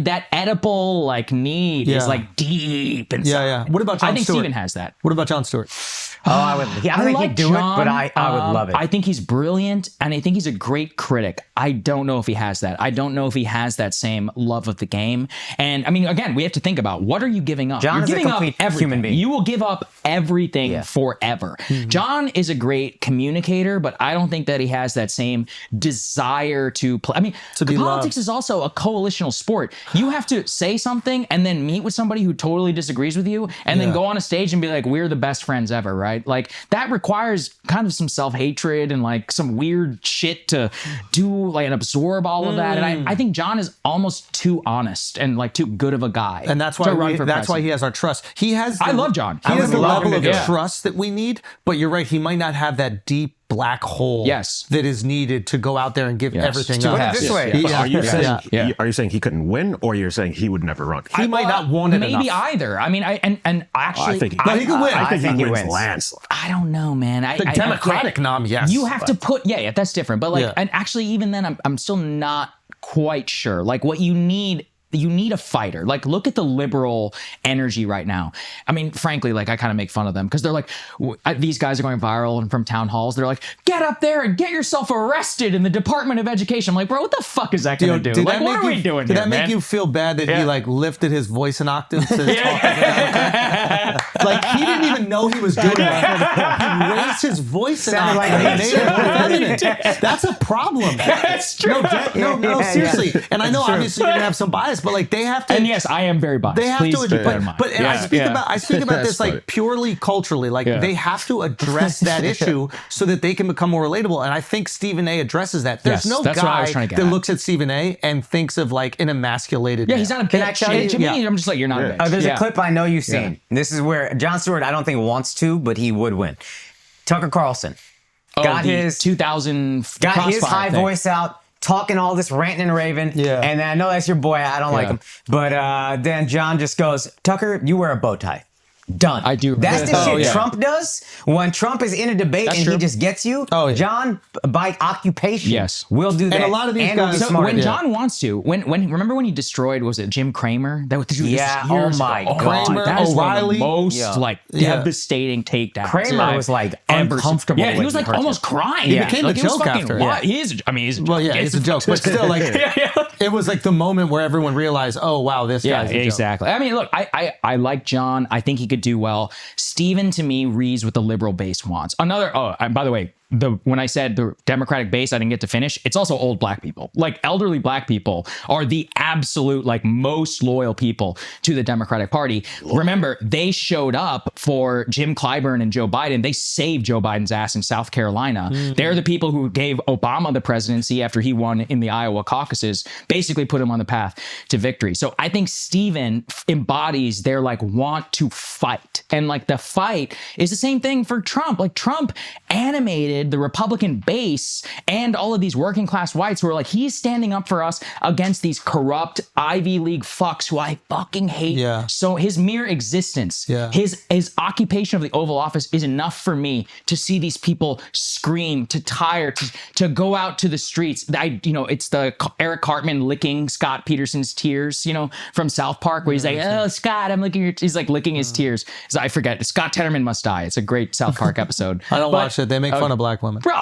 that Oedipal like need is Yeah. like deep inside. Yeah, yeah. What about Jon I think Stewart? Stephen has that. What about Jon Stewart? Oh, I don't think he'd do it, but I would love it. I think he's brilliant, and I think he's a great critic. I don't know if he has that. I don't know if he has that same love of the game. And I mean, again, we have to think about what are you giving up? John You're is a giving up complete everything. human being. You will give up everything Yeah. forever. John is a great communicator, but I don't think that he has that same desire to play. I mean, To be politics loved. is also a coalitional sport. You have to say something and then meet with somebody who totally disagrees with you, and then go on a stage and be like, "We're the best friends ever," right? Like that requires kind of some self-hatred and like some weird shit to do, like, and absorb all of that. And I think John is almost too honest and like too good of a guy. And that's why to run for that's why president. he has our trust. He has. I love John. He I has would the love level him of to do it. trust that we need. But you're right. He might not have that deep black hole. Yes. That is needed to go out there and give Yes. everything To up. have this way. Yeah. Are you saying Yeah. are you saying he couldn't win, or you're saying he would never run? He might not want it Maybe enough. either. I mean, and actually, I think No, he could win. I think think he he wins wins. landslide. I don't know, man. The Democratic nom, yes. You have to put, yeah, that's different. But like, Yeah. and actually, even then, I'm still not quite sure. Like, what you need a fighter. Like, look at the liberal energy right now. I mean, frankly, like, I kind of make fun of them because they're like, these guys are going viral and from town halls. They're like, get up there and get yourself arrested in the Department of Education. I'm like, bro, what the fuck is that going to do? Like, what are we doing Did here, that make man? you feel bad that he Yeah. like lifted his voice an octave to talk? Like he didn't even know he was doing that. He raised his voice an Sounded octave. like Made it feminine. That's a problem. That's true. No, Yeah, seriously. yeah. And I know obviously you're gonna have some bias, but like they have to. And yes, I am very biased. They have Please to, keep that in mind. but Yeah, I speak yeah. about this That's funny. like purely culturally. Like Yeah. they have to address that issue so that they can become more relatable. And I think Stephen A. addresses that. There's Yes, no that's what I was guy trying to get that at. looks at Stephen A. and thinks of like an emasculated. Yeah, man. he's not a bitch. Can I tell you- To me, Yeah. I'm just like, you're not a bitch. There's Yeah. a clip I know you've seen. This is where Jon Stewart, I don't think wants to, but he would win. Tucker Carlson got the his 2000 got his Crossfire high thing. voice out, talking all this ranting and raving. Yeah. And I know that's your boy. I don't like Yeah. him. But then John just goes, Tucker, you wear a bow tie. Done. I do. That's the shit yeah. Trump does. When Trump is in a debate and true. he just gets you, John, by occupation, Yes. will do that. a lot of these and will guys- be So smart when at it. John wants to, remember when he destroyed, was it Jim Cramer? That was Yeah, oh my God. Kramer, that is one of O'Reilly. the most devastating takedowns. Kramer was like uncomfortable. Yeah, he when was like heard almost this. crying. He became a Like, it was joke fucking after. wild. He is. I mean, he's Well, yeah, it's a joke, but still, like, it was like the moment where everyone realized, oh wow, this Yeah, guy's a joke. exactly. I mean, look, I like John. I think he could do well. Steven, to me, reads what the liberal base wants. And by the way, when I said the Democratic base, I didn't get to finish. It's also old black people. Like elderly black people are the absolute like most loyal people to the Democratic Party. Remember, they showed up for Jim Clyburn and Joe Biden. They saved Joe Biden's ass in South Carolina. They're the people who gave Obama the presidency after he won in the Iowa caucuses, basically put him on the path to victory. So I think Steven embodies their like want to fight. And like the fight is the same thing for Trump. Like Trump animated the Republican base and all of these working class whites who are like, he's standing up for us against these corrupt Ivy League fucks who I fucking hate. Yeah. So his mere existence, Yeah. his occupation of the Oval Office is enough for me to see these people scream, to tire, to go out to the streets. It's the Eric Cartman licking Scott Peterson's tears, from South Park, where he's like, oh, Scott, I'm licking your, he's like licking his tears. So I forget, Scott Tenorman Must Die. It's a great South Park episode. I don't watch it. They make fun of black women. Bro.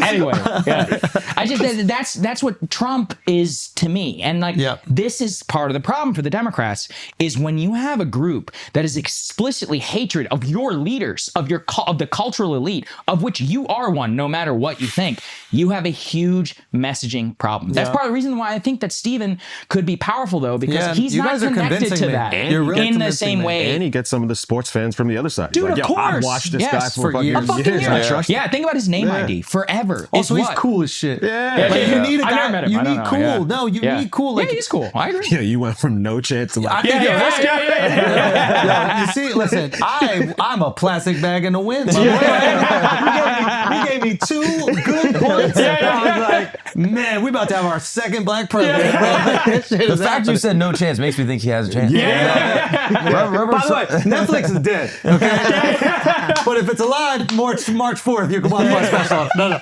Anyway, yeah. I just that's what Trump is to me, and like this is part of the problem for the Democrats is when you have a group that is explicitly hatred of your leaders, of the cultural elite, of which you are one, no matter what you think. You have a huge messaging problem. That's part of the reason why I think that Steven could be powerful, though, because he's not connected to that in the same way. And he gets some of the sports fans from the other side. Dude, like, of course. I've watched this guy for years. I trust him. Yeah, think about his name ID. Forever. Also, he's cool as shit. Yeah. Like, you need a I never guy. met him. You I don't need know. cool. Yeah. No, you need cool. Like, yeah, he's cool. I agree. Yeah, you went from no chance to like. You see, listen, I'm a plastic bag in the wind. You gave me two good points. I was like, man, we about to have our second black president. The fact you said no chance makes me think he has a chance. By the way, Netflix is dead. Okay, but if it's alive, March 4th, you can watch my special. No.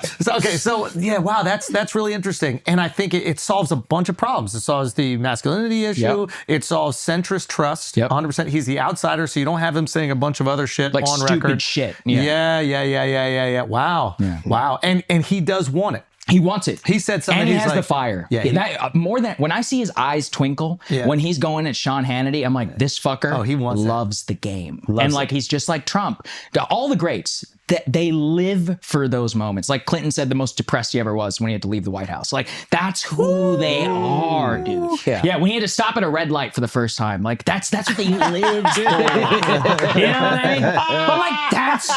So yeah, wow, that's really interesting, and I think it solves a bunch of problems. It solves the masculinity issue. It solves centrist trust. 100%. He's the outsider, so you don't have him saying a bunch of other shit Like on stupid record. shit. Yeah. Wow. Wow. And he does want it. He wants it. He said something. And he he's has like, the fire. Yeah. More than when I see his eyes twinkle when he's going at Sean Hannity, I'm like, this fucker he wants loves the game. Like he's just like Trump. All the greats, they live for those moments. Like Clinton said, the most depressed he ever was when he had to leave the White House. Like that's who they are, dude. Yeah. When he had to stop at a red light for the first time. Like that's what they live for. You know what I mean? But like that's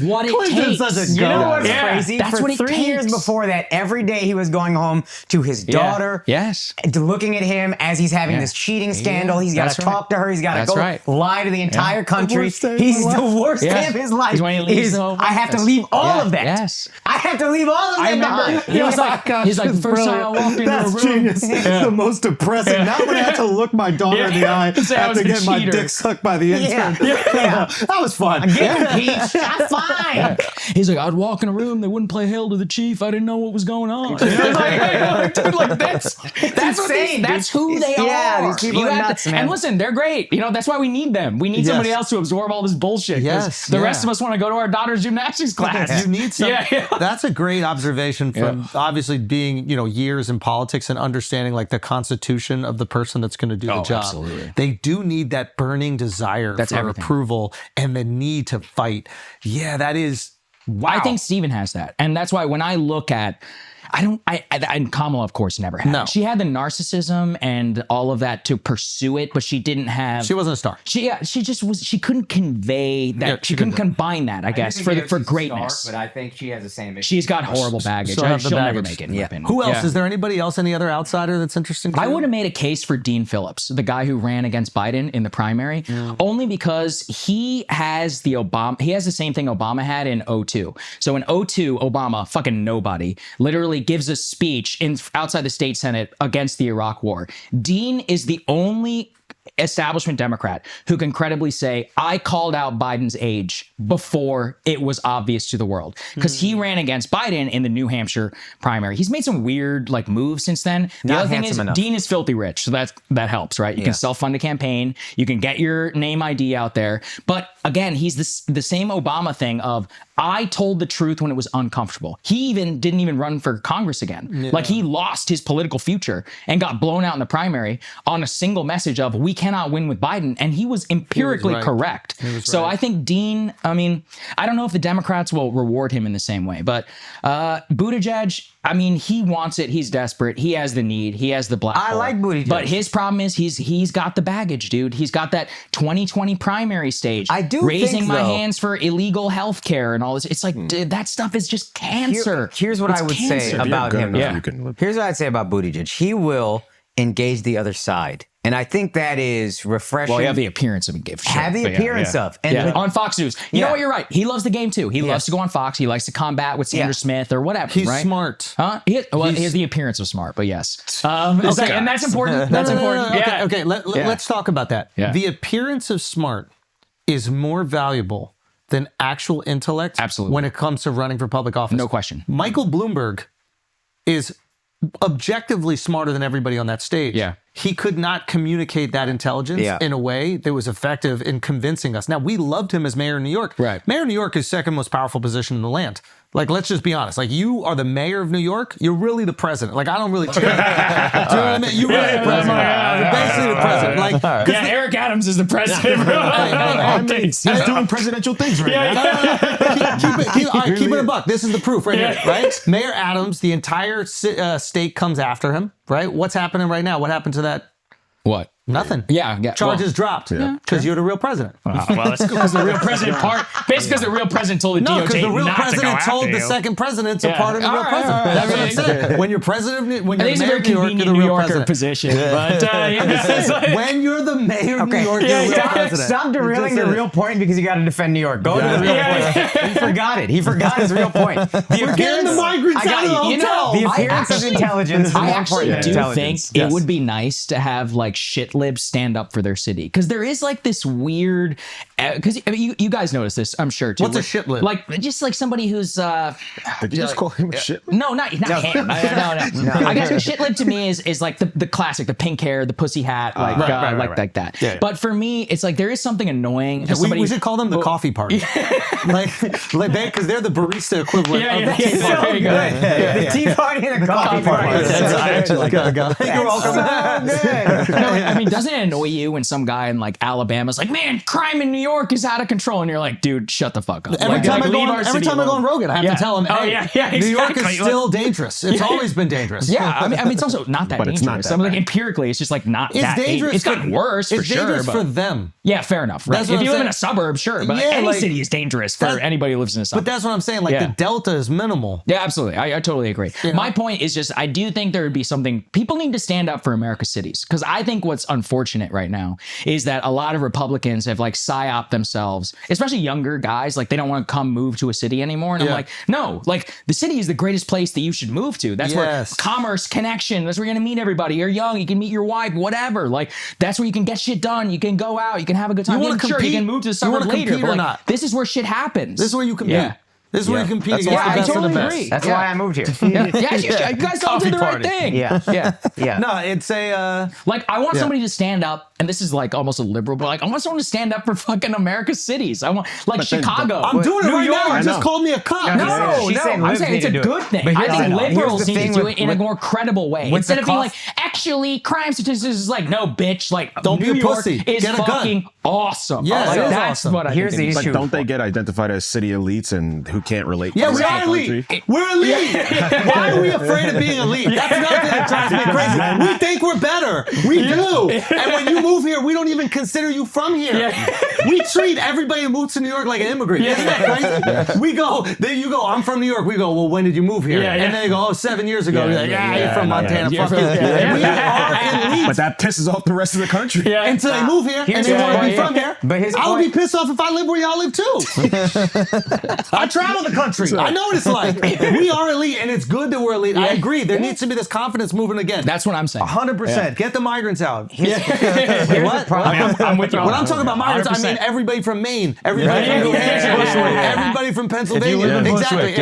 what it takes. You know what's crazy? That's for what it 3 years takes. before that, every day he was going home to his daughter. Yes. Looking at him as he's having this cheating scandal. He's got to talk to her. He's got to go lie to the entire country. He's the worst day of his life. When he leaves I have to leave all of that. Yes. I have to leave all of that behind. He was like, the first time I walked into a room. Genius. The most depressing. Now I'm gonna have to look my daughter in the eye after getting my dick sucked by the intern. That was fun. I'm getting impeached. I'm fine. He's like, I'd walk in a room, they wouldn't play Hail to the Chief. I didn't know what was going on. I was like, hey, dude, like that's insane, that's who they are. Yeah, these people are nuts, man. And listen, they're great. That's why we need them. We need somebody else to absorb all this bullshit. Yes, the rest of us want to go to our daughter's gymnastics class. You need some. That's a great observation from obviously being, years in politics and understanding like the constitution of the person that's going to do the job. Absolutely. They do need that burning desire for approval and the need to fight. Yeah, that is. Wow. I think Steven has that. And that's why when I look at and Kamala, of course, never had. No. She had the narcissism and all of that to pursue it, but she didn't have. She wasn't a star. She just was. She couldn't convey that. Yeah, she couldn't combine that. I guess for greatness. But I think she has the same issue. She's got horrible baggage. She'll have the She'll never baggage. make it. In my opinion. Who else? Yeah. Is there anybody else? Any other outsider that's interesting to I you? would have made a case for Dean Phillips, the guy who ran against Biden in the primary, only because he has the same thing Obama had in 2002. So in 2002, Obama, fucking nobody, literally gives a speech outside the state Senate against the Iraq War. Dean is the only establishment Democrat who can credibly say, I called out Biden's age before it was obvious to the world, because he ran against Biden in the New Hampshire primary. He's made some weird moves since then. The other thing is Dean is filthy rich, so that helps, right? You can self-fund a campaign, you can get your name ID out there. But again, he's the same Obama thing of, I told the truth when it was uncomfortable. He didn't even run for Congress again. Yeah. He lost his political future and got blown out in the primary on a single message of, we cannot win with Biden. And he was empirically correct. So I think Dean, I don't know if the Democrats will reward him in the same way, but Buttigieg, he wants it. He's desperate. He has the need. He has the black hole. I like Buttigieg. But his problem is he's got the baggage, dude. He's got that 2020 primary stage. I do raising think, my though, hands for illegal health care and all this. It's like, dude, that stuff is just cancer. Here's what I would say about him. Here's what I'd say about Buttigieg. He will engage the other side. And I think that is refreshing. Well, you have the appearance of a gift. Have the appearance of. And on Fox News. You know what? You're right. He loves the game, too. He loves to go on Fox. He likes to combat with Sandra Smith or whatever, He's right? smart. Huh? He has the appearance of smart, but yes. Okay, and that's important. That's important. No. Okay. Let's talk about that. Yeah. The appearance of smart is more valuable than actual intellect. Absolutely. When it comes to running for public office. No question. Michael Bloomberg is objectively smarter than everybody on that stage. Yeah. He could not communicate that intelligence in a way that was effective in convincing us. Now, we loved him as mayor of New York. Right. Mayor of New York is second most powerful position in the land. Let's just be honest. You are the mayor of New York. You're really the president. I don't really care. Do you know what I mean? You're really the president. You're basically the president. Eric Adams is the president. He's doing presidential things right now. Keep it a buck. This is the proof right here, right? Mayor Adams, the entire state comes after him, right? What's happening right now? What happened to that? What? Nothing. Yeah. Charges dropped because you're the real president. Well, that's because the real president basically because the real president told the DOJ because the real not president to go told after the you. second president to pardon the real president. All right. That's what I'm saying. When you're president, when you're I think mayor it's a of very New York, you're convenient the New real Yorker president. position. But When you're the mayor of New York, you're the real president. Stop derailing the real point because you got to defend New York. Go to the real point. He forgot it. He forgot his real point. We're getting the migrants out of the hotel. The appearance of intelligence is more important than do intelligence. think it would be nice to have shit libs stand up for their city, because there is this weird, because you guys notice this, I'm sure too. What's a shit lib? Just somebody who's Did you just call him a shit? No, not him. No. I guess a shit lib to me is the classic, the pink hair, the pussy hat, like that. Yeah. But for me, it's there is something annoying. We should call them the coffee party, because they're the barista equivalent of the tea party. The tea party and the coffee party. I actually like that. You're welcome. No, doesn't it annoy you when some guy in Alabama's man, crime in New York is out of control, and you're like, dude, shut the fuck up. Every time I go on Rogan, I have to tell him, hey, New York is still dangerous. It's always been dangerous. Yeah, it's also not that dangerous. It's not that empirically, it's just not that dangerous. It's gotten worse for sure. It's dangerous for them. Yeah, fair enough. Right? If you live in a suburb, sure, but any city is dangerous for anybody who lives in a suburb. But that's what I'm saying. The delta is minimal. Yeah, absolutely. I totally agree. My point is just, I do think there would be something, people need to stand up for America's cities, because I think what's unfortunate right now is that a lot of Republicans have psyop themselves, especially younger guys, they don't want to come move to a city anymore. And I'm like, no, the city is the greatest place that you should move to. That's where commerce, connection, that's where you're going to meet everybody. You're young, you can meet your wife, whatever. That's where you can get shit done. You can go out, you can have a good time. You can move to the suburb later, but this is where shit happens. This is where you compete. Yeah. This is where you compete against the I best totally of the best. agree. That's why I moved here. You guys all did the right thing. Yeah. No, it's a... I want somebody to stand up, and this is almost a liberal, but I want someone to stand up for fucking America's cities. I want, Chicago. I'm doing it New right York. now. You just called me a cunt. No, I'm saying it's a good thing. I think liberals need to do it in a more credible way. Instead of being actually, crime statistics is no, bitch, don't be New a York pussy. is Get a fucking gun. awesome. Yeah, it is that's awesome. what I Here's the think. issue. Don't they get identified as city elites and who can't relate? Yeah, to we are elite. We're elite. Why are we afraid of being elite? That's nothing that drives me crazy. We think we're better. We do. And when you move here, we don't even consider you from here. We treat everybody who moves to New York like an immigrant. Isn't that crazy? We go, then you go, I'm from New York. We go, well, when did you move here? And they go, 7 years ago. You're like, you're from Montana. Fuck you. We are elite. But that pisses off the rest of the country. Until they move here and they want to be from here. But I would be pissed off if I live where y'all live too. I travel the country. I know what it's like. We are elite, and it's good that we're elite. I agree. There needs to be this confidence movement again. That's what I'm saying. 100%. Get the migrants out. What? I'm with you. When I'm talking about migrants, 100%. I mean everybody from Maine, everybody from New Hampshire, everybody from Pennsylvania. Exactly.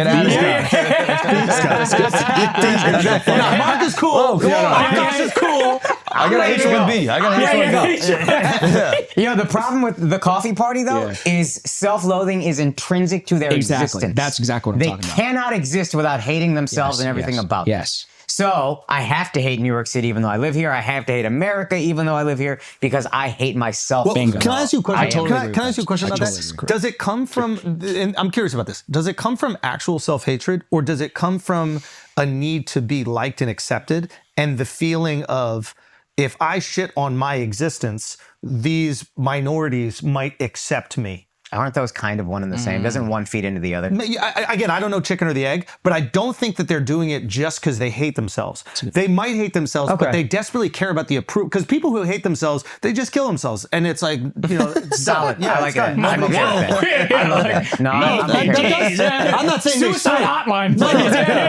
Mark is cool. Mark is cool. I got an H with B. I got an H with B. You know, the problem with the coffee party, though, is self-loathing is intrinsic to their existence. That's exactly what I'm talking about. They cannot exist without hating themselves and everything about them. So I have to hate New York City even though I live here. I have to hate America even though I live here because I hate myself. Well, can I ask you a question? Can I ask you a question about that? Does it come from, and I'm curious about this, does it come from actual self-hatred or does it come from a need to be liked and accepted and the feeling of, if I shit on my existence, these minorities might accept me? Aren't those kind of one and the same? Doesn't one feed into the other? Again, I don't know chicken or the egg, but I don't think that they're doing it just because they hate themselves. They might hate themselves, but they desperately care about the approval. Because people who hate themselves, they just kill themselves. And it's like, you know, it's solid. I like that. I'm okay with that. I love that. No, I'm not saying suicide hotline.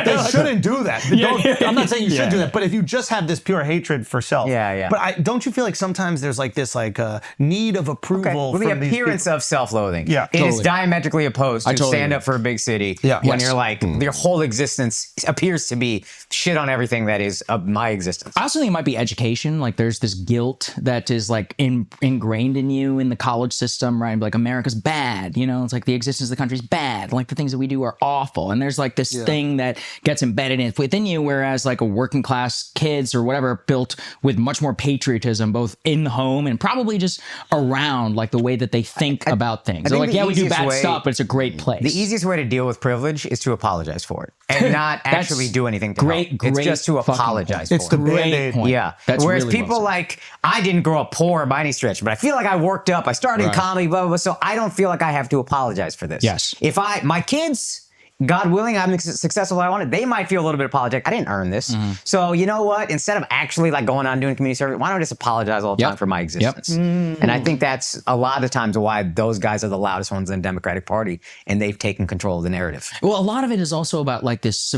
They shouldn't do that. I'm not saying you should do that. But if you just have this pure hatred for self. But don't you feel like sometimes there's like this need of approval from the appearance of self-loathing. Yeah, it is diametrically opposed to stand up for a big city when you're like, your whole existence appears to be shit on everything that is of my existence. I also think it might be education. Like there's this guilt that is like ingrained in you in the college system, right? Like America's bad, you know, it's like the existence of the country's bad. Like the things that we do are awful. And there's like this thing that gets embedded within you, whereas like a working class kids or whatever built with much more patriotism, both in the home and probably just around like the way that they think about things. They're like, we do bad stuff, but it's a great place. The easiest way to deal with privilege is to apologize for it and not actually do anything to help. It's just to apologize for it. It's the Band-Aid. Yeah. Whereas really people I didn't grow up poor by any stretch, but I feel like I worked up. I started in comedy, blah, blah, blah, so I don't feel like I have to apologize for this. Yes. If my kids, God willing, I'm successful I wanted, they might feel a little bit apologetic. I didn't earn this. So you know what? Instead of actually like going on doing community service, why don't I just apologize all the time for my existence? And I think that's a lot of times why those guys are the loudest ones in the Democratic Party, and they've taken control of the narrative. Well, a lot of it is also about like this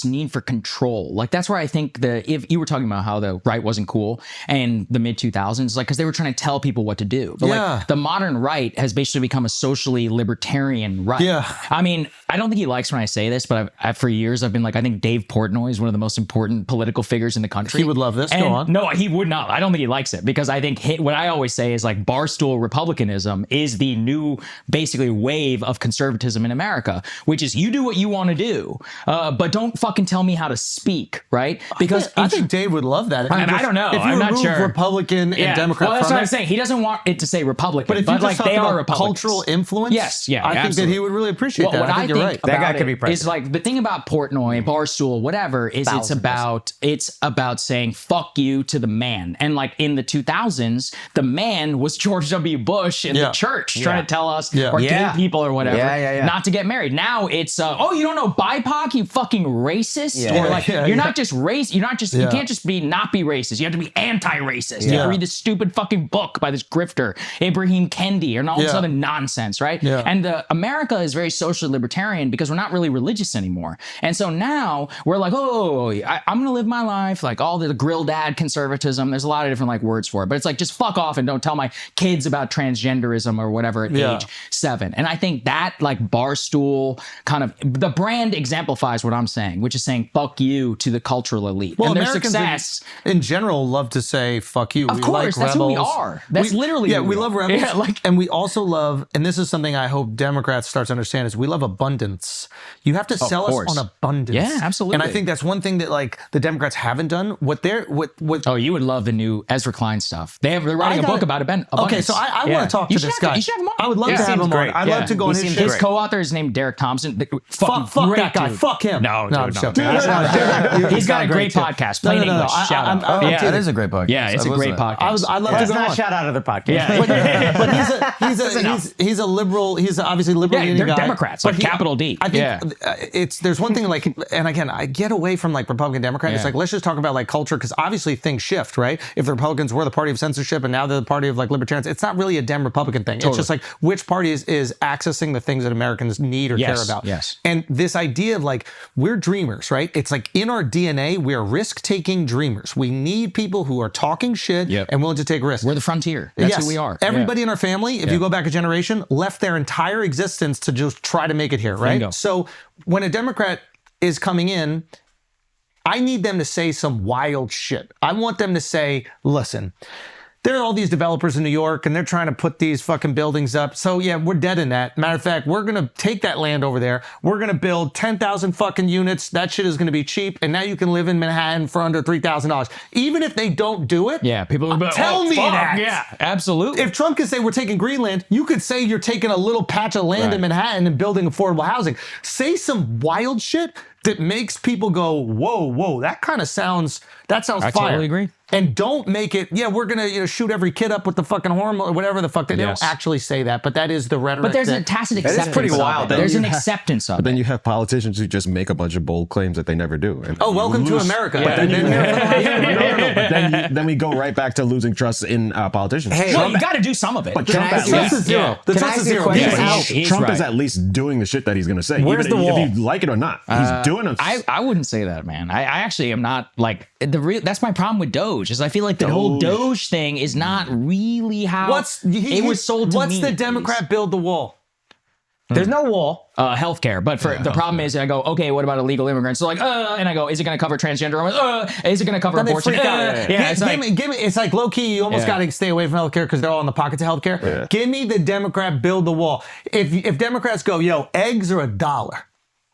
need for control. Like that's where I think if you were talking about how the right wasn't cool and the mid 2000s, like because they were trying to tell people what to do. But like the modern right has basically become a socially libertarian right. I mean, I don't think he likes when I say this, but for years I've been like, I think Dave Portnoy is one of the most important political figures in the country. He would love this. Go on. No, he would not. I don't think he likes it because I think what I always say is like Barstool Republicanism is the new basically wave of conservatism in America, which is you do what you want to do, but don't fucking tell me how to speak, right? Because I think Dave would love that. I don't know. If you remove Republican and Democrat, well, that's what I'm saying. He doesn't want it to say Republican, but if you like they are Republicans. Cultural influence, I think that he would really appreciate that. What I think you're right. That guy could be president. Is like the thing about Portnoy, Barstool, whatever, is it's about saying fuck you to the man. And like in the 2000s, the man was George W. Bush in the church trying to tell us or gay people or whatever not to get married. Now it's you don't know BIPOC, you fucking racist, or like you're not just race, you can't just not be racist. You have to be anti-racist. You have to read this stupid fucking book by this grifter Ibrahim Kendi and all this other nonsense, right? And America is very socially libertarian because we're not really religious anymore. And so now we're like, I'm going to live my life, like all the grill dad conservatism. There's a lot of different like words for it, but it's like, just fuck off and don't tell my kids about transgenderism or whatever at age 7. And I think that like Barstool kind of, the brand exemplifies what I'm saying, which is saying fuck you to the cultural elite. Well, and their Americans success in general love to say fuck you. Of course, that's who we are. That's literally we love rebels. And we also love, and this is something I hope Democrats start to understand, is we love abundance. You have to sell us on abundance. Yeah, absolutely. And I think that's one thing that like the Democrats haven't done. What oh, you would love the new Ezra Klein stuff. They're writing a book about abundance. Okay, so I want to talk to this guy. You should have him on. I would love to have him on. I'd love to go on his show. His co-author is named Derek Thompson. Fuck that guy. Fuck him. No, I'm joking. He's got a great podcast. Plain English. Shout out. Yeah, it is a great podcast. Yeah, it's a great podcast. I'd love to go on. Shout out other podcasts. Yeah. But he's a liberal. He's obviously liberal. Yeah, they're Democrats, like capital D. I think there's one thing like, and again, I get away from like Republican Democrat. It's like, let's just talk about like culture, because obviously things shift, right? If the Republicans were the party of censorship and now they're the party of like libertarians, it's not really a Dem Republican thing. It's just like which party is accessing the things that Americans need or care about. Yes. And this idea of like, we're dreamers, right? It's like in our DNA, we're risk-taking dreamers. We need people who are talking shit and willing to take risks. We're the frontier. That's who we are. Everybody in our family, if you go back a generation, left their entire existence to just try to make it here, right? Bingo. So when a Democrat is coming in, I need them to say some wild shit. I want them to say, listen, there are all these developers in New York and they're trying to put these fucking buildings up. So yeah, we're dead in that. Matter of fact, we're going to take that land over there. We're going to build 10,000 fucking units. That shit is going to be cheap. And now you can live in Manhattan for under $3,000. Even if they don't do it. Yeah, people will be like, tell me that. Yeah, absolutely. If Trump could say we're taking Greenland, you could say you're taking a little patch of land in Manhattan and building affordable housing. Say some wild shit that makes people go, whoa, that kind of sounds fire. I totally agree. And don't make it, we're going to shoot every kid up with the fucking hormone or whatever the fuck. They don't actually say that, but that is the rhetoric. But there's a tacit acceptance. It's pretty wild. There's an acceptance of it. But then you have politicians who just make a bunch of bold claims that they never do. And welcome to America. But then we go right back to losing trust in politicians. Hey, well, you got to do some of it. But Trump the trust is zero. The trust is zero. Trump is at least doing the shit that he's going to say. Where's the wall? If you like it or not, he's doing it. I wouldn't say that, man. I actually am not like that's my problem with Doge. Is I feel like the whole Doge thing is not really how it was sold to me. What's the Democrat build the wall? There's no wall. Healthcare. But the problem is, I go, okay, what about illegal immigrants? So like, and I go, is it going to cover transgender? Is it going to cover abortion? It's like low key. You almost got to stay away from healthcare because they're all in the pockets of healthcare. Yeah. Give me the Democrat build the wall. If Democrats go, eggs are $1.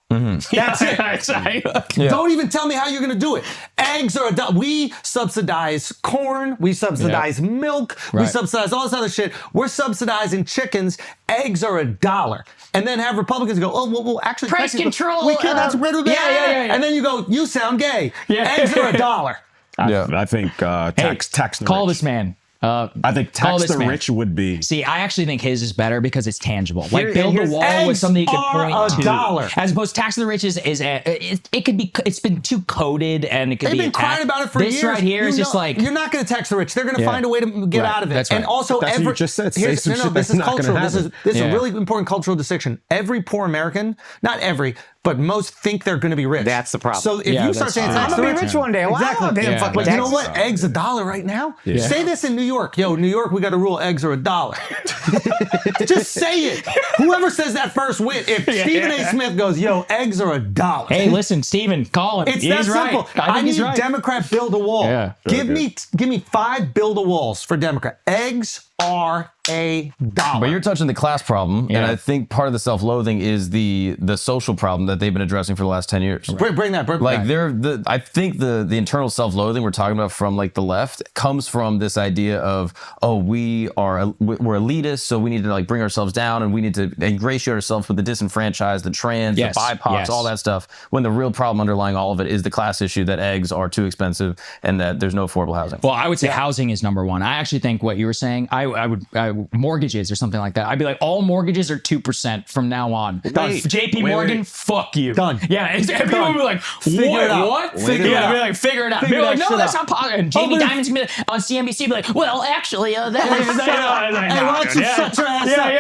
That's it. Don't even tell me how you're going to do it. Eggs are $1. We subsidize corn. We subsidize milk. We subsidize all this other shit. We're subsidizing chickens. Eggs are $1. And then have Republicans go, well, actually, price control. We can. That's where they're at. And then you go, you sound gay. Eggs are $1. I think tax the call rich. this man. I think tax the rich would be. See, I actually think his is better because it's tangible. Like build the wall with something you can point to. $1. As opposed to tax the rich it could be. It's been too coded and it could be. They've been crying about it for years. This right here is just like you're not going to tax the rich. They're going to find a way to get out of it. That's right. And also, that's what you just said. Say some shit this that's is not cultural. gonna This is a really important cultural distinction. Every poor American, not every, but most think they're going to be rich. That's the problem. So if you start saying I'm going to be rich one day. Exactly. But you know what? Eggs $1 right now. Say this in New York. New York, we got a rule: eggs are $1. Just say it. Whoever says that first wit. If Stephen A. Smith goes, eggs are $1. Hey, listen, Stephen, call him. It's that simple. I need Democrat build a wall. Yeah. Give me 5 build a walls for Democrat. Eggs are $1. But you're touching the class problem, and I think part of the self-loathing is the social problem that they've been addressing for the last 10 years. Bring that. I think the internal self-loathing we're talking about from like the left comes from this idea of we're elitist, so we need to like bring ourselves down and we need to ingratiate ourselves with the disenfranchised, the trans, the BIPOCs, all that stuff. When the real problem underlying all of it is the class issue that eggs are too expensive and that there's no affordable housing. Well, I would say housing is number one. I actually think what you were saying. I would mortgages or something like that. I'd be like, all mortgages are 2% from now on. JP Morgan, fuck you. Done. Yeah, people would be like, what? Figure it out. Be like, no, that's not possible. And Jamie Dimon's gonna be on CNBC, be like, well, actually, that is. Hey, why don't you shut your ass up?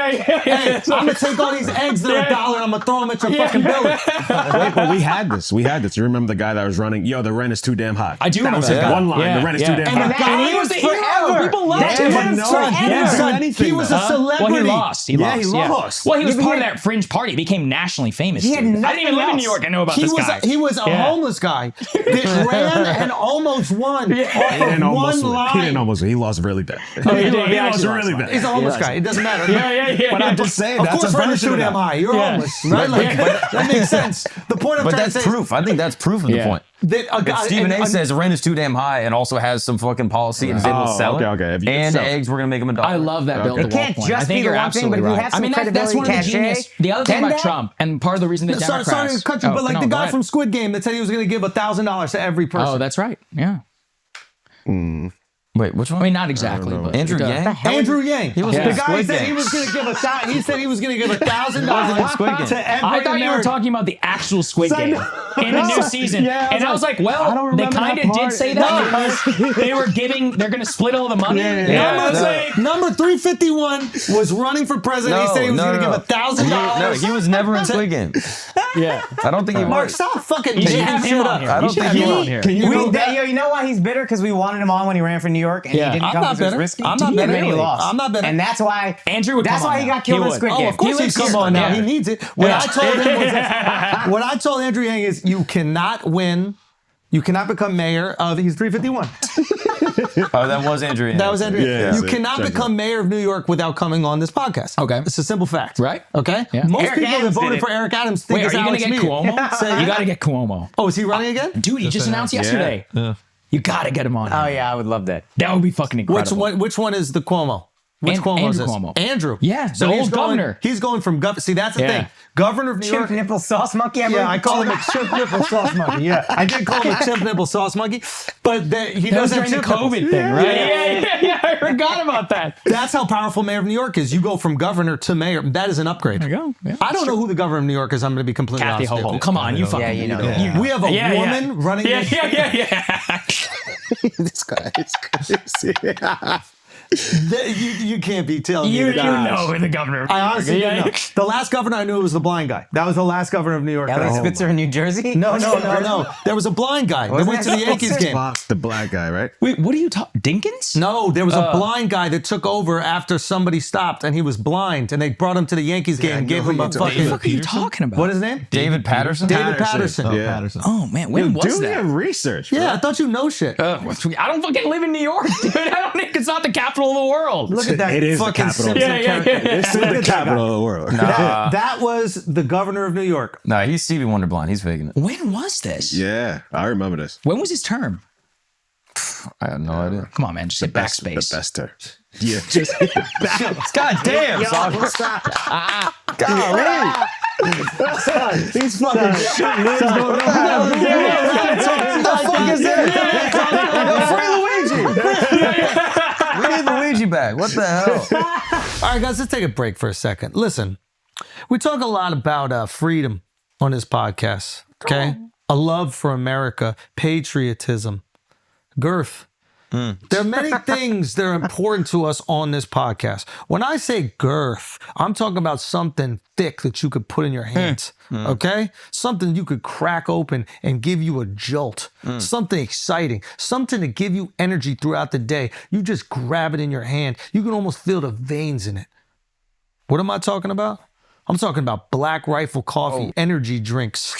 Hey, I'm gonna take all these eggs that are $1 and I'm gonna throw them at your fucking building. But we had this. You remember the guy that was running? The rent is too damn high. I do remember that. One line. The rent is too damn high. And he was the hero. People loved him. He was a celebrity. Well, he lost. He lost. Well, he was part of that fringe party. He became nationally famous. He had nothing. didn't even live in New York. I know about this guy. He was a homeless guy that ran and almost won off of one line. He didn't almost win. He lost really bad. He lost really bad. He's a homeless guy. It doesn't matter. Yeah. But I'm just saying, Of that's course, a rent is version too of damn that. high. You're homeless, right? Like, that makes sense. The point I'm But trying to that's say proof. I think that's proof of the point. that a guy, If Stephen A. says rent is too damn high and also has some fucking policy and is able to sell it, If you and sell it. eggs, we're gonna make him $1. I love that build It the wall can't point. I just think be the you're one thing, but absolutely if you right. have some that's one of the credibility, genius. The other thing then about that- Trump, and part of the reason the Democrats. sorry to cut you, but like no, the go guy ahead. from Squid Game that said he was going to give $1,000 to every person. Oh, that's right. Yeah. Wait, which one? I mean, not exactly, but Andrew it does. Yang? Andrew Yang. He was the in guy Squid said Game. he was going to give $1,000 Squid Game. to every I thought you were American. talking about the actual Squid Game in the new season. Yeah, And I was like, well, they kind of did say that because they were they're going to split all the money. I was like, Number 351 was running for president. He said he was going to give $1,000. No, he was never in Squid Game. yeah. I don't think he Mark, was. stop fucking You should making have shit him on up. here. I don't You should think have he him will. on here. You know why he's bitter? Because we wanted him on when he ran for New York, and Yeah. he didn't I'm come not because it was bitter. risky. I'm not And bitter. then he Really. lost. I'm not bitter. And that's why Andrew would That's come why on he now. got killed He in would. Squid Oh, Game. of course he's come on now. He needs it. What I told him was what I told Andrew Yang is you cannot win. You cannot become mayor of. He's 351. Oh, that was Andrew Yang. That was Andrew. Yeah, you yeah. cannot Check become mayor of New York without coming on this podcast. Okay. It's a simple fact. Right. Okay. Yeah. Most Eric people that Adams did voted it. for Eric Adams think Wait, are it's you going Alex to get Mead. Cuomo? You got to get Cuomo. Oh, is he running again? Dude, he just announced yesterday. You got to get him on. Oh yeah, I would love that. That would be fucking incredible. Which one is the Cuomo? Which Cuomo is Andrew this? Cuomo. Andrew. Yeah, the he's old going- governor. He's going from governor. See, that's the Yeah. thing. Governor of New Chimp York. nipple sauce monkey. Yeah, I call him a chimp nipple sauce monkey. Yeah, I did call him a chimp nipple sauce monkey, but he That was doesn't during have the chimp COVID nipples. thing, right? Yeah. I forgot about that. That's how powerful mayor of New York is. You go from governor to mayor. That is an upgrade. There you go. Yeah, I don't know who the governor of New York is. I'm going to be completely Kathy honest with Hochul. you. Come on, you fucking. Yeah, you know. Yeah. We have a woman running. Yeah, this yeah. This guy is crazy. You can't be telling me You that. know who the governor. Of I honestly yeah, didn't know. The last governor I knew was the blind guy. That was the last governor of New York. Alex Spitzer in New Jersey. No. There was a blind guy that went to the Yankees game. Fox, the black guy, right? Wait, what are you talking? Dinkins? No, there was a blind guy that took over after somebody stopped, and he was blind, and they brought him to the Yankees game and gave him a What the fucking. fuck are you talking about? What is his name? David Patterson? David Patterson. Yeah. Patterson. Oh man, when was Do that? your research. Yeah, I thought you know shit. I don't fucking live in New York, dude. I don't think it's not the capital of the world. Look at that It is the fucking capital. Simpson Yeah. character. It's the capital of the world. That was the governor of New York. Nah, he's Stevie Wonder blind. He's faking it. When was this? Yeah, I remember this. When was his term? I have no idea. Come on, man. Just say backspace. The best terms. Yeah, just God damn, Golly. He's fucking shit. What the fuck is that? Free Luigi. We need Luigi back. What the hell? All right, guys, let's take a break for a second. Listen, we talk a lot about freedom on this podcast, okay? A love for America, patriotism, girth. There are many things that are important to us on this podcast. When I say girth, I'm talking about something thick that you could put in your hands, okay? Something you could crack open and give you a jolt. Something exciting, something to give you energy throughout the day. You just grab it in your hand. You can almost feel the veins in it. What am I talking about? I'm talking about Black Rifle Coffee energy drinks.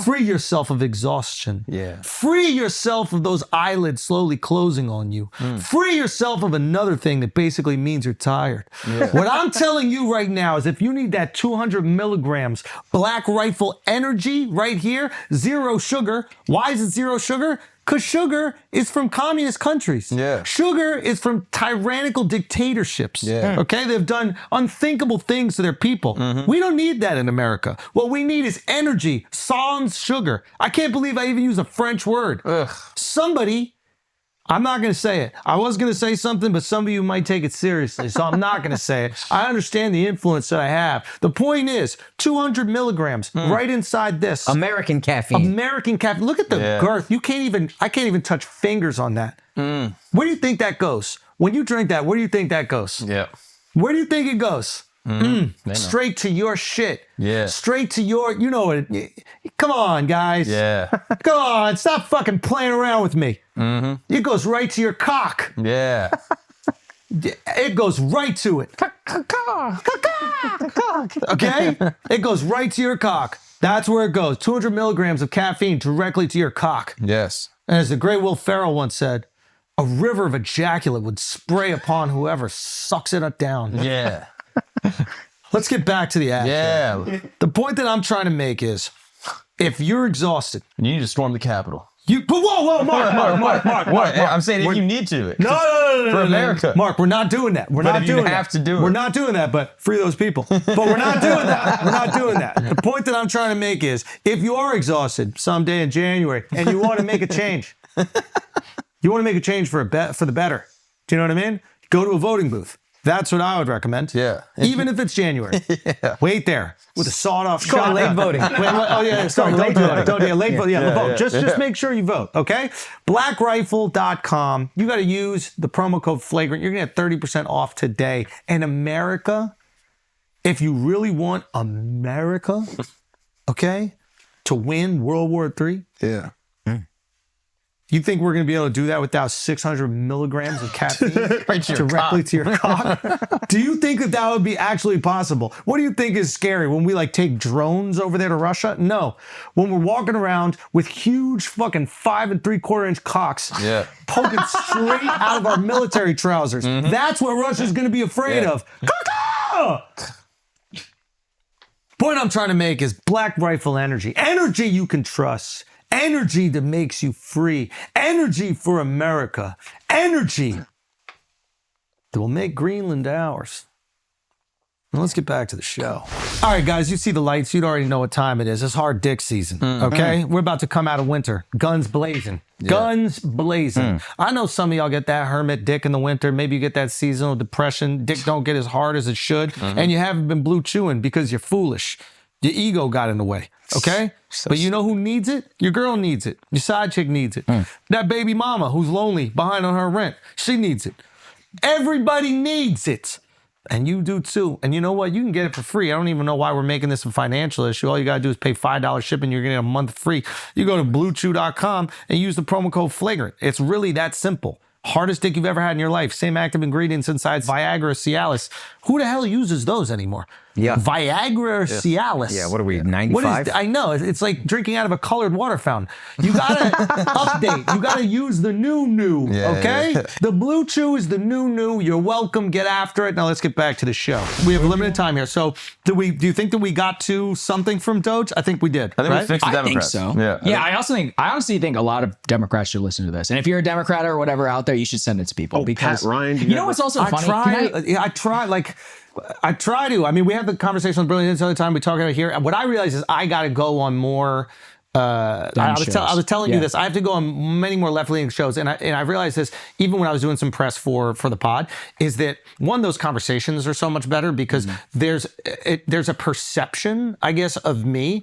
Free yourself of exhaustion. Yeah. Free yourself of those eyelids slowly closing on you. Free yourself of another thing that basically means you're tired. What I'm telling you right now is if you need that 200 milligrams Black Rifle energy right here, zero sugar. Why is it zero sugar? Because sugar is from communist countries. Yeah. Sugar is from tyrannical dictatorships. Yeah. Okay? They've done unthinkable things to their people. We don't need that in America. What we need is energy, sans sugar. I can't believe I even use a French word. Somebody, I'm not going to say it. I was going to say something, but some of you might take it seriously, so I'm not going to say it. I understand the influence that I have. The point is, 200 milligrams right inside this. American caffeine. American caffeine. Look at the girth. I can't even touch fingers on that. Where do you think that goes? When you drink that, where do you think that goes? Yeah. Where do you think it goes? Straight to your shit. Yeah. Straight to your, you know what? Come on, guys. Yeah. Come on, stop fucking playing around with me. It goes right to your cock. Yeah. It goes right to it. Okay? It goes right to your cock. That's where it goes. 200 milligrams of caffeine directly to your cock. Yes. And as the great Will Ferrell once said, a river of ejaculate would spray upon whoever sucks it down. Yeah. Let's get back to the action. Yeah. The point that I'm trying to make is, if you're exhausted, You need to storm the Capitol. whoa, Mark. What? I'm saying if you need to. No. For America. Mark, we're not doing that. We're But not if you doing that. have to do it. We're not doing that, but free those people. But we're not doing that. We're not doing that. The point that I'm trying to make is, if you are exhausted someday in January and you want to make a change, you want to make a change for the better. Do you know what I mean? Go to a voting booth. That's what I would recommend. Yeah. Even if it's January. Yeah. Wait there with a sawed-off shotgun. late voting. Sorry, don't do that. Don't do it. Late vote. Yeah, vote. Just make sure you vote, okay? BlackRifle.com. You got to use the promo code FLAGRANT. You're going to get 30% off today. And America, if you really want America, okay, to win World War III, Yeah. you think we're going to be able to do that without 600 milligrams of caffeine Right to your directly cock. to your cock? Do you think that would be actually possible? What do you think is scary when we like take drones over there to Russia? No. When we're walking around with huge fucking 5 3/4 inch cocks poking straight out of our military trousers. That's what Russia's going to be afraid of. Point I'm trying to make is Black Rifle Energy. Energy you can trust. Energy that makes you free. Energy for America. Energy that will make Greenland ours. Now let's get back to the show. All right, guys, you see the lights. You'd already know what time it is. It's hard dick season, okay? We're about to come out of winter. Guns blazing. Guns blazing. I know some of y'all get that hermit dick in the winter. Maybe you get that seasonal depression. Dick don't get as hard as it should. And you haven't been blue chewing because you're foolish. Your ego got in the way, okay? But you know who needs it? Your girl needs it. Your side chick needs it. That baby mama who's lonely, behind on her rent, she needs it. Everybody needs it. And you do too. And you know what? You can get it for free. I don't even know why we're making this a financial issue. All you got to do is pay $5 shipping. You're going to get a month free. You go to bluechew.com and use the promo code FLAGRANT. It's really that simple. Hardest dick you've ever had in your life. Same active ingredients inside Viagra, Cialis. Who the hell uses those anymore? Yeah. Viagra or Cialis. Yeah, what are we, 95? I know. It's like drinking out of a colored water fountain. You got to update. You got to use the new, okay? The Blue Chew is the new. You're welcome. Get after it. Now let's get back to the show. We have a limited time here. So do you think that we got to something from DOGE? I think we did. I think right? we fixed the Democrats. I think so. Yeah. I honestly think a lot of Democrats should listen to this. And if you're a Democrat or whatever out there, you should send it to people. Pat Ryan. You know what's also funny? I try to. I mean, we have the conversation with Brilliant all the time. We talk about it here. What I realize is I got to go on more. I was telling you this. I have to go on many more left-leaning shows, and I realized this even when I was doing some press for the pod. Is that one, those conversations are so much better because there's a perception, I guess, of me.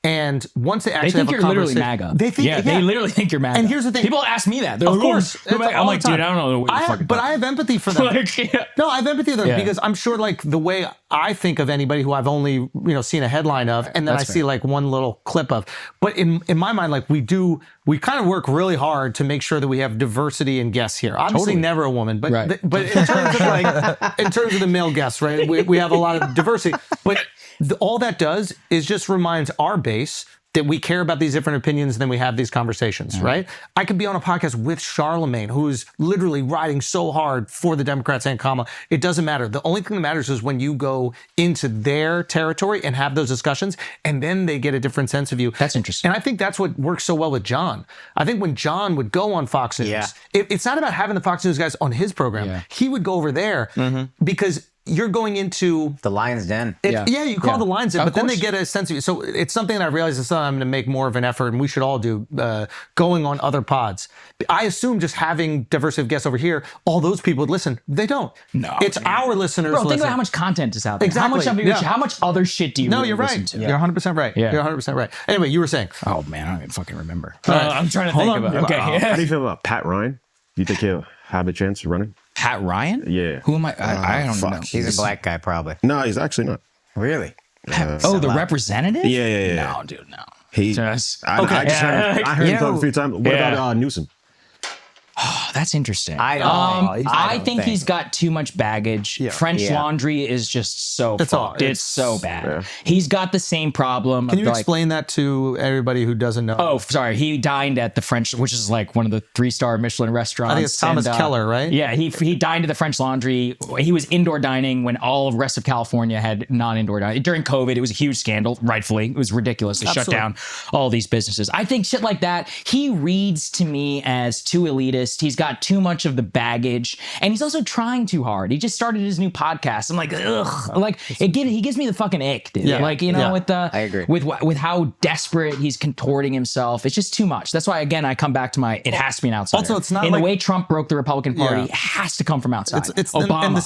And once they actually think have a you're literally conversation, MAGA. They literally think you're MAGA. And here's the thing. People ask me that. They're Of like, course. I'm like, dude, I don't know what you're fucking But I have empathy for them. No, I have empathy for them Yeah. because I'm sure like the way I think of anybody who I've only, seen a headline of, and then I see like one little clip of. But in my mind, like we kind of work really hard to make sure that we have diversity in guests here. Obviously never a woman, but but in terms of in terms of the male guests, right? We have a lot of diversity. But all that does is just reminds our base that we care about these different opinions and then we have these conversations, right? I could be on a podcast with Charlemagne, who's literally riding so hard for the Democrats and Kamala. It doesn't matter. The only thing that matters is when you go into their territory and have those discussions, and then they get a different sense of you. That's interesting. And I think that's what works so well with John. I think when John would go on Fox News, it's not about having the Fox News guys on his program. Yeah. He would go over there because you're going into the lion's den. You call the lion's den, but then they get a sense of you. So it's something that I realize is something I'm going to make more of an effort, and we should all do, going on other pods. I assume just having diversity of guests over here, all those people would listen. They don't. No. It's our listeners. Bro, think about how much content is out there. Exactly. How much other shit do you you're right. listen to? You're 100% right. Yeah. You're 100% right. Anyway, you were saying. Oh, man, I don't even fucking remember. I'm trying to think about it. Okay. How do you feel about Pat Ryan? Do you think he'll have a chance of running? Pat Ryan? Yeah. Who am I? I don't know. He's a black guy, probably. No, he's actually not. Really? The representative? Yeah. No, dude, no. I heard him talk a few times. What about Newsom? That's interesting. I think he's got too much baggage. French Laundry is just so fucked. It's so bad. Yeah. He's got the same problem. Can you explain that to everybody who doesn't know? Oh, sorry. He dined at the French, which is like one of the 3-star Michelin restaurants. I think it's Thomas Keller, right? Yeah, he dined at the French Laundry. He was indoor dining when all of the rest of California had non-indoor dining. During COVID, it was a huge scandal, rightfully. It was ridiculous. They shut down all these businesses. I think shit like that, he reads to me as too elitist. He's got too much of the baggage, and he's also trying too hard. He just started his new podcast. I'm like, ugh. Like, he gives me the fucking ick, dude. Yeah. Like, you know, with the I agree. with how desperate he's contorting himself. It's just too much. That's why, again, I come back to it has to be an outsider. Also, it's not in like, the way Trump broke the Republican Party, it has to come from outside. It's Obama, and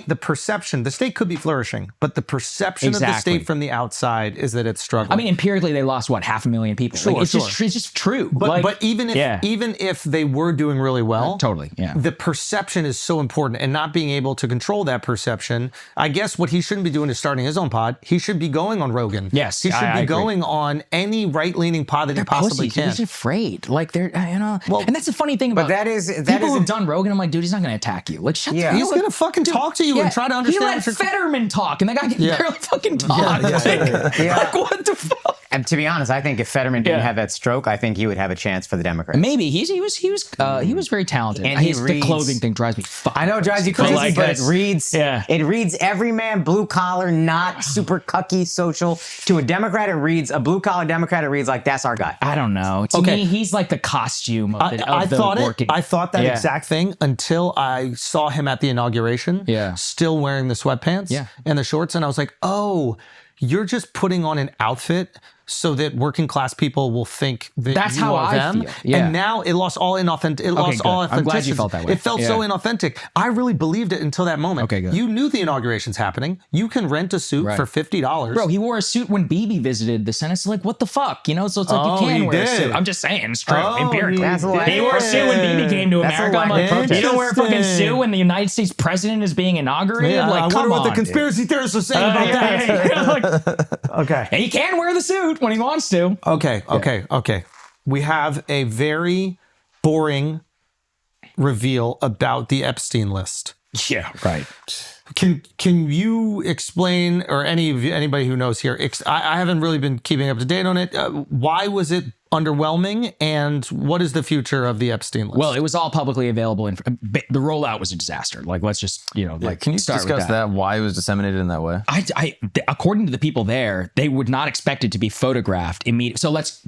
the perception, the state could be flourishing, but the perception of the state from the outside is that it's struggling. I mean, empirically, they lost 500,000 people. It's just true. But even if they were doing really well, totally, the perception is so important, and not being able to control that perception. I guess what he shouldn't be doing is starting his own pod. He should be going on Rogan. Yes, he should be going on any right-leaning pod that he possibly can. He's afraid. Like they're, and that's the funny thing about. But that people who've done Rogan. I'm like, dude, he's not going to attack you. Like, shut the He's going to fucking talk to you and try to understand. He let Fetterman talk, and the guy can barely fucking talk. Like, what the fuck? And to be honest, I think if Fetterman didn't have that stroke, I think he would have a chance for the Democrats. Maybe he was very talented. And the clothing thing drives me. I know it drives you crazy, but it reads everyman, blue collar, not super cucky social. To a Democrat, it reads a blue collar Democrat. It reads like that's our guy. I don't know. To me, he's like the costume of I thought that exact thing until I saw him at the inauguration. Still wearing the sweatpants and the shorts, and I was like, oh, you're just putting on an outfit so that working class people will think that that's you how are I them. feel. Yeah. And now it lost all inauthentic. It lost all authenticity. I'm glad you felt that way. It felt so inauthentic. I really believed it until that moment. Okay, good. You knew the inauguration's happening. You can rent a suit for $50. Bro, he wore a suit when Bibi visited the Senate. It's like, what the fuck? You know, so it's like you can wear a suit. I'm just saying, it's true. Empirically. He wore a suit when Bibi came to America. I'm like, you don't wear a fucking suit when the United States president is being inaugurated? Yeah, like, I wonder what the conspiracy theorists are saying about that. Okay. And he can wear the suit when he wants to. Okay. We have a very boring reveal about the Epstein list. Yeah, right. Can you explain, or anybody who knows here? I haven't really been keeping up to date on it. Why was it underwhelming, and what is the future of the Epstein list? Well, it was all publicly available, and the rollout was a disaster. Like, let's just can you discuss that? Why it was disseminated in that way? According to the people there, they would not expect it to be photographed immediately. So let's,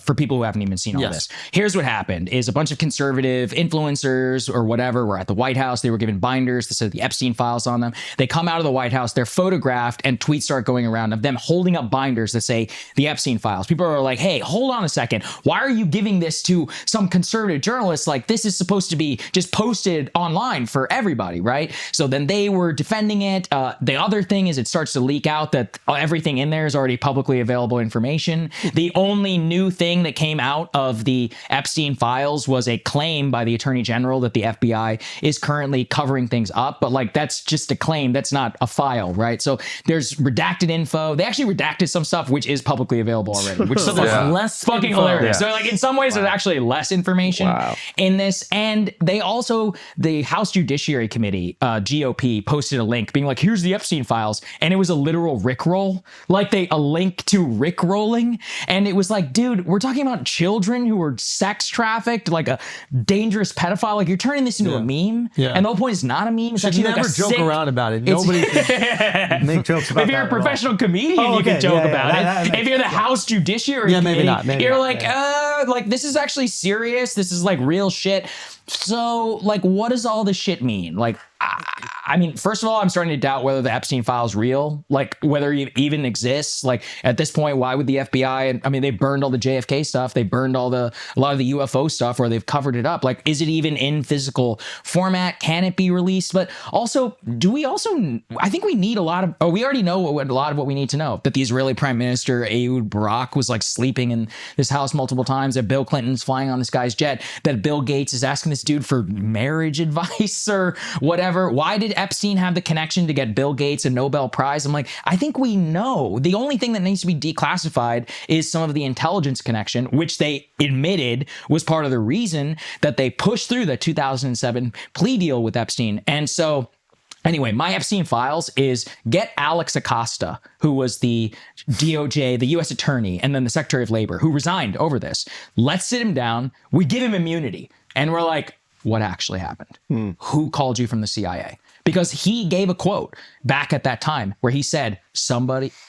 for people who haven't even seen all this, here's what happened: is a bunch of conservative influencers or whatever were at the White House. They were given binders that said the Epstein files on them. They come out of the White House, they're photographed, and tweets start going around of them holding up binders that say the Epstein files. People are like, hey, hold on a second. Why are you giving this to some conservative journalists? Like, this is supposed to be just posted online for everybody, right? So then they were defending it. The other thing is it starts to leak out that everything in there is already publicly available information. The only new thing that came out of the Epstein files was a claim by the Attorney General that the FBI is currently covering things up. But like, that's just a claim. That's not a file, right? So there's redacted info. They actually redacted some stuff which is publicly available already, which is less fucking hilarious. Yeah. So like in some ways there's actually less information in this. And they also, the House Judiciary Committee, GOP, posted a link being like, here's the Epstein files. And it was a literal Rickroll, like a link to Rickrolling. And it was like, dude, we're talking about children who were sex trafficked, like a dangerous pedophile. Like, you're turning this into a meme. Yeah. And the whole point is not a meme. It's actually never like a joke around about it. Nobody can make jokes about it. If you're a professional comedian, you can joke about it. If you're the House Judiciary Committee, maybe not. You're like, this is actually serious. This is like real shit. So, like, what does all this shit mean? Like, I mean, first of all, I'm starting to doubt whether the Epstein file is real, like whether it even exists. Like, at this point, why would the FBI? I mean, they burned all the JFK stuff. They burned a lot of the UFO stuff, or they've covered it up. Like, is it even in physical format? Can it be released? But also, I think we need we already know a lot of what we need to know. That the Israeli Prime Minister, Ehud Barak, was like sleeping in this house multiple times. That Bill Clinton's flying on this guy's jet. That Bill Gates is asking this this dude for marriage advice or whatever. Why did Epstein have the connection to get Bill Gates a Nobel Prize? I'm like, I think we know. The only thing that needs to be declassified is some of the intelligence connection, which they admitted was part of the reason that they pushed through the 2007 plea deal with Epstein. And so anyway, my Epstein files is get Alex Acosta, who was the DOJ, the U.S. attorney, and then the Secretary of Labor, who resigned over this. Let's sit him down. We give him immunity. And we're like, what actually happened? Who called you from the CIA? Because he gave a quote back at that time where he said,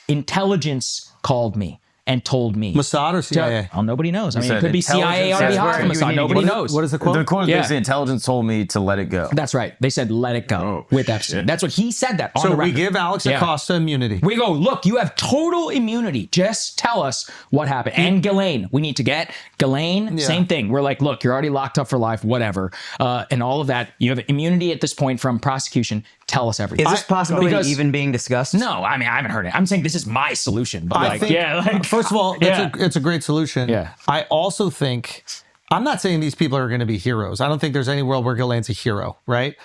intelligence called me and told me. Mossad or CIA? Well, nobody knows. I mean, it could be CIA on behalf of Mossad. Nobody knows. What is the quote? The quote is basically, intelligence told me to let it go. That's right. They said, let it go with Epstein. Shit. That's what he said that on So the record. we give Alex Acosta immunity. We go, look, you have total immunity. Just tell us what happened. And Ghislaine, we need to get Ghislaine, same thing. We're like, look, you're already locked up for life, whatever. And all of that. You have immunity at this point from prosecution. Tell us everything. Is this possibility even being discussed? No, I mean, I haven't heard it. I'm saying this is my solution. But I think, first of all, it's a great solution. Yeah. I also think, I'm not saying these people are going to be heroes. I don't think there's any world where Ghislaine's a hero, right?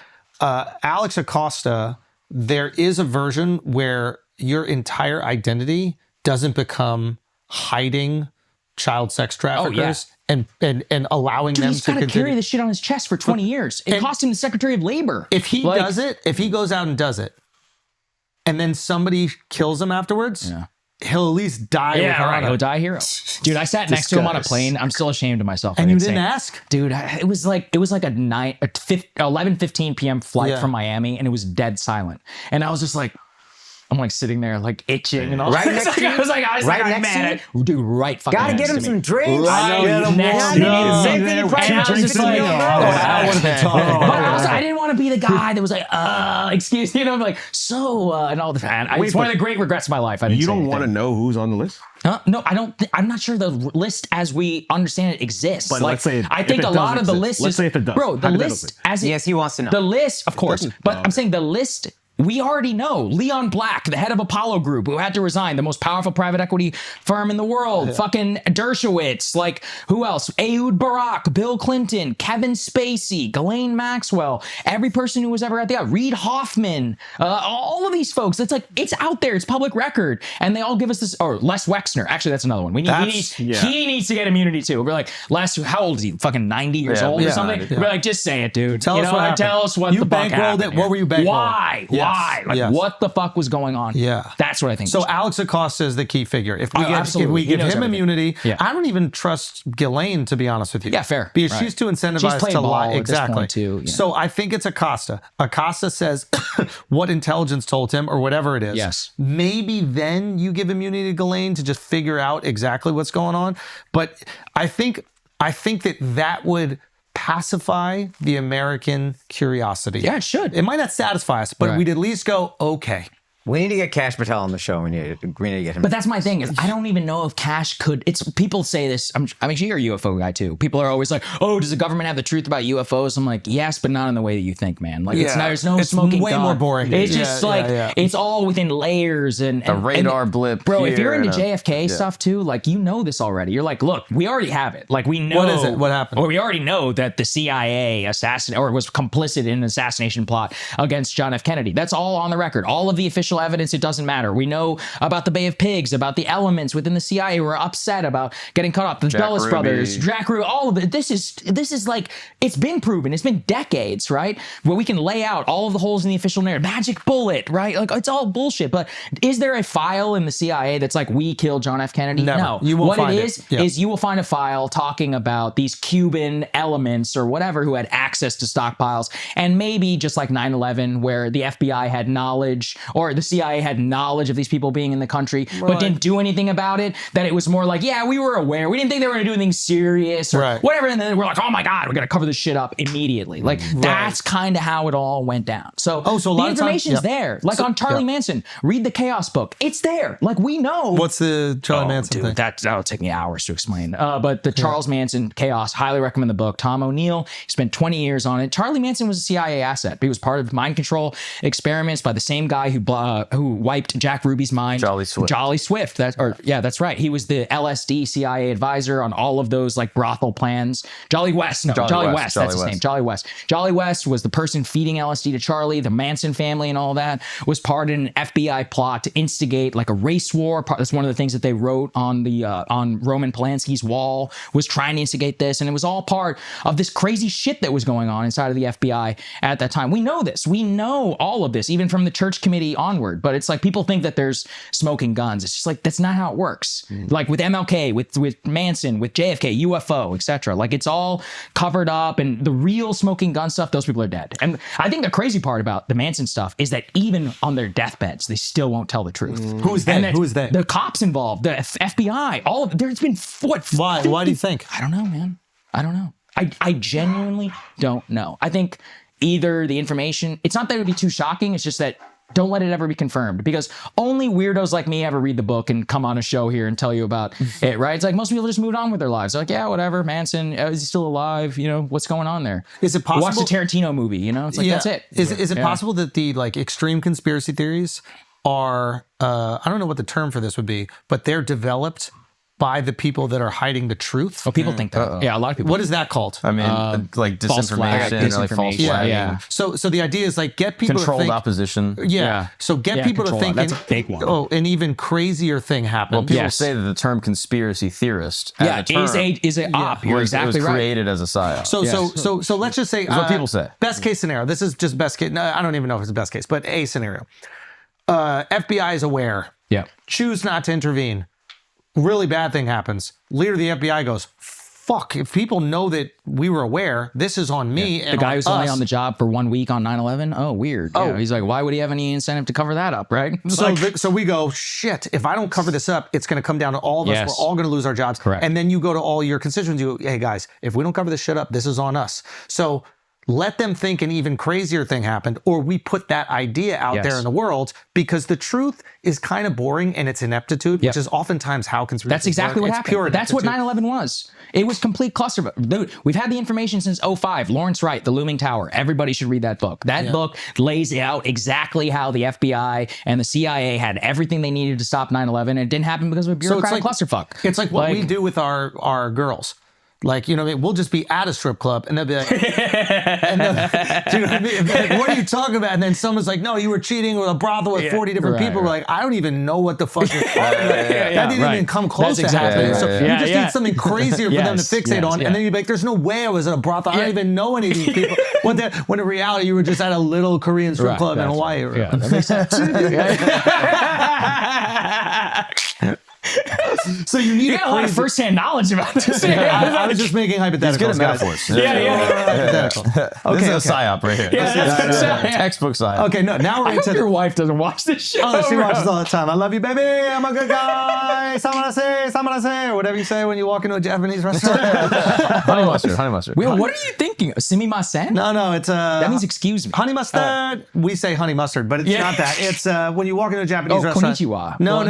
Alex Acosta, there is a version where your entire identity doesn't become hiding child sex traffickers and allowing them he's to got to carry this shit on his chest for 20 years. It cost him the Secretary of Labor. If he does it, if he goes out and does it, and then somebody kills him afterwards, he'll at least die. He'll die a hero. Dude, I sat next to him on a plane. I'm still ashamed of myself. And you didn't ask? Dude, it was like a 11:15 p.m. flight from Miami, and it was dead silent. And I was just like, I'm like sitting there like itching and all. Right next to you? I was like, Right next to you? Dude, right fucking Gotta next get him to me. some drinks. Next to me. Same thing you probably And I was just like, I didn't want to be the guy that was like, excuse me, I'm so, and all the time. It's one of the great regrets of my life. You don't want to know who's on the list? No, I don't. I'm not sure the list as we understand it exists. But let's say I think a lot of the list Let's say if it does. Bro, the list as yes, he wants to know. The list, of course. But I'm saying the list. We already know Leon Black, the head of Apollo Group, who had to resign, the most powerful private equity firm in the world. Fucking Dershowitz, like who else? Ehud Barak, Bill Clinton, Kevin Spacey, Ghislaine Maxwell, every person who was ever at the Reid Hoffman, all of these folks. It's like it's out there, it's public record, and they all give us this. Or Les Wexner, actually, that's another one. He needs to get immunity too. We're like, Les, how old is he? Fucking 90 years old or something. We're like, just say it, dude. Tell us what you the fuck happened. it. What were you bankrolling? Why? Why? Like, what the fuck was going on? Yeah. That's what I think. So Alex Acosta is the key figure. If we give him immunity, I don't even trust Ghislaine, to be honest with you. Yeah, fair. Because she's too incentivized to lie. Exactly. Too, So I think it's Acosta. Acosta says what intelligence told him or whatever it is. Yes. Maybe then you give immunity to Ghislaine to just figure out exactly what's going on. But I think that would pacify the American curiosity. Yeah, it should. It might not satisfy us, but we'd at least go, okay. We need to get Cash Patel on the show. We need to get him. But that's my thing is I don't even know if Cash could. It's people say this. I'm sure you're a UFO guy too. People are always like, "Oh, does the government have the truth about UFOs?" I'm like, yes, but not in the way that you think, man. Like there's no smoking way gun. more boring. It's just it's all within layers and the radar blip. Bro, if you're into JFK stuff too, like you know this already. You're like, look, we already have it. Like we know what is it? What happened? Or we already know that the CIA was complicit in an assassination plot against John F. Kennedy. That's all on the record. All of the official evidence. It doesn't matter. We know about the Bay of Pigs, about the elements within the CIA who are upset about getting cut off. The Dulles brothers, Jack Ruby, all of it. This is like, it's been proven. It's been decades, right? Where we can lay out all of the holes in the official narrative. Magic bullet, right? Like it's all bullshit. But is there a file in the CIA that's like, we killed John F. Kennedy? Never. No. You won't find it is you will find a file talking about these Cuban elements or whatever who had access to stockpiles. And maybe just like 9/11, where the FBI had knowledge or the CIA had knowledge of these people being in the country, but didn't do anything about it, that it was more like, yeah, we were aware. We didn't think they were going to do anything serious or whatever. And then we're like, oh my God, we're going to cover this shit up immediately. Like that's kind of how it all went down. So, the information's there. Like on Charlie Manson, read the Chaos book. It's there. Like we know. What's the Charlie Manson thing? That'll take me hours to explain. But the Charles Manson Chaos, highly recommend the book. Tom O'Neill spent 20 years on it. Charlie Manson was a CIA asset. He was part of mind control experiments by the same guy who who wiped Jack Ruby's mind. Jolly Swift. Jolly Swift. That's right. He was the LSD CIA advisor on all of those like brothel plans. Jolly West. No, Jolly West. That's his name. Jolly West. Jolly West was the person feeding LSD to Charlie. The Manson family and all that was part of an FBI plot to instigate like a race war. That's one of the things that they wrote on the on Roman Polanski's wall, was trying to instigate this, and it was all part of this crazy shit that was going on inside of the FBI at that time. We know this. We know all of this, even from the church committee onward. But it's like people think that there's smoking guns. It's just like that's not how it works. Like with MLK, with Manson, with JFK, UFO, etc. Like it's all covered up, and the real smoking gun stuff, those people are dead. And I think the crazy part about the Manson stuff is that even on their deathbeds, they still won't tell the truth. Who's they? Who's they? The cops involved, the FBI, all of there's been what? Why? Why do you think? I don't know, man. I don't know. I genuinely don't know. I think either the information, it's not that it would be too shocking, it's just that don't let it ever be confirmed, because only weirdos like me ever read the book and come on a show here and tell you about it, right? It's like most people just moved on with their lives. They're like, yeah, whatever, Manson, is he still alive? You know, what's going on there? Is it possible? Watch the Tarantino movie, you know? It's like, that's it. Is it possible that the like extreme conspiracy theories are, I don't know what the term for this would be, but they're developed by the people that are hiding the truth? Oh, people think that. Yeah, a lot of people. What is that called? I mean, like disinformation or like false flagging. Yeah. So the idea is like get people Controlled to think, opposition. Yeah. So get people to think. That's a big one. Oh, an even crazier thing happened. Well, people say that the term conspiracy theorist is a op. You're exactly was right. created as a psyop. So let's just say what people say. Best case scenario. This is just best case. No, I don't even know if it's the best case, but a scenario. FBI is aware. Yeah. Choose not to intervene. Really bad thing happens. Leader of the FBI goes, fuck, if people know that we were aware, this is on me. And the guy on who's us. only on the job for 1 week on 9/11. Oh, weird. Oh. Yeah, he's like, why would he have any incentive to cover that up, right? So we go, shit, if I don't cover this up, it's going to come down to all of us. Yes. We're all going to lose our jobs. Correct. And then you go to all your constituents, you go, hey guys, if we don't cover this shit up, this is on us. So let them think an even crazier thing happened, or we put that idea out there in the world, because the truth is kind of boring and it's ineptitude, which is oftentimes how conspiracy. That's exactly what happened. That's what 9/11 was. It was complete cluster. Dude, we've had the information since 2005. Lawrence Wright, The Looming Tower. Everybody should read that book. That book lays out exactly how the FBI and the CIA had everything they needed to stop 9/11, and it didn't happen because of a bureaucratic clusterfuck. It's like what we do with our girls. Like, you know what I mean? We'll just be at a strip club and they'll be like, do you know what I mean? Like, what are you talking about? And then someone's like, no, you were cheating with a brothel with 40 different people. We're like, I don't even know what the fuck you're talking about. That didn't even come close to happening. So you just need something crazier for them to fixate on. And then you'd be like, there's no way I was at a brothel. I don't even know any of these people. When in reality, you were just at a little Korean strip club in Hawaii. Yeah, that makes sense. So you need you got a lot of first-hand knowledge about this. I was just making hypotheticals. He's good at metaphors. Hypothetical. This is a psyop right here. Textbook psyop. Okay, no, now we're I hope your wife doesn't watch this show. Oh, she watches all the time. I love you, baby. I'm a good guy. Samanase, or whatever you say when you walk into a Japanese restaurant. Honey mustard. Will, what are you thinking? Sumimasen? No, it's that means excuse me. Honey mustard. We say honey mustard, but it's not that. It's when you walk into a Japanese restaurant. Konnichiwa. No.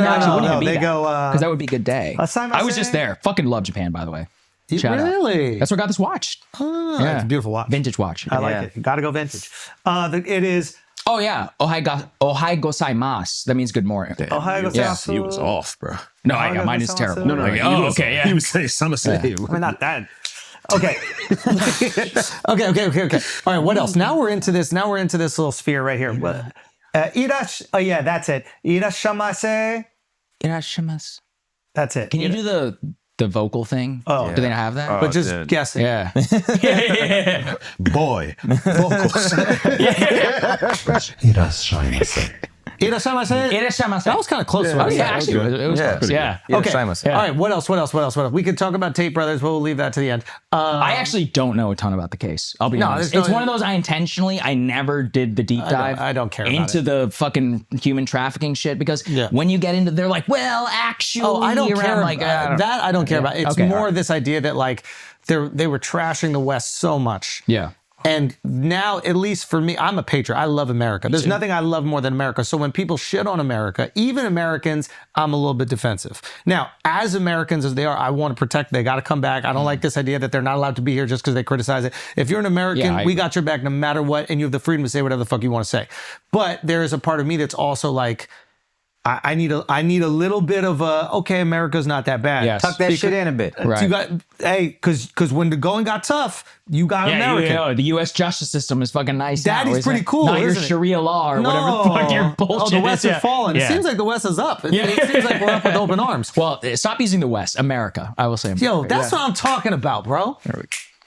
They go. Because that would be good day. I was just there. Fucking love Japan, by the way. Shout really? Out. That's what got this watch. Oh, yeah. It's a beautiful watch. Vintage watch. I like it. You gotta go vintage. It is. Oh yeah. Ohai gozaimasu. That means good morning. Ohai gozaimasu. He was off, bro. No, I know. Mine is terrible. No. Okay, yeah. He was saying samasei. I mean, not that. Okay. Okay. All right. What else? Now we're into this little sphere right here. Oh yeah, that's it. Irashamase. Irashimasu. That's it. Can you do the vocal thing? Oh, do they not have that? But just guess it. Yeah. Boy, vocals. Irashamase. That was kind of close. Oh yeah, actually, it was close. Yeah. Okay. All right. What else? We could talk about Tate brothers, but we'll leave that to the end. I actually don't know a ton about the case. I'll be honest. It's one of those I never did the deep dive. I don't care into the fucking human trafficking shit, because when you get into, they're like, well, actually, I don't care like that. I don't care about. It's more this idea that like they were trashing the West so much. Yeah. And now, at least for me, I'm a patriot. I love America. There's nothing I love more than America. So when people shit on America, even Americans, I'm a little bit defensive. Now, as Americans as they are, I want to protect. They got to come back. I don't like this idea that they're not allowed to be here just because they criticize it. If you're an American, we got your back no matter what, and you have the freedom to say whatever the fuck you want to say. But there is a part of me that's also like, I need a little bit of a, okay, America's not that bad. Yes. Tuck that shit in a bit. Right. Because when the going got tough, you got American. You know, the U.S. justice system is fucking nice. That is pretty cool. Not your isn't it? Sharia law or whatever the fuck your bullshit the West is. has fallen. It seems like the West is up. It seems like we're up with open arms. Well, stop using the West. America, I will say. Yo, that's what I'm talking about, bro.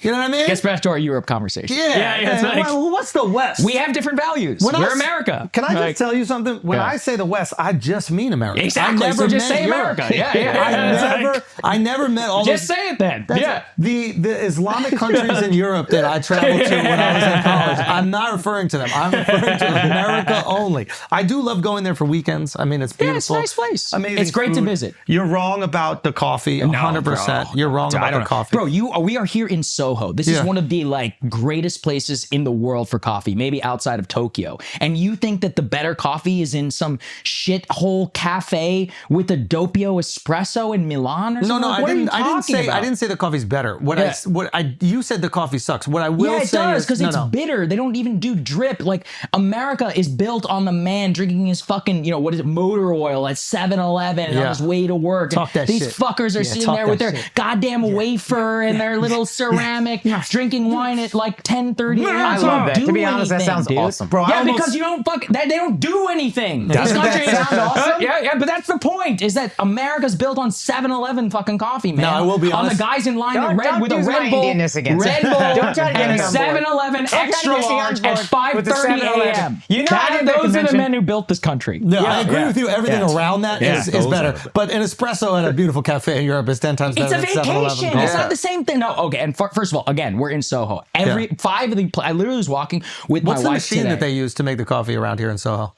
You know what I mean? Gets back to our Europe conversation. Yeah. Like, well, what's the West? We have different values. We're America. Can I just tell you something? When I say the West, I just mean America. Exactly. I never just say Europe. America. I never met all Just those, say it then. The Islamic countries in Europe that I traveled to when I was in college, I'm not referring to them. I'm referring to America only. I do love going there for weekends. I mean, it's beautiful. It's a nice place. Amazing It's great to food. visit. You're wrong about the coffee, 100%. You're wrong about the coffee. Bro, we are here in Soho. This is one of the like greatest places in the world for coffee, maybe outside of Tokyo. And you think that the better coffee is in some shithole cafe with a doppio espresso in Milan or something? No, What I didn't say the coffee's better. You said the coffee sucks. What I will say does is because it's bitter. They don't even do drip. Like America is built on the man drinking his fucking, motor oil at 7-Eleven on his way to work. These fuckers are sitting there with their goddamn wafer and their little ceramic drinking wine at like 10:30 a.m. I love that. To be honest, that sounds awesome. Bro, because you don't they don't do anything. This country sound awesome? Yeah, but that's the point, is that America's built on 7-Eleven fucking coffee, man. No, I will be honest. On the guys in line with a use my Red Bull. Indianness against Red it. Bull Don't try to get and me on board. 7-Eleven extra try to get me on large at board with the 5:30 7-Eleven. a.m. You know I did that Those are the convention. men who built this country. No, I agree with you. Everything around that is better. But an espresso at a beautiful cafe in Europe is 10 times better It's a than 7-Eleven. vacation. It's not the same thing. No, okay. And first of all, again, we're in Soho. I literally was walking with What's my the wife machine today. that they use to make the coffee around here in Soho?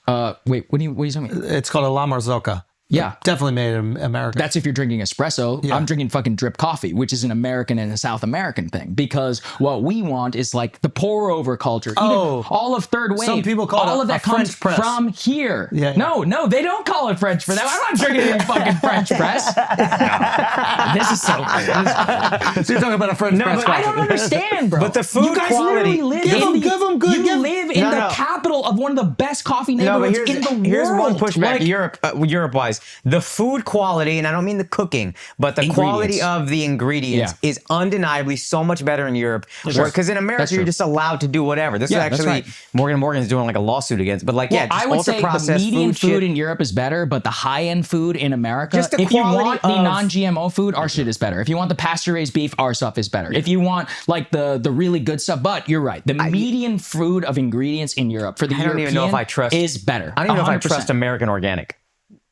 Wait, what are you talking about? It's called a La Marzocca. Yeah. Definitely made in America. That's if you're drinking espresso. Yeah. I'm drinking fucking drip coffee, which is an American and a South American thing. Because what we want is like the pour over culture. Even all of third wave. Some people call all it of that a French comes press. from here. Yeah. No, they don't call it French for that. I'm not drinking any fucking French press. No. This is so cool. So you're talking about a French press I coffee. don't understand, bro. But the food you guys quality- literally live Give in 'em- the, give 'em good- You give- live in the capital of one of the best coffee No, but neighborhoods in the world. here's one pushback. Like, Europe-wise, the food quality, and I don't mean the cooking, but the quality of the ingredients is undeniably so much better in Europe. Because in America, you're just allowed to do whatever. This is actually Morgan's doing like a lawsuit against. But just I would say the ultra-processed median food shit. in Europe is better, but the high-end food in America, Just the if you quality want the of- non-GMO food, our shit is better. If you want the pasture-raised beef, our stuff is better. If you want like the really good stuff, but you're right, the median food of ingredients in Europe for the I don't even know if I trust is better. I don't even know if I 100%. trust American organic.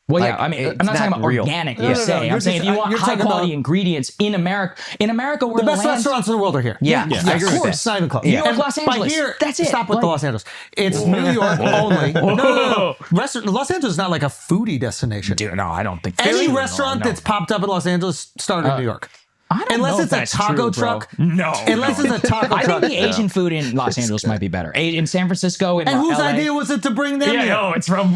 Well, Like, yeah, I mean, it's I'm not talking not about real. organic. No, no, no, I'm you're saying just- if you want you're high talking quality about- ingredients in America, we're The best restaurants in the world are here. Yeah, I Yes, agree of with course. that. It's not even close. New York, And Los by Angeles. here, That's it. Stop with the Like- Los Angeles. It's New York only. No. Los Angeles is not like a foodie destination. Dude, no, I don't think Any no, restaurant no. that's popped up in Los Angeles started in New York. I don't Unless know it's if a that's taco true, bro. truck. No. Unless it's a taco I truck. think the Asian food in Los Angeles might be better. In San Francisco, in And whose LA. idea was it to bring them Yeah, here? no, it's from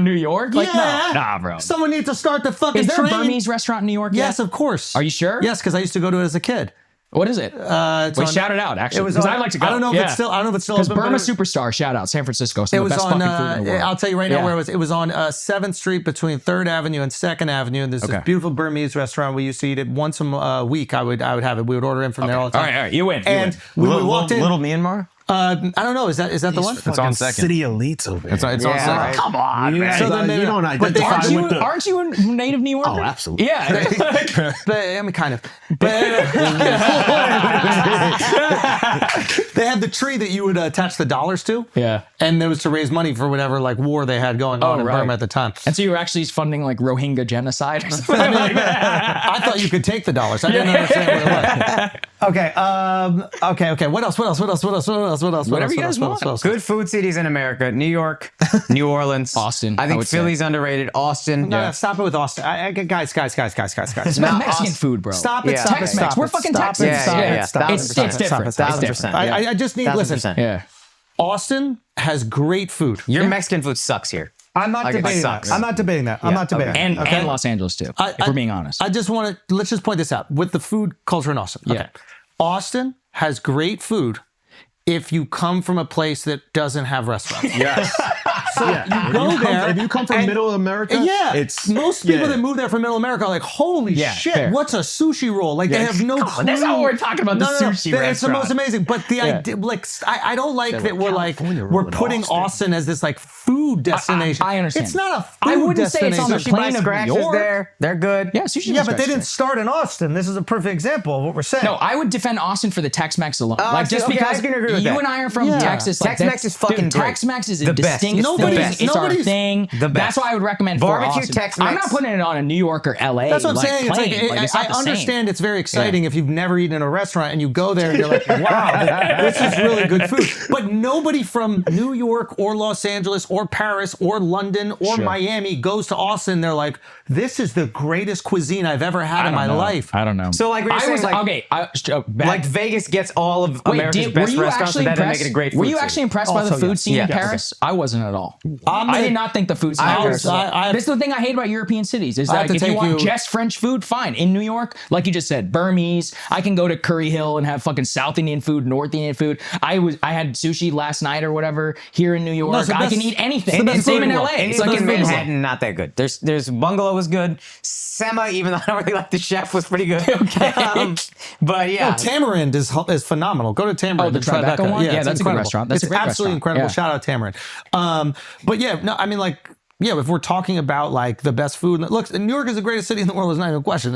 New York. Like, Yeah. no, nah, bro. Someone needs to start the fucking Is there a train. Burmese restaurant in New York? Yes, yet? of course. Are you sure? Yes, because I used to go to it as a kid. What is it? Wait, shout it out, actually. Because I'd like to go. I don't know if it's still. I don't know if it's still. Because open, Burma but Superstar, shout out, San Francisco. Some it of was the best on. fucking food in the world. I'll tell you right now Yeah. where it was. It was on 7th Street between 3rd Avenue and 2nd Avenue. And there's this beautiful Burmese restaurant. We used to eat it once a week. I would have it. We would order in from there all the time. All right, you win. And we walked in. Little Myanmar? I don't know. Is that the one? It's on second. City elites over here. It's on second. right. Come on, man. So then you don't but they- identify with the... Aren't you a native New Yorker? Oh, absolutely. Yeah. But I mean, kind of. But they had the tree that you would attach the dollars to. Yeah. And it was to raise money for whatever like war they had going on in right. Burma at the time. And so you were actually funding like Rohingya genocide or something like that. I thought you could take the dollars. I didn't understand what it was. Okay. What else? Whatever you guys want. Good food cities in America: New York, New Orleans, Austin, I I think would say. Philly's underrated. Austin. No, stop it with Austin. Guys. It's not Mexican food, bro. Stop it. Yeah. Stop it. Tex-Mex. Stop We're it. fucking Stop Texans. it. Stop it. Yeah. Stop it. It's different. Stop it. It's different. just need, listen, 1000%. Yeah. Austin has great food. Your Mexican food sucks here. I'm not Like, it debating that. sucks. I'm not debating that. I'm not debating And, that. Okay? and Los Angeles too, if we're being honest. I just want to, let's just point this out with the food culture in Austin. Okay. Yeah. Austin has great food if you come from a place that doesn't have restaurants. Yes. So you go there. If you come from and- Middle America, Yeah, it's most people that move there from Middle America are like, holy shit, fair. what's a sushi roll? Like they have no clue. that's not what we're talking about, the sushi It's the most restaurant. amazing. But the idea, like, I don't like that we're putting Austin as this like food destination. I understand. It's not a food I wouldn't say it's on the destination. plane of Scratch New is York. there. They're good. Yeah, sushi. Yeah, but they didn't start in Austin. This is a perfect example of what we're saying. No, I would defend Austin for the Tex-Mex alone. see, Just okay, because I can agree with you that. and I are from Yeah. Texas. Like, Tex-Mex is fucking great. Tex-Mex is The a best. distinct Nobody's- thing. It's our nobody's- thing. the best. That's why I would recommend Barbecue for Austin. Tex-Mex. I'm not putting it on a New York or LA. That's what I'm like, saying. It's plane. like, It's I not the same. understand it's very exciting if you've never eaten in a restaurant and you go there and you're like, wow, this is really good food. But nobody from New York or Los Angeles or Paris or London or Miami goes to Austin. They're like, this is the greatest cuisine I've ever had in my life. I don't know. So like we were I saying, was like, okay. like Vegas gets all of America's best restaurants, and that doesn't make it a great food Were you city. actually impressed by the Also, food scene in Yeah. Paris? I wasn't at all. I'm I gonna- did not think the food scene in I Paris. was- I- This is the thing I hate about European cities. Is I have that to if you take want you- just French food, fine. In New York, like you just said, Burmese. I can go to Curry Hill and have fucking South Indian food, North Indian food. I had sushi last night or whatever here in New York. it's the I best- can eat anything. it's the And best same food in in the LA. world. It's Like like in amazing. Manhattan, not that good. There's Bungalow was good. Sema, even though I don't really like the chef, was pretty good. Okay. But yeah. Tamarind is phenomenal. Go to Tamarind. Oh, the and try Tribeca one? Yeah, it's that's a good incredible. restaurant. That's it's a great absolutely restaurant. incredible. Yeah. Shout out Tamarind. But yeah, no, I mean like, yeah, if we're talking about like the best food, look, New York is the greatest city in the world. There's not even a question.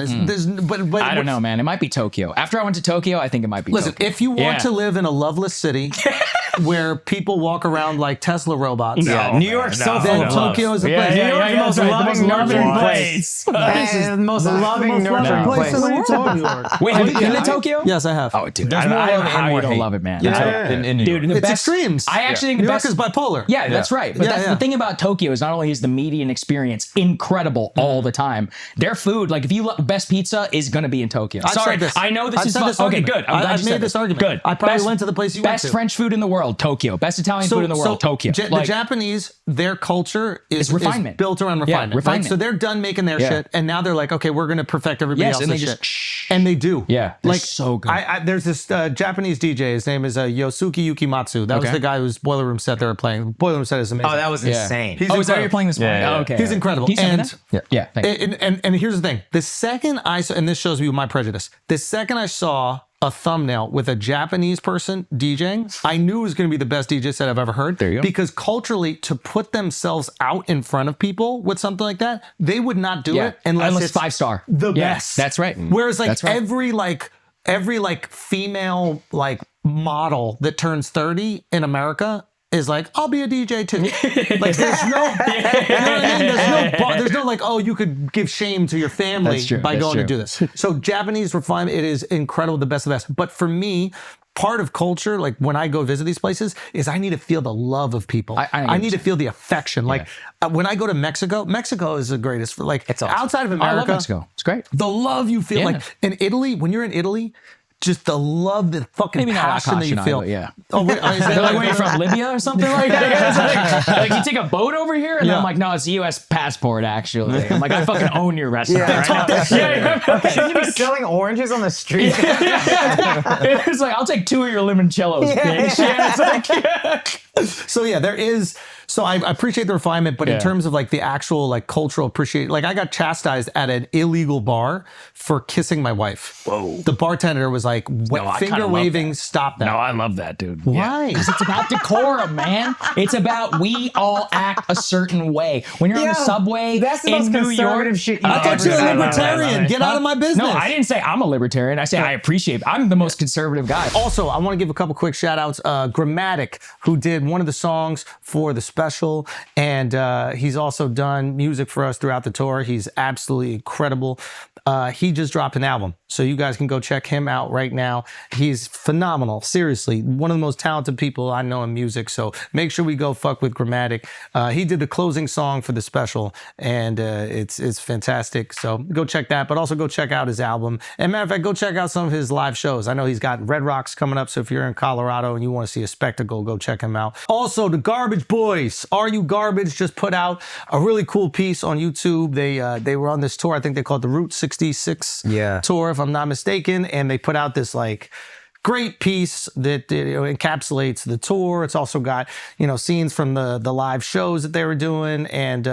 But I don't know, man. It might be Tokyo. After I went to Tokyo, I think it might be Listen, Tokyo. if you want Yeah. to live in a loveless city where people walk around like Tesla robots, New York's so full then of love. Tokyo is the Yeah, place. yeah, New York's yeah, the most that's right. loving, The most nurturing loving place. This is The most loving, most nurturing loving place place. in the world. New York. Wait, have you been to Tokyo? Yes, I have. Oh, dude, There's I don't more know love how and you more don't hate. love it, man. in New York. Dude, the It's best extremes. I actually think New the York best is bipolar. Yeah, that's right. But Yeah, that's yeah. the thing about Tokyo is not only is the median experience incredible all the time, their food, like if you love best pizza, is going to be in Tokyo. I've Sorry, said this. I know this I've is said fun. this Okay, argument. good. I'm glad I've you made said this argument. Good. I probably went to the place you went Best to. French food in the world, Tokyo. Best Italian food in the world, Tokyo. The Japanese, their culture is refinement. built around refinement. Right? refinement. So they're done making their shit, and now they're like, okay, we're going to perfect everybody Yes, and else's they shit. just and they do. Yeah, they're like so good. There's this Japanese DJ. His name is Yosuke Yukimatsu. That was the guy whose Boiler Room set they were playing. Boiler Room set is amazing. Oh, that was insane. He's is that what you're incredible. playing this morning? Yeah, yeah. Oh, okay. He's incredible. Can you send me And that? Yeah, thank you. and here's the thing. The second I saw, and this shows me my prejudice, the second I saw a thumbnail with a Japanese person DJing, I knew it was going to be the best DJ set I've ever heard. There you go. Because culturally, to put themselves out in front of people with something like that, they would not do it unless it's 5-star. the Yeah, best. that's right. Whereas like That's right. every female like model that turns 30 in America is like, I'll be a DJ too. Like there's no, you know what I mean? There's no like, oh, you could give shame to your family That's true, by that's going to true. do this. So Japanese refinement, it is incredible, the best of the best. But for me, part of culture, like when I go visit these places, is I need to feel the love of people. I need to feel the affection. Like when I go to Mexico, Mexico is the greatest. For like It's awesome. outside of I America, love Mexico. It's great. the love you feel. Yeah. Like in Italy, when you're in Italy, just the love, the fucking Maybe not passion that you Akash and I, feel. but yeah. Oh, wait, is that They're like, where you from, Libya or something like that? It's like you take a boat over here? And Yeah. I'm like, no, it's a U.S. passport, actually. I'm like, I fucking own your restaurant right now. Should you be selling oranges on the street? It's like, I'll take 2 of your limoncellos, bitch. Yeah, it's like, So yeah, there is. So I appreciate the refinement, but in terms of like the actual like cultural appreciation, like I got chastised at an illegal bar for kissing my wife. Whoa! The bartender was like, finger waving, stop that. no, I love that, dude. Why? Because it's about decorum, man. It's about we all act a certain way. When you're on the subway that's the in most New conservative York, shit you I thought you were a libertarian. Get out of my business. No, I didn't say I'm a libertarian. I say I appreciate. I'm the most conservative guy. Also, I want to give a couple quick shout outs. Grammatic, who did one of the songs for the special, and he's also done music for us throughout the tour. He's absolutely incredible. He just dropped an album, so you guys can go check him out right now. He's phenomenal. Seriously, one of the most talented people I know in music, so make sure we go fuck with Grammatic. He did the closing song for the special, and it's fantastic, so go check that, but also go check out his album. And matter of fact, go check out some of his live shows. I know he's got Red Rocks coming up, so if you're in Colorado and you want to see a spectacle, go check him out. Also, the Garbage Boys, Are You Garbage, just put out a really cool piece on YouTube. They were on this tour, I think they called the Route 66 tour, if I'm not mistaken, and they put out this like great piece that encapsulates the tour. It's also got, scenes from the live shows that they were doing. And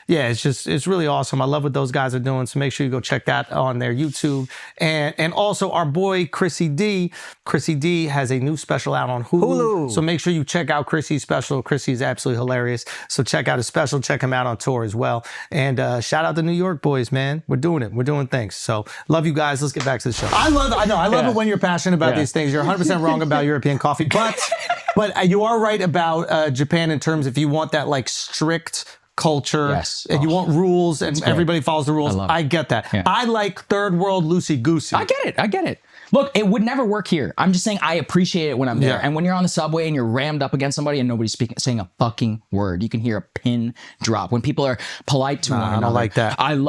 it's really awesome. I love what those guys are doing. So make sure you go check that on their YouTube. And also our boy, Chrissy D. Chrissy D has a new special out on Hulu. So make sure you check out Chrissy's special. Chrissy's absolutely hilarious. So check out his special. Check him out on tour as well. And shout out the New York boys, man. We're doing it. We're doing things. So love you guys. Let's get back to the show. I love it when you're passionate about these things. You're 100% wrong about European coffee, but you are right about Japan in terms if you want that like strict culture and you want rules and everybody follows the rules. I get that. Yeah. I like third world loosey-goosey. I get it. Look, it would never work here. I'm just saying I appreciate it when I'm there. Yeah. And when you're on the subway and you're rammed up against somebody and nobody's saying a fucking word, you can hear a pin drop. When people are polite to one another. I don't like that. I'm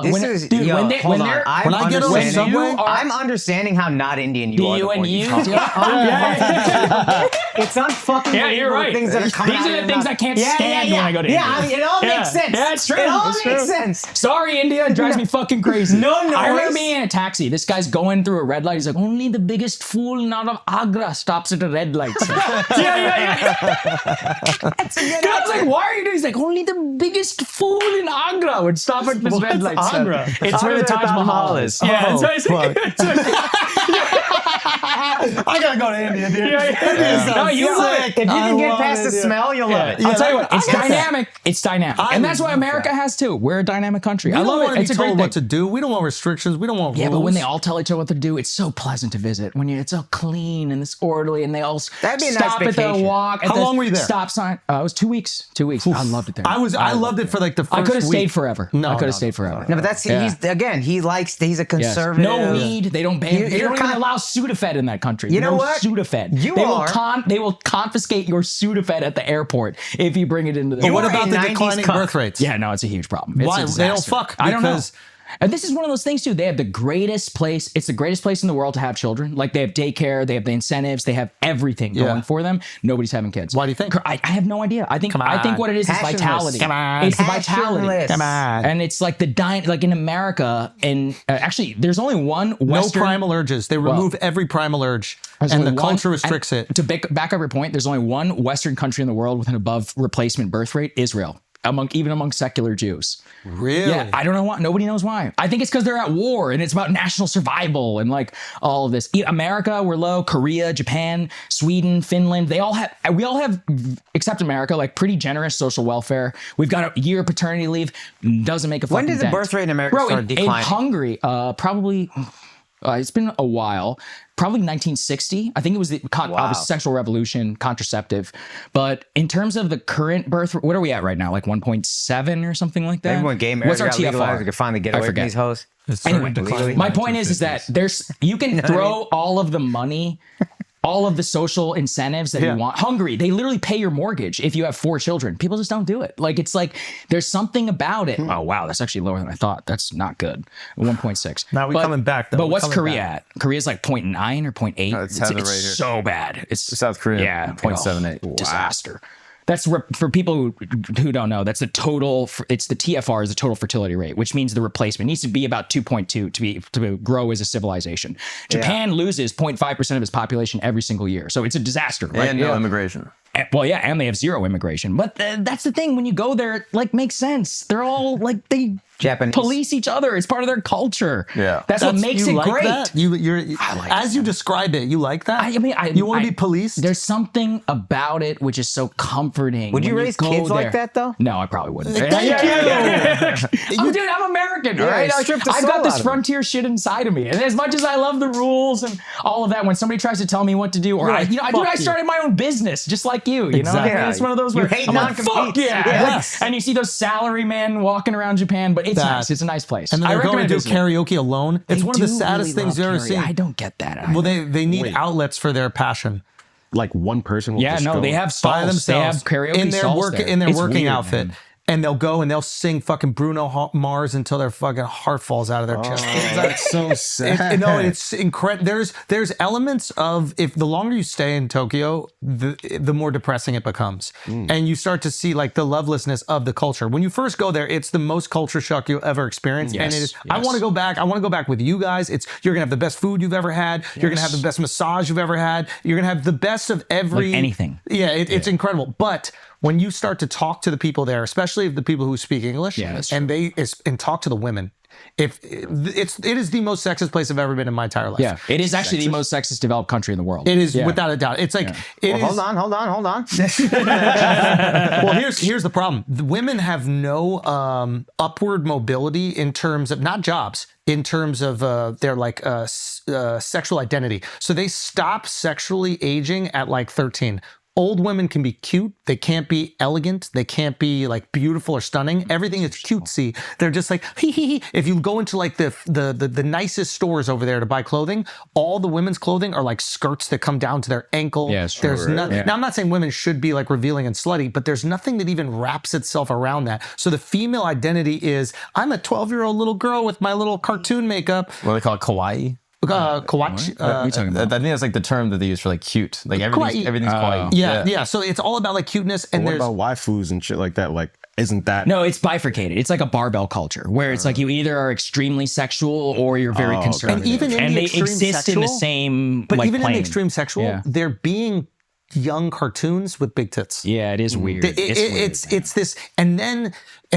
understanding how not Indian you are. It's unfucking you're right. Things that are coming These are the things I can't stand when I go to India. It all makes sense. Yeah, it's true. It all makes sense. Sorry, India. It drives me fucking crazy. No. I remember being in a taxi. This guy's going through a red light. He's like, only the biggest fool out of Agra stops at a red light. I was like, why are you doing? He's like, only the biggest fool in Agra would stop at this red light. Agra? It's where the Taj Mahal is. Yeah, I gotta go to India, dude. No, you love it. If you can get past the smell, you'll love it. I'll tell you what, it's dynamic. It's dynamic. And that's what America has too. We're a dynamic country. I love it. It's a great thing. What to do. We don't want restrictions. We don't want rules. Yeah, but when they all tell each other what to do, it's so pleasant to visit. When it's all clean and it's orderly and they all That'd be a stop nice at the walk. How long were you there? Stop sign. It was 2 weeks. 2 weeks. I loved it there. I loved it for like the first week. I could have stayed forever. No, I could have stayed forever. No, but that's he's a conservative. No weed. They don't ban. They don't even allow Sudafed in that country. You know what? Sudafed. They will confiscate your Sudafed at the airport if you bring it into the. But what about the declining birth rates? Yeah, no, it's a huge problem. It's Why? They don't fuck. I don't know. And this is one of those things too. They have the greatest place. It's the greatest place in the world to have children. Like they have daycare, they have the incentives, they have everything going for them. Nobody's having kids. Why do you think? I have no idea. I think what it is vitality. Come on. It's the vitality. Come on. And it's like like in America, and actually, there's only one Western. No primal urges. They remove every primal urge, and the culture restricts it. To back up your point, there's only one Western country in the world with an above replacement birth rate: Israel. Even among secular Jews. Really? Yeah, I don't know why. Nobody knows why. I think it's because they're at war and it's about national survival and like all of this. America, we're low. Korea, Japan, Sweden, Finland, we all have, except America, like pretty generous social welfare. We've got a year of paternity leave. Doesn't make a fucking dent. When did the birth rate in America start declining? In Hungary, probably, it's been a while. Probably 1960. I think it was the sexual revolution, contraceptive. But in terms of the current birth, what are we at right now? Like 1.7 or something like that? Maybe when gay marriage got legalized, we could finally get away from these hoes. Anyway, my point is that you can throw all of the money, all of the social incentives that you want. Hungary, they literally pay your mortgage if you have 4 children. People just don't do it. Like, it's like, there's something about it. Oh, wow, that's actually lower than I thought. That's not good. 1.6. Now we're coming back, though. But what's Korea at? Korea's like 0.9 or 0.8. No, it's right here. So bad. It's South Korea. Yeah. 0.78. Wow. Disaster. That's for people who don't know. That's the total. It's the TFR is the total fertility rate, which means the replacement needs to be about 2.2 to grow as a civilization. Japan loses 0.5% of its population every single year, so it's a disaster. Right? And no immigration. Well, yeah, and they have zero immigration. But that's the thing. When you go there, it like makes sense. They're all like they Japanese police each other. It's part of their culture. Yeah, that's what makes it great. That? As you describe it, you like that. You want to be policed. There's something about it which is so comforting. Would you raise kids like that though? No, I probably wouldn't. Thank you. Dude, I'm American. All right, I've got this frontier shit inside of me, and as much as I love the rules and all of that, when somebody tries to tell me what to do, or I started my own business just like you. You know, Exactly. it's one of those where You hate I'm like, non-competes. fuck yeah. Yes. And you see those salary men walking around Japan, but it's nice. It's a nice place. And then I they're going to do recommend visiting. karaoke alone. It's one of the saddest things you've ever seen. I don't get that. Well, they need outlets for their passion. Like one person will Yeah, just no, go they have stalls. By themselves. They have karaoke in their stalls work there. in their It's working weird, outfit. man. And they'll go and they'll sing fucking Bruno Mars until their fucking heart falls out of their chest. That's so sad. It's incredible. There's elements of, if the longer you stay in Tokyo, the more depressing it becomes. And you start to see like the lovelessness of the culture. When you first go there, it's the most culture shock you'll ever experience. Yes, And it is, yes. I want to go back. I want to go back with you guys. You're gonna have the best food you've ever had. You're gonna have the best massage you've ever had. You're gonna have the best of every Like anything. Yeah, it's incredible. But when you start to talk to the people there, especially the people who speak English, Yeah, that's and talk to the women, it is the most sexist place I've ever been in my entire life. Yeah, it is actually the most sexist developed country in the world. It is without a doubt. It's like Hold on. Well, here's the problem. The women have no upward mobility in terms of not jobs, in terms of their like sexual identity. So they stop sexually aging at like 13. Old women can be cute. They can't be elegant. They can't be like beautiful or stunning. Everything is cutesy. They're just like, hee hee hee. If you go into like the nicest stores over there to buy clothing, all the women's clothing are like skirts that come down to their ankle. Yeah, sure. There's nothing. Now, I'm not saying women should be like revealing and slutty, but there's nothing that even wraps itself around that. So the female identity is, I'm a 12-year-old little girl with my little cartoon makeup. What do they call it? Kawaii? Kawachi. What are you talking about? I think that's like the term that they use for like cute. Like everything's kawaii. Yeah. So it's all about like cuteness, and What there's about waifus and shit like that? Like, isn't that? No, it's bifurcated. It's like a barbell culture where it's like you either are extremely sexual or you're very conservative. And even in the they extreme exist in the sexual, same. but like, even in plane. the extreme sexual, Yeah. they're being young cartoons with big tits. Yeah, it is weird. It's this, and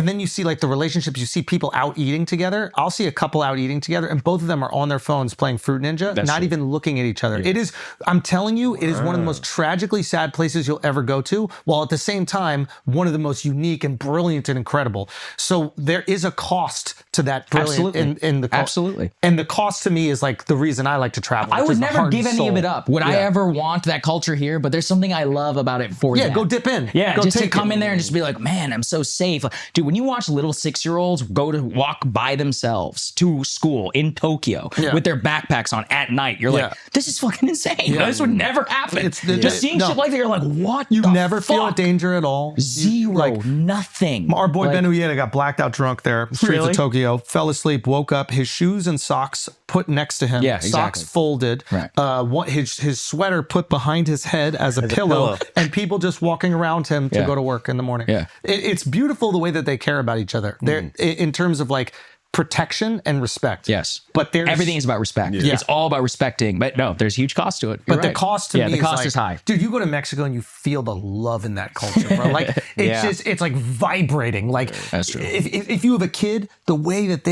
then you see like the relationships. You see people out eating together. I'll see a couple out eating together, and both of them are on their phones playing Fruit Ninja, not even looking at each other. It is. I'm telling you, it is one of the most tragically sad places you'll ever go to, while at the same time one of the most unique and brilliant and incredible. So there is a cost to that brilliant in the Absolutely. And the cost to me is like the reason I like to travel. I which would is the never heart give and any of soul. it up. Would I ever want that culture here? But there's something I love about it for Yeah, them. go dip in. Yeah, Go just to take come it. in there and just be like, man, I'm so safe. Dude, when you watch little 6-year-olds go to walk by themselves to school in Tokyo with their backpacks on at night, you're like, this is fucking insane. This would never happen. Just seeing shit like that, you're like, what? You the never feel fuck? danger at all. Zero, nothing. Our boy Like, Ben Uyeda got blacked out drunk there, streets Really? of Tokyo, fell asleep, woke up, his shoes and socks put next to him, Yeah, socks exactly. folded, Right. his sweater put behind his head as a pillow, and people just walking around him to go to work in the morning. Yeah. It's beautiful the way that they care about each other. They're in terms of like protection and respect. Yes. But there's everything is about respect. It's all about respecting. But no, there's huge cost to it. You're But the right. cost to me the cost is, is high. Dude, you go to Mexico and you feel the love in that culture, bro. Like it's just, it's like vibrating. Like That's true. If you have a kid, the way that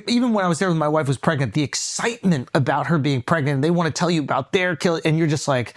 even when I was there when my wife was pregnant, the excitement about her being pregnant, they want to tell you about their kid, and you're just like,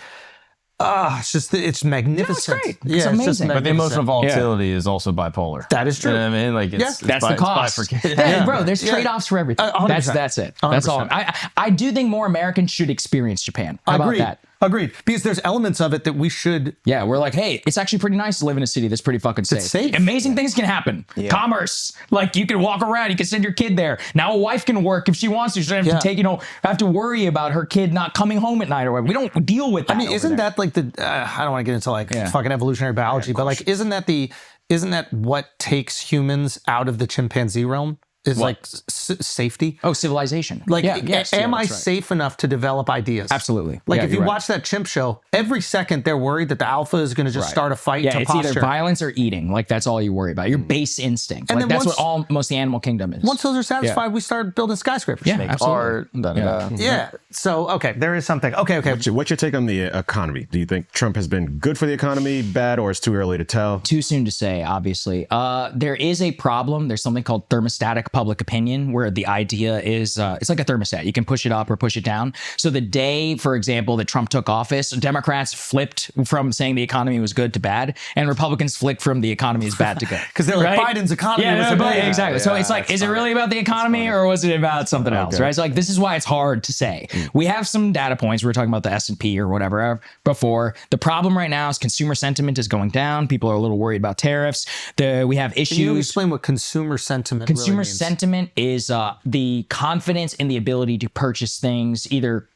it's magnificent. great. Yeah, It's just amazing. But the magnificent. emotional volatility is the buipolar. That is true. You know what I mean? Like Yes. That's the cost. bifurcated. Bro, there's trade-offs for everything. 100%. That's it. That's all. 100%. I do think more Americans should experience Japan. How about that? Agreed. Because there's elements of it that we should. Yeah, we're like, hey, it's actually pretty nice to live in a city that's pretty fucking safe. safe. Amazing things can happen. Commerce, like you can walk around, you can send your kid there. Now a wife can work if she wants to. She doesn't have to take, have to worry about her kid not coming home at night or whatever. We don't deal with that. I mean, isn't that like I don't want to get into like fucking evolutionary biology, but like, isn't that what takes humans out of the chimpanzee realm? Is like safety. Oh, civilization. Like, yes, am I that's right. safe enough to develop ideas? Absolutely. Like, Yeah, if you you're right. watch that chimp show, every second they're worried that the alpha is going to just start a fight Yeah, to it's posture. either violence or eating. Like that's all you worry about. Your base instinct. And Like then that's once- what almost the animal kingdom is. Once those are satisfied, we start building skyscrapers. Yeah, Make absolutely. art. Yeah. So, okay, there is something. Okay. What's your take on the economy? Do you think Trump has been good for the economy, bad, or it's too early to tell? Too soon to say, obviously. There is a problem. There's something called thermostatic public opinion, where the idea is it's like a thermostat. You can push it up or push it down. So the day, for example, that Trump took office, Democrats flipped from saying the economy was good to bad, and Republicans flipped from the economy is bad to good. Because they're like, Biden's economy was a bad. Exactly. So it's like, is it really about the economy or was it about something else, right? So like, this is why it's hard to say. We have some data points. We were talking about the S&P or whatever before. The problem right now is consumer sentiment is going down. People are a little worried about tariffs. We have issues. Can you explain what consumer sentiment really means? Sentiment is the confidence in the ability to purchase things, either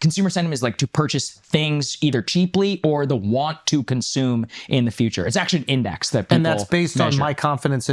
consumer sentiment is like to purchase things either cheaply or the want to consume in the future. It's actually an index that people and that's based measure. on my confidence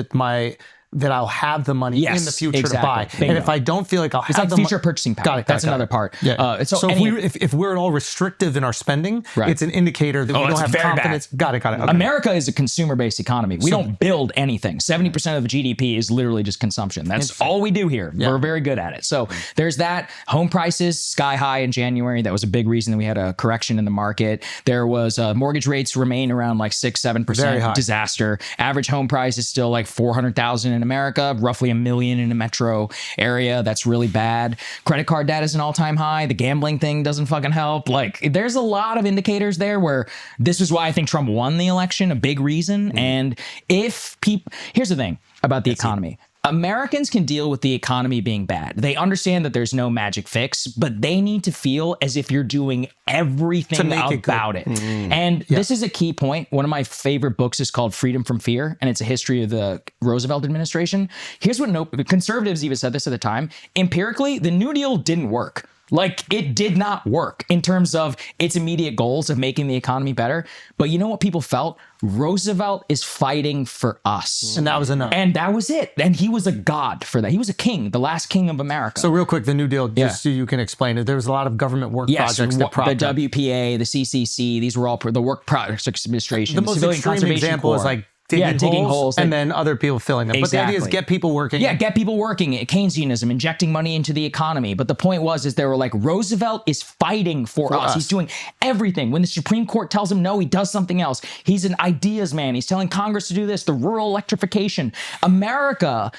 that I'll have the money in the future to buy. Bingo. And if I don't feel like I'll have it's like future purchasing power. Got it. That's another part. Yeah. So if we're at all restrictive in our spending, it's an indicator that we don't have confidence. Got it. Okay. America is a consumer-based economy. We don't build anything. 70% of the GDP is literally just consumption. That's all we do here. We're very good at it. So there's that. Home prices sky high in January. That was a big reason that we had a correction in the market. There was mortgage rates remain around like 6-7%. Disaster. Average home price is still like $400,000 in America, roughly 1 million in a metro area. That's really bad. Credit card debt is an all-time high. The gambling thing doesn't fucking help. Like, there's a lot of indicators there where this is why I think Trump won the election, a big reason. And if people, here's the thing about the economy. Americans can deal with the economy being bad. They understand that there's no magic fix, but they need to feel as if you're doing everything about it. And this is a key point. One of my favorite books is called Freedom from Fear, and it's a history of the Roosevelt administration. Here's what conservatives even said this at the time. Empirically, the New Deal didn't work. Like, it did not work in terms of its immediate goals of making the economy better. But you know what people felt? Roosevelt is fighting for us. And that was enough. And that was it. And he was a god for that. He was a king, the last king of America. So real quick, the New Deal, just so you can explain it, there was a lot of government work projects that propped the WPA, the CCC, these were all the work projects administration. The most extreme example is like digging holes and then other people filling them. Exactly. But the idea is get people working. Yeah, get people working. Keynesianism, injecting money into the economy. But the point is they were like, Roosevelt is fighting for us. He's doing everything. When the Supreme Court tells him no, he does something else. He's an ideas man. He's telling Congress to do this, the rural electrification. America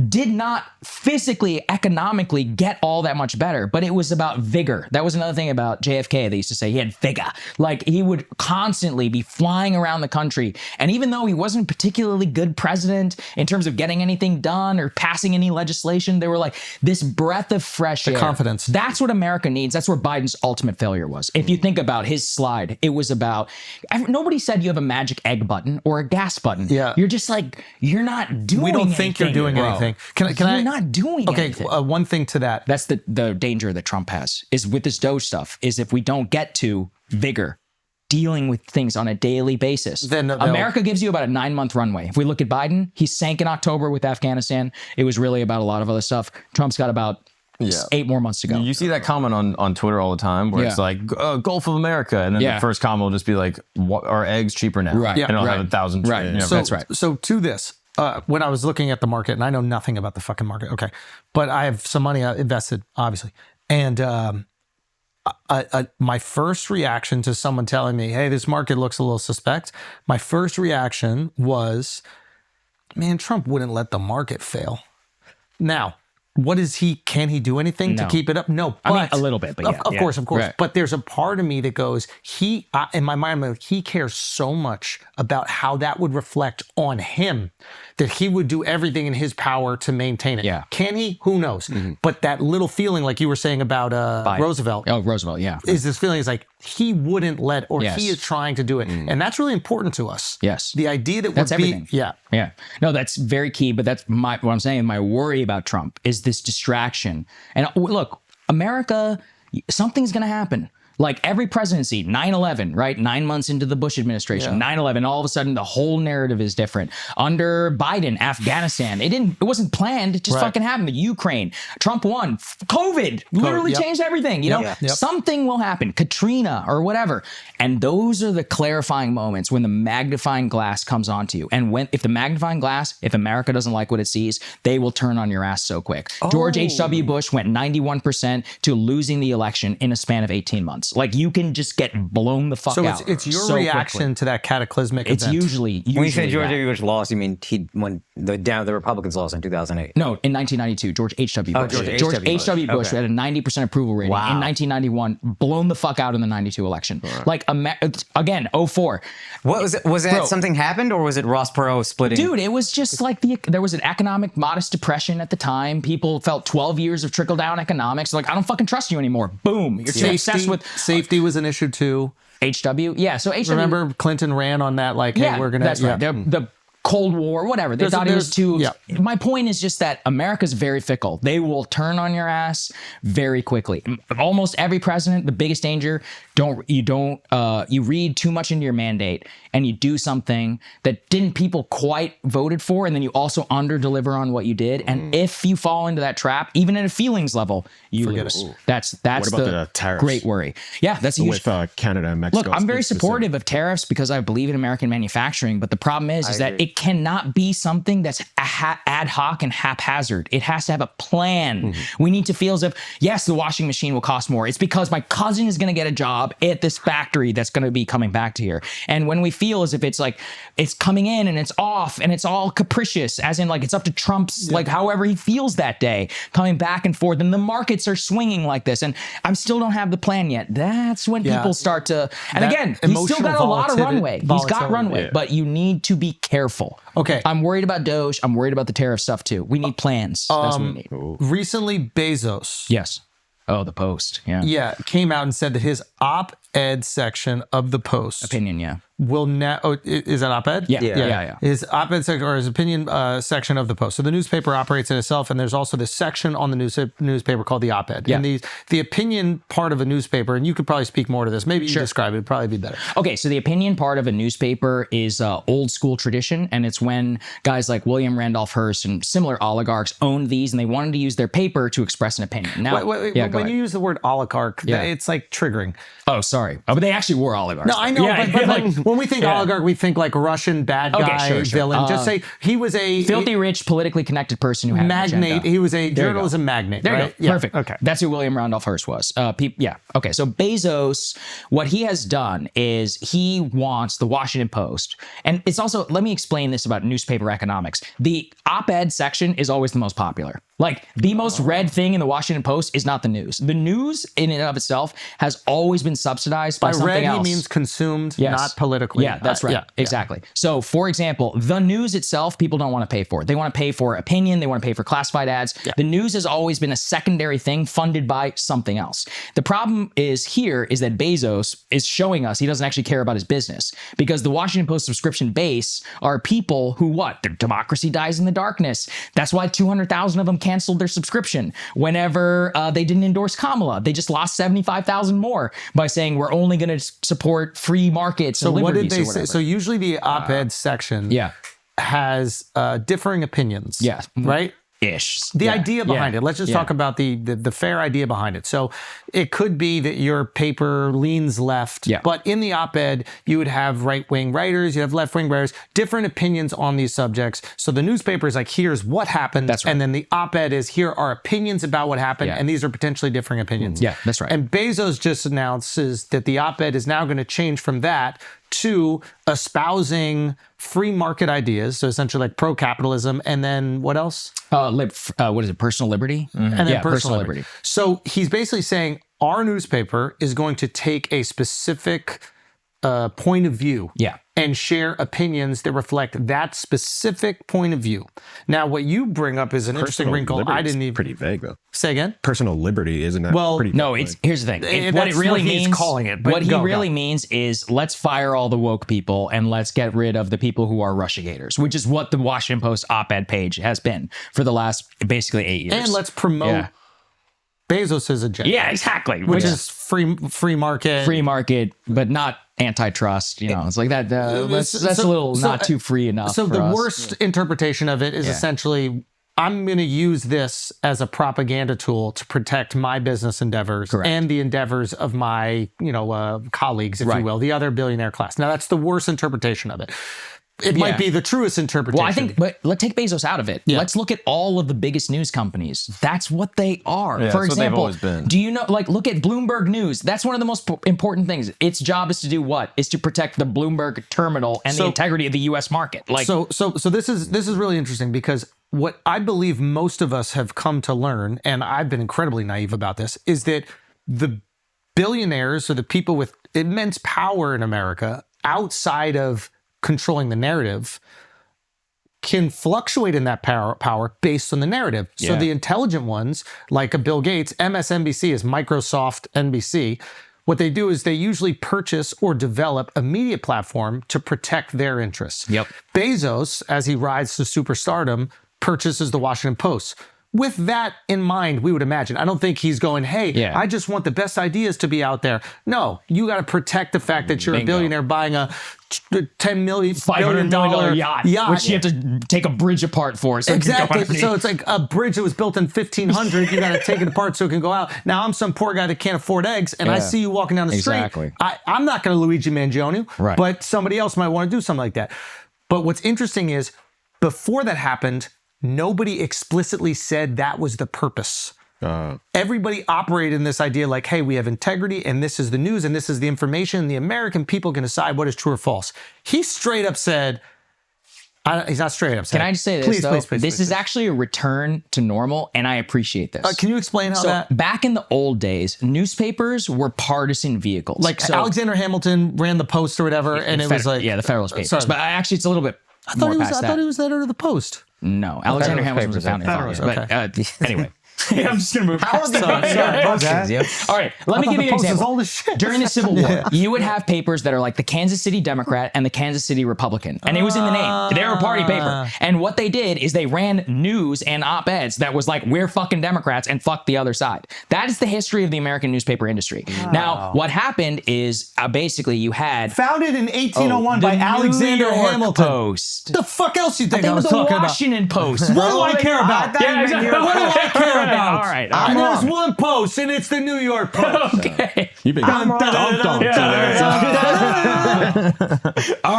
did not physically, economically get all that much better, but it was about vigor. That was another thing about JFK. They used to say he had vigor. Like, he would constantly be flying around the country. And even though he wasn't a particularly good president in terms of getting anything done or passing any legislation, they were like this breath of fresh air. Confidence. That's what America needs. That's where Biden's ultimate failure was. If you think about his slide, it was about, nobody said you have a magic egg button or a gas button. Yeah. You're just like, you're not doing anything. We don't think you're doing anything. You're not doing anything. Okay, one thing to that. That's the danger that Trump has, is with this DOGE stuff, is if we don't get to vigor, dealing with things on a daily basis. Then America gives you about a 9-month runway. If we look at Biden, he sank in October with Afghanistan. It was really about a lot of other stuff. Trump's got about 8 more months to go. You see that comment on Twitter all the time where it's like, Gulf of America. And then the first comment will just be like, are eggs cheaper now? Right. And it'll have 1,000. Right. That's right. So to this, when I was looking at the market, and I know nothing about the fucking market, okay, but I have some money invested, obviously. And my first reaction to someone telling me, hey, this market looks a little suspect, my first reaction was, man, Trump wouldn't let the market fail. Now, can he do anything to keep it up? No, but I mean, a little bit, but of course. Right. But there's a part of me that goes, in my mind, he cares so much about how that would reflect on him that he would do everything in his power to maintain it. Yeah. Can he? Who knows? But that little feeling, like you were saying about Roosevelt. Oh, Roosevelt, yeah. Is this feeling is like he wouldn't let, or he is trying to do it. And that's really important to us. Yes. The idea that that's everything. Yeah. No, that's very key. But that's what I'm saying. My worry about Trump is this distraction. And look, America, something's going to happen. Like every presidency, 9/11, right? 9 months into the Bush administration, 9/11, all of a sudden the whole narrative is different. Under Biden, Afghanistan, it wasn't planned. It just fucking happened. The Ukraine, Trump won. COVID literally changed everything. You know, something will happen. Katrina or whatever. And those are the clarifying moments when the magnifying glass comes onto you. And if America doesn't like what it sees, they will turn on your ass so quick. George H.W. Bush went 91% to losing the election in a span of 18 months. once. Like you can just get blown the fuck out. So it's your so reaction quickly. to that cataclysmic It's event. usually When you say George that. W. Bush lost, you mean when the Republicans lost in 2008? No, in 1992, George H.W. Bush. George H.W. Bush Okay. had a 90% approval rating. Wow. In 1991, blown the fuck out in the 92 election. Like, again, 04. What was it? Was that Bro. something happened, or was it Ross Perot splitting? Dude, it was just like there was an economic modest depression at the time. People felt 12 years of trickle down economics. Like, I don't fucking trust you anymore. Boom. You're too obsessed with safety was an issue too. HW. Yeah. So HW. Remember Clinton ran on that, like, hey, we're going to. That's right. The Cold War, whatever. They thought it was too. Yeah. My point is just that America's very fickle. They will turn on your ass very quickly. Almost every president, the biggest danger, you read too much into your mandate and you do something that didn't people quite voted for, and then you also under deliver on what you did. And if you fall into that trap, even at a feelings level, you lose. That's What about the the tariffs? great worry. Yeah, that's a huge. With Canada and Mexico. Look, I'm very specific. supportive of tariffs because I believe in American manufacturing, but the problem is that it cannot be something that's ad hoc and haphazard. It has to have a plan. We need to feel as if, yes, the washing machine will cost more. It's because my cousin is going to get a job at this factory that's going to be coming back to here. And when we feel as if it's like, it's coming in and it's off and it's all capricious, as in like it's up to Trump's, like however he feels that day, coming back and forth, and the markets are swinging like this, and I still don't have the plan yet. That's when people start to, and That again, he's still got a lot of runway. He's got runway, yeah. but you need to be careful. Okay. I'm worried about Doge. I'm worried about the tariff stuff too. We need plans. That's what we need. Recently, Bezos. Yes. Oh, the Post. Yeah. Yeah, came out and said that his op-ed section of the Post Opinion. Yeah. will now. Oh, is that op-ed? Yeah. His op-ed section or his opinion section of the Post. So the newspaper operates in itself, and there's also this section on the newspaper called the op-ed. Yeah. And the opinion part of a newspaper, and you could probably speak more to this. Maybe you describe it. It'd probably be better. Okay, so the opinion part of a newspaper is old school tradition, and it's when guys like William Randolph Hearst and similar oligarchs owned these, and they wanted to use their paper to express an opinion. Now, Wait, go when ahead. you use the word oligarch, it's like triggering. Oh, sorry. Oh, but they actually were oligarchs. No, I know, Yeah, but like, like, when we think oligarch, we think like Russian bad guy, sure. villain. Just say he was a filthy rich, politically connected person who had an magnate. agenda. He was a There you journalism go. magnate. There right? you go. Yeah. Perfect. Okay. That's who William Randolph Hearst was. Yeah. Okay. So Bezos, what he has done is he wants the Washington Post, and it's also, let me explain this about newspaper economics. The op-ed section is always the most popular. Like the most read thing in the Washington Post is not the news. The news in and of itself has always been subsidized by something read, else. he means consumed, Yes. not politically. Yeah, that's right. Yeah. Exactly. So, for example, the news itself, people don't want to pay for. They want to pay for opinion. They want to pay for classified ads. The news has always been a secondary thing funded by something else. The problem is that Bezos is showing us he doesn't actually care about his business, because the Washington Post subscription base are people who, their democracy dies in the darkness. That's why 200,000 of them canceled their subscription whenever they didn't endorse Kamala. They just lost 75,000 more by saying we're only going to support free markets and What liberties did they or whatever. say? So usually the op-ed section has differing opinions. Yeah. Right? Ish. The idea behind Yeah. it. Let's just talk about the fair idea behind it. So it could be that your paper leans left, but in the op-ed, you would have right-wing writers, you have left-wing writers, different opinions on these subjects. So the newspaper is like, here's what happened. That's right. And then the op-ed is, here are opinions about what happened. And these are potentially differing opinions. Yeah, that's right. And Bezos just announces that the op-ed is now going to change from that to espousing free market ideas. So essentially like pro-capitalism. And then what else? What is it? Personal liberty? And then Yeah, personal liberty. So he's basically saying our newspaper is going to take a specific point of view and share opinions that reflect that specific point of view. Now, what you bring up is an interesting wrinkle. I didn't even... Pretty vague, though. Say again? Personal liberty, isn't that pretty vague? No, here's the thing. What it That's really what he's means, calling it, but what he go. really means is let's fire all the woke people and let's get rid of the people who are Russiagators, which is what the Washington Post op-ed page has been for the last basically 8 years. And let's promote Bezos's agenda. Yeah, exactly. Which is free market, but not antitrust. It's like that. That's a little not too free enough. So for the us. worst interpretation of it is essentially, I'm going to use this as a propaganda tool to protect my business endeavors and the endeavors of my, colleagues, if you will, the other billionaire class. Now, that's the worst interpretation of it. it might be the truest interpretation. Well, I think, but let's take Bezos out of it. Yeah. Let's look at all of the biggest news companies. That's what they are. Yeah, For example, what they've always been. Do you know, like, look at Bloomberg News. That's one of the most important things. Its job is to do what? Is to protect the Bloomberg terminal and the integrity of the U.S. market. Like, so this is really interesting, because what I believe most of us have come to learn, and I've been incredibly naive about this, is that the billionaires or the people with immense power in America outside of controlling the narrative can fluctuate in that power based on the narrative. Yeah. So the intelligent ones, like a Bill Gates, MSNBC is Microsoft NBC. What they do is they usually purchase or develop a media platform to protect their interests. Yep. Bezos, as he rides to superstardom, purchases the Washington Post. With that in mind, we would imagine. I don't think he's going, hey, I just want the best ideas to be out there. No, you got to protect the fact that you're a billionaire buying a $10 million, $500 million yacht, which you have to take a bridge apart for. So exactly. So it's like a bridge that was built in 1500. You got to take it apart so it can go out. Now I'm some poor guy that can't afford eggs, and I see you walking down the street. I'm not going to Luigi Mangione, but somebody else might want to do something like that. But what's interesting is, before that happened, nobody explicitly said that was the purpose. Everybody operated in this idea like, hey, we have integrity, and this is the news, and this is the information, and the American people can decide what is true or false. He straight up said, he's not straight up saying. Can I just say this, please, this is actually a return to normal, and I appreciate this. Can you explain how that? Back in the old days, newspapers were partisan vehicles. Like Alexander Hamilton ran the Post or whatever, and it was like... Yeah, the Federalist Papers. But actually, it's a little bit I thought he was the editor of the Post. No, Alexander Hamilton was a founding father. But anyway. I'm just going to move past. All right, let me give you an example. During the Civil War, you would have papers that are like the Kansas City Democrat and the Kansas City Republican. And it was in the name. They were a party paper. And what they did is they ran news and op-eds that was like, we're fucking Democrats and fuck the other side. That is the history of the American newspaper industry. Wow. Now, what happened is basically you had... Founded in 1801 by Alexander Hamilton. Post. The fuck else you think I was talking about? The Washington Post. What do I care about? What do I care about? All right. And there's one post, and it's the New York Post. Okay. You've been All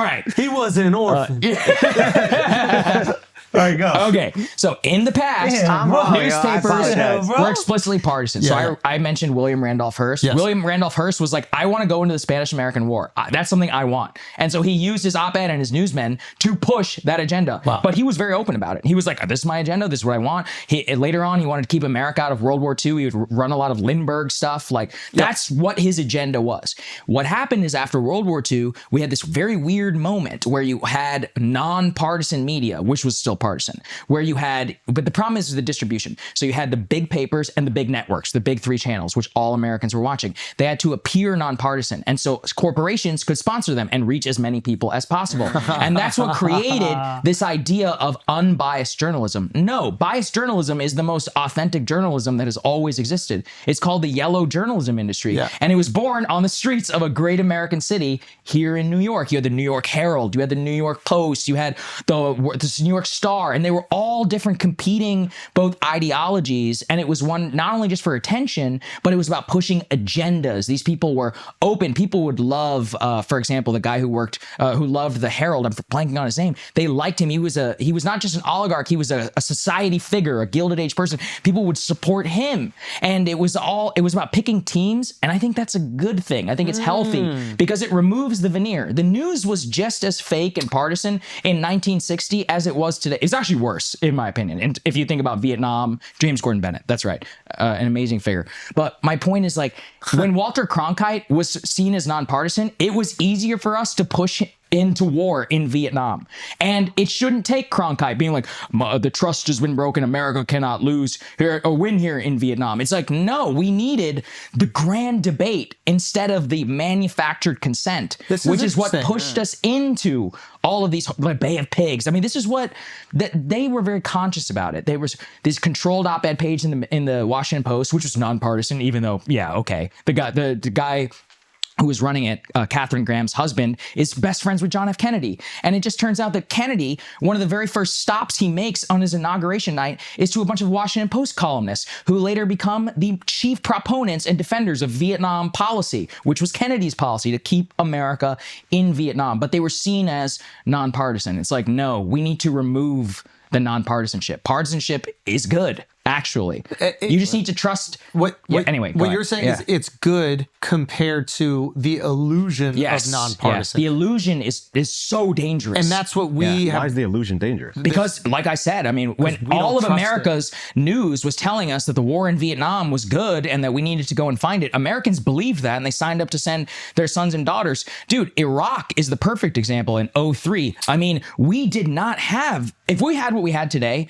right. He was an orphan. There you go. Okay, so in the past, newspapers were explicitly partisan. So I mentioned William Randolph Hearst. Yes. William Randolph Hearst was like, I want to go into the Spanish-American War. That's something I want. And so he used his op-ed and his newsmen to push that agenda. Wow. But he was very open about it. He was like, this is my agenda. This is what I want. Later on, he wanted to keep America out of World War II. He would run a lot of Lindbergh stuff. Like, that's what his agenda was. What happened is after World War II, we had this very weird moment where you had nonpartisan media, which was still partisan, where you had, but the problem is the distribution. So you had the big papers and the big networks, the big three channels, which all Americans were watching. They had to appear nonpartisan. And so corporations could sponsor them and reach as many people as possible. And that's what created this idea of unbiased journalism. No, biased journalism is the most authentic journalism that has always existed. It's called the yellow journalism industry. Yeah. And it was born on the streets of a great American city here in New York. You had the New York Herald, you had the New York Post, you had the New York Star, and they were all different competing both ideologies. And it was one not only just for attention, but it was about pushing agendas. These people were open. People would love, for example, the guy who loved the Herald. I'm blanking on his name. They liked him. He was not just an oligarch. He was a society figure, a Gilded Age person. People would support him. And it was about picking teams. And I think that's a good thing. I think it's healthy because it removes the veneer. The news was just as fake and partisan in 1960 as it was today. It's actually worse, in my opinion. And if you think about Vietnam, James Gordon Bennett, that's right, an amazing figure. But my point is, like, when Walter Cronkite was seen as nonpartisan, it was easier for us to push into war in Vietnam. And it shouldn't take Cronkite being like, the trust has been broken, America cannot lose here or win here in Vietnam. It's like, no, we needed the grand debate instead of the manufactured consent, which is what pushed us into all of these, like Bay of Pigs. I mean, this is what they were very conscious about it. There was this controlled op-ed page in the Washington Post, which was nonpartisan, even though, the guy who was running it, Katharine Graham's husband, is best friends with John F. Kennedy. And it just turns out that Kennedy, one of the very first stops he makes on his inauguration night is to a bunch of Washington Post columnists who later become the chief proponents and defenders of Vietnam policy, which was Kennedy's policy to keep America in Vietnam. But they were seen as nonpartisan. It's like, no, we need to remove the nonpartisanship. Partisanship is good, actually. You just need to trust. Anyway, what you're saying is it's good compared to the illusion of nonpartisan. The illusion is so dangerous, and that's what we have. Why is the illusion dangerous? Because, like I said, I mean, when all of America's news was telling us that the war in Vietnam was good and that we needed to go and find it, Americans believed that and they signed up to send their sons and daughters. Dude, Iraq is the perfect example in 2003. I mean, we did not have, if we had what we had today,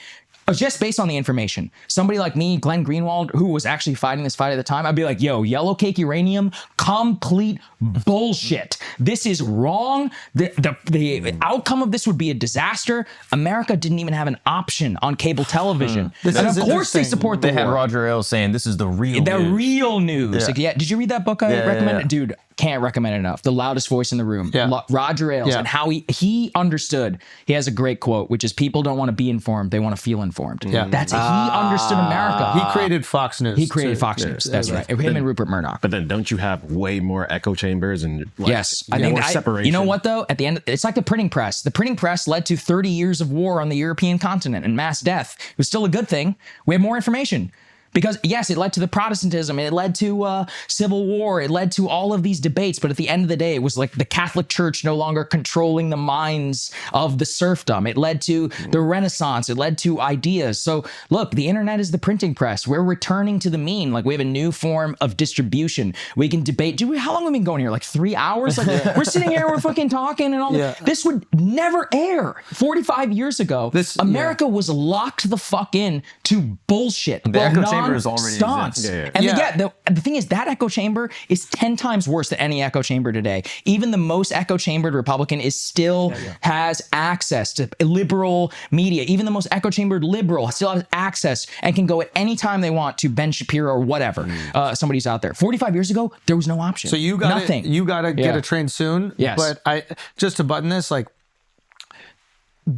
just based on the information, somebody like me, Glenn Greenwald, who was actually fighting this fight at the time, I'd be like, yo, yellow cake uranium, complete bullshit. This is wrong. The outcome of this would be a disaster. America didn't even have an option on cable television. And of course they support the war. They had Roger Ailes saying this is the real news. The real news. Yeah. Like, did you read that book I recommended? Dude, can't recommend it enough. The loudest voice in the room. Roger Ailes and how he understood. He has a great quote, which is people don't want to be informed. They want to feel informed. That's he understood America. He created Fox News. He created Fox News. That's right. Him and Rupert Murdoch. But then don't you have way more echo chambers and I think more separation? You know what though? At the end, it's like the printing press. The printing press led to 30 years of war on the European continent and mass death. It was still a good thing. We have more information. Because, yes, it led to the Protestantism, it led to civil war, it led to all of these debates, but at the end of the day, it was like the Catholic Church no longer controlling the minds of the serfdom. It led to the Renaissance, it led to ideas. So, look, the internet is the printing press. We're returning to the mean. Like, we have a new form of distribution. We can debate. How long have we been going here? Like 3 hours? Like, we're sitting here, we're fucking talking and all that. This would never air. 45 years ago, America was locked the fuck in to bullshit. The echo chamber is already stunts. And the thing is, that echo chamber is 10 times worse than any echo chamber today. Even the most echo chambered Republican is still has access to liberal media. Even the most echo chambered liberal still has access and can go at any time they want to Ben Shapiro or whatever. Somebody's out there. 45 years ago, there was no option. So you got nothing. You got to get a train soon. Yes. But just to button this, like,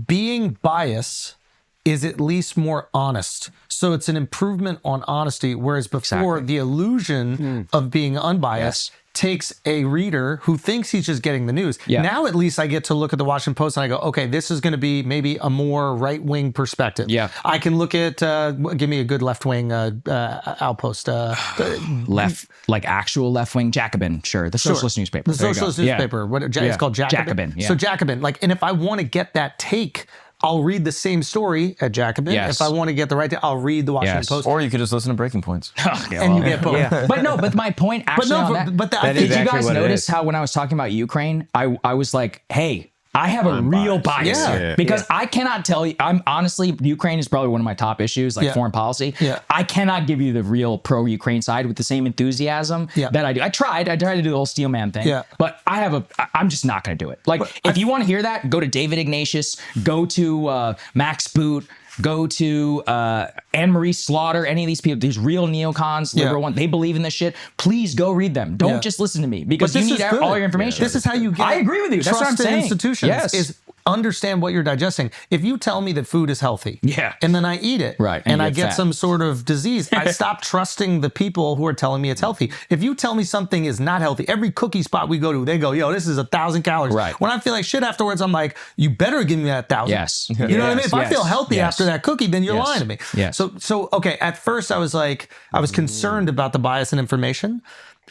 being biased is at least more honest. So it's an improvement on honesty, whereas before the illusion of being unbiased takes a reader who thinks he's just getting the news. Now at least I get to look at the Washington Post and I go, okay, this is going to be maybe a more right-wing perspective. I can look at, give me a good left-wing outpost. Like actual left-wing Jacobin, the socialist newspaper. The socialist newspaper, it's called Jacobin. So Jacobin, like, and if I want to get that take, I'll read the same story at Jacobin. If I want to get the right, I'll read the Washington Post. Or you could just listen to Breaking Points. And you get both. But my point actually did you guys notice how when I was talking about Ukraine, I was like, hey, I have a real bias because I cannot tell you. I'm honestly, Ukraine is probably one of my top issues, like foreign policy. I cannot give you the real pro-Ukraine side with the same enthusiasm that I do. I tried to do the whole steel man thing, but I'm just not going to do it. Like, if you want to hear that, go to David Ignatius, go to Max Boot, go to Anne-Marie Slaughter, any of these people, these real neocons, liberal ones, they believe in this shit. Please go read them. Don't just listen to me because you need all your information. This is how you get I agree with you. That's what I'm saying. Institutions is understand what you're digesting. If you tell me that food is healthy, and then I eat it, and I get some sort of disease, I stop trusting the people who are telling me it's healthy. If you tell me something is not healthy, every cookie spot we go to, they go, yo, this is 1,000 calories. When I feel like shit afterwards, I'm like, you better give me that 1,000. You know what I mean? If I feel healthy after that cookie, then you're lying to me. So okay, at first I was like, I was concerned about the bias in information.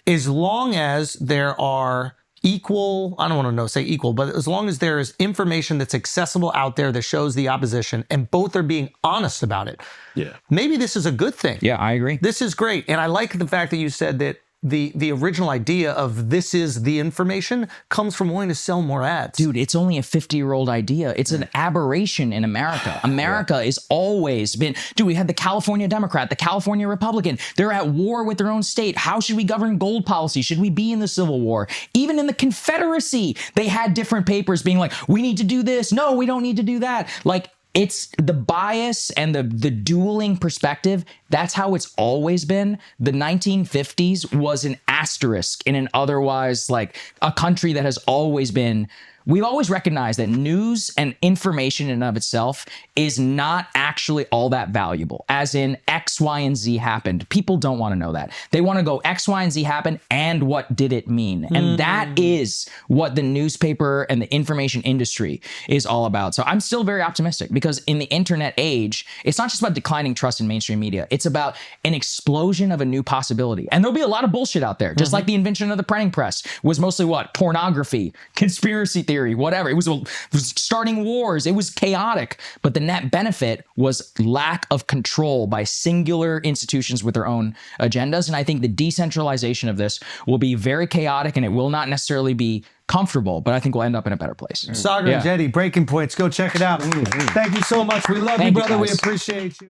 As long as there are equal, I don't want to say equal, but as long as there is information that's accessible out there that shows the opposition and both are being honest about it, maybe this is a good thing. I agree. This is great. And I like the fact that you said that the original idea of this is the information comes from wanting to sell more ads. Dude, it's only a 50-year-old idea. It's an aberration in America. America has always been, we had the California Democrat, the California Republican. They're at war with their own state. How should we govern gold policy? Should we be in the Civil War? Even in the Confederacy, they had different papers being like, we need to do this. No, we don't need to do that. Like, it's the bias and the dueling perspective. That's how it's always been. The 1950s was an asterisk in an otherwise like a country that has always been. We've always recognized that news and information in and of itself is not actually all that valuable, as in X, Y, and Z happened. People don't want to know that. They want to go X, Y, and Z happened, and what did it mean? And that is what the newspaper and the information industry is all about. So I'm still very optimistic because in the internet age, it's not just about declining trust in mainstream media. It's about an explosion of a new possibility. And there'll be a lot of bullshit out there, just like the invention of the printing press was mostly what? Pornography, conspiracy theory, whatever. It was starting wars. It was chaotic. But the net benefit was lack of control by singular institutions with their own agendas. And I think the decentralization of this will be very chaotic and it will not necessarily be comfortable, but I think we'll end up in a better place. Saagar Enjeti, Breaking Points. Go check it out. Thank you so much. We love you, brother. We appreciate you.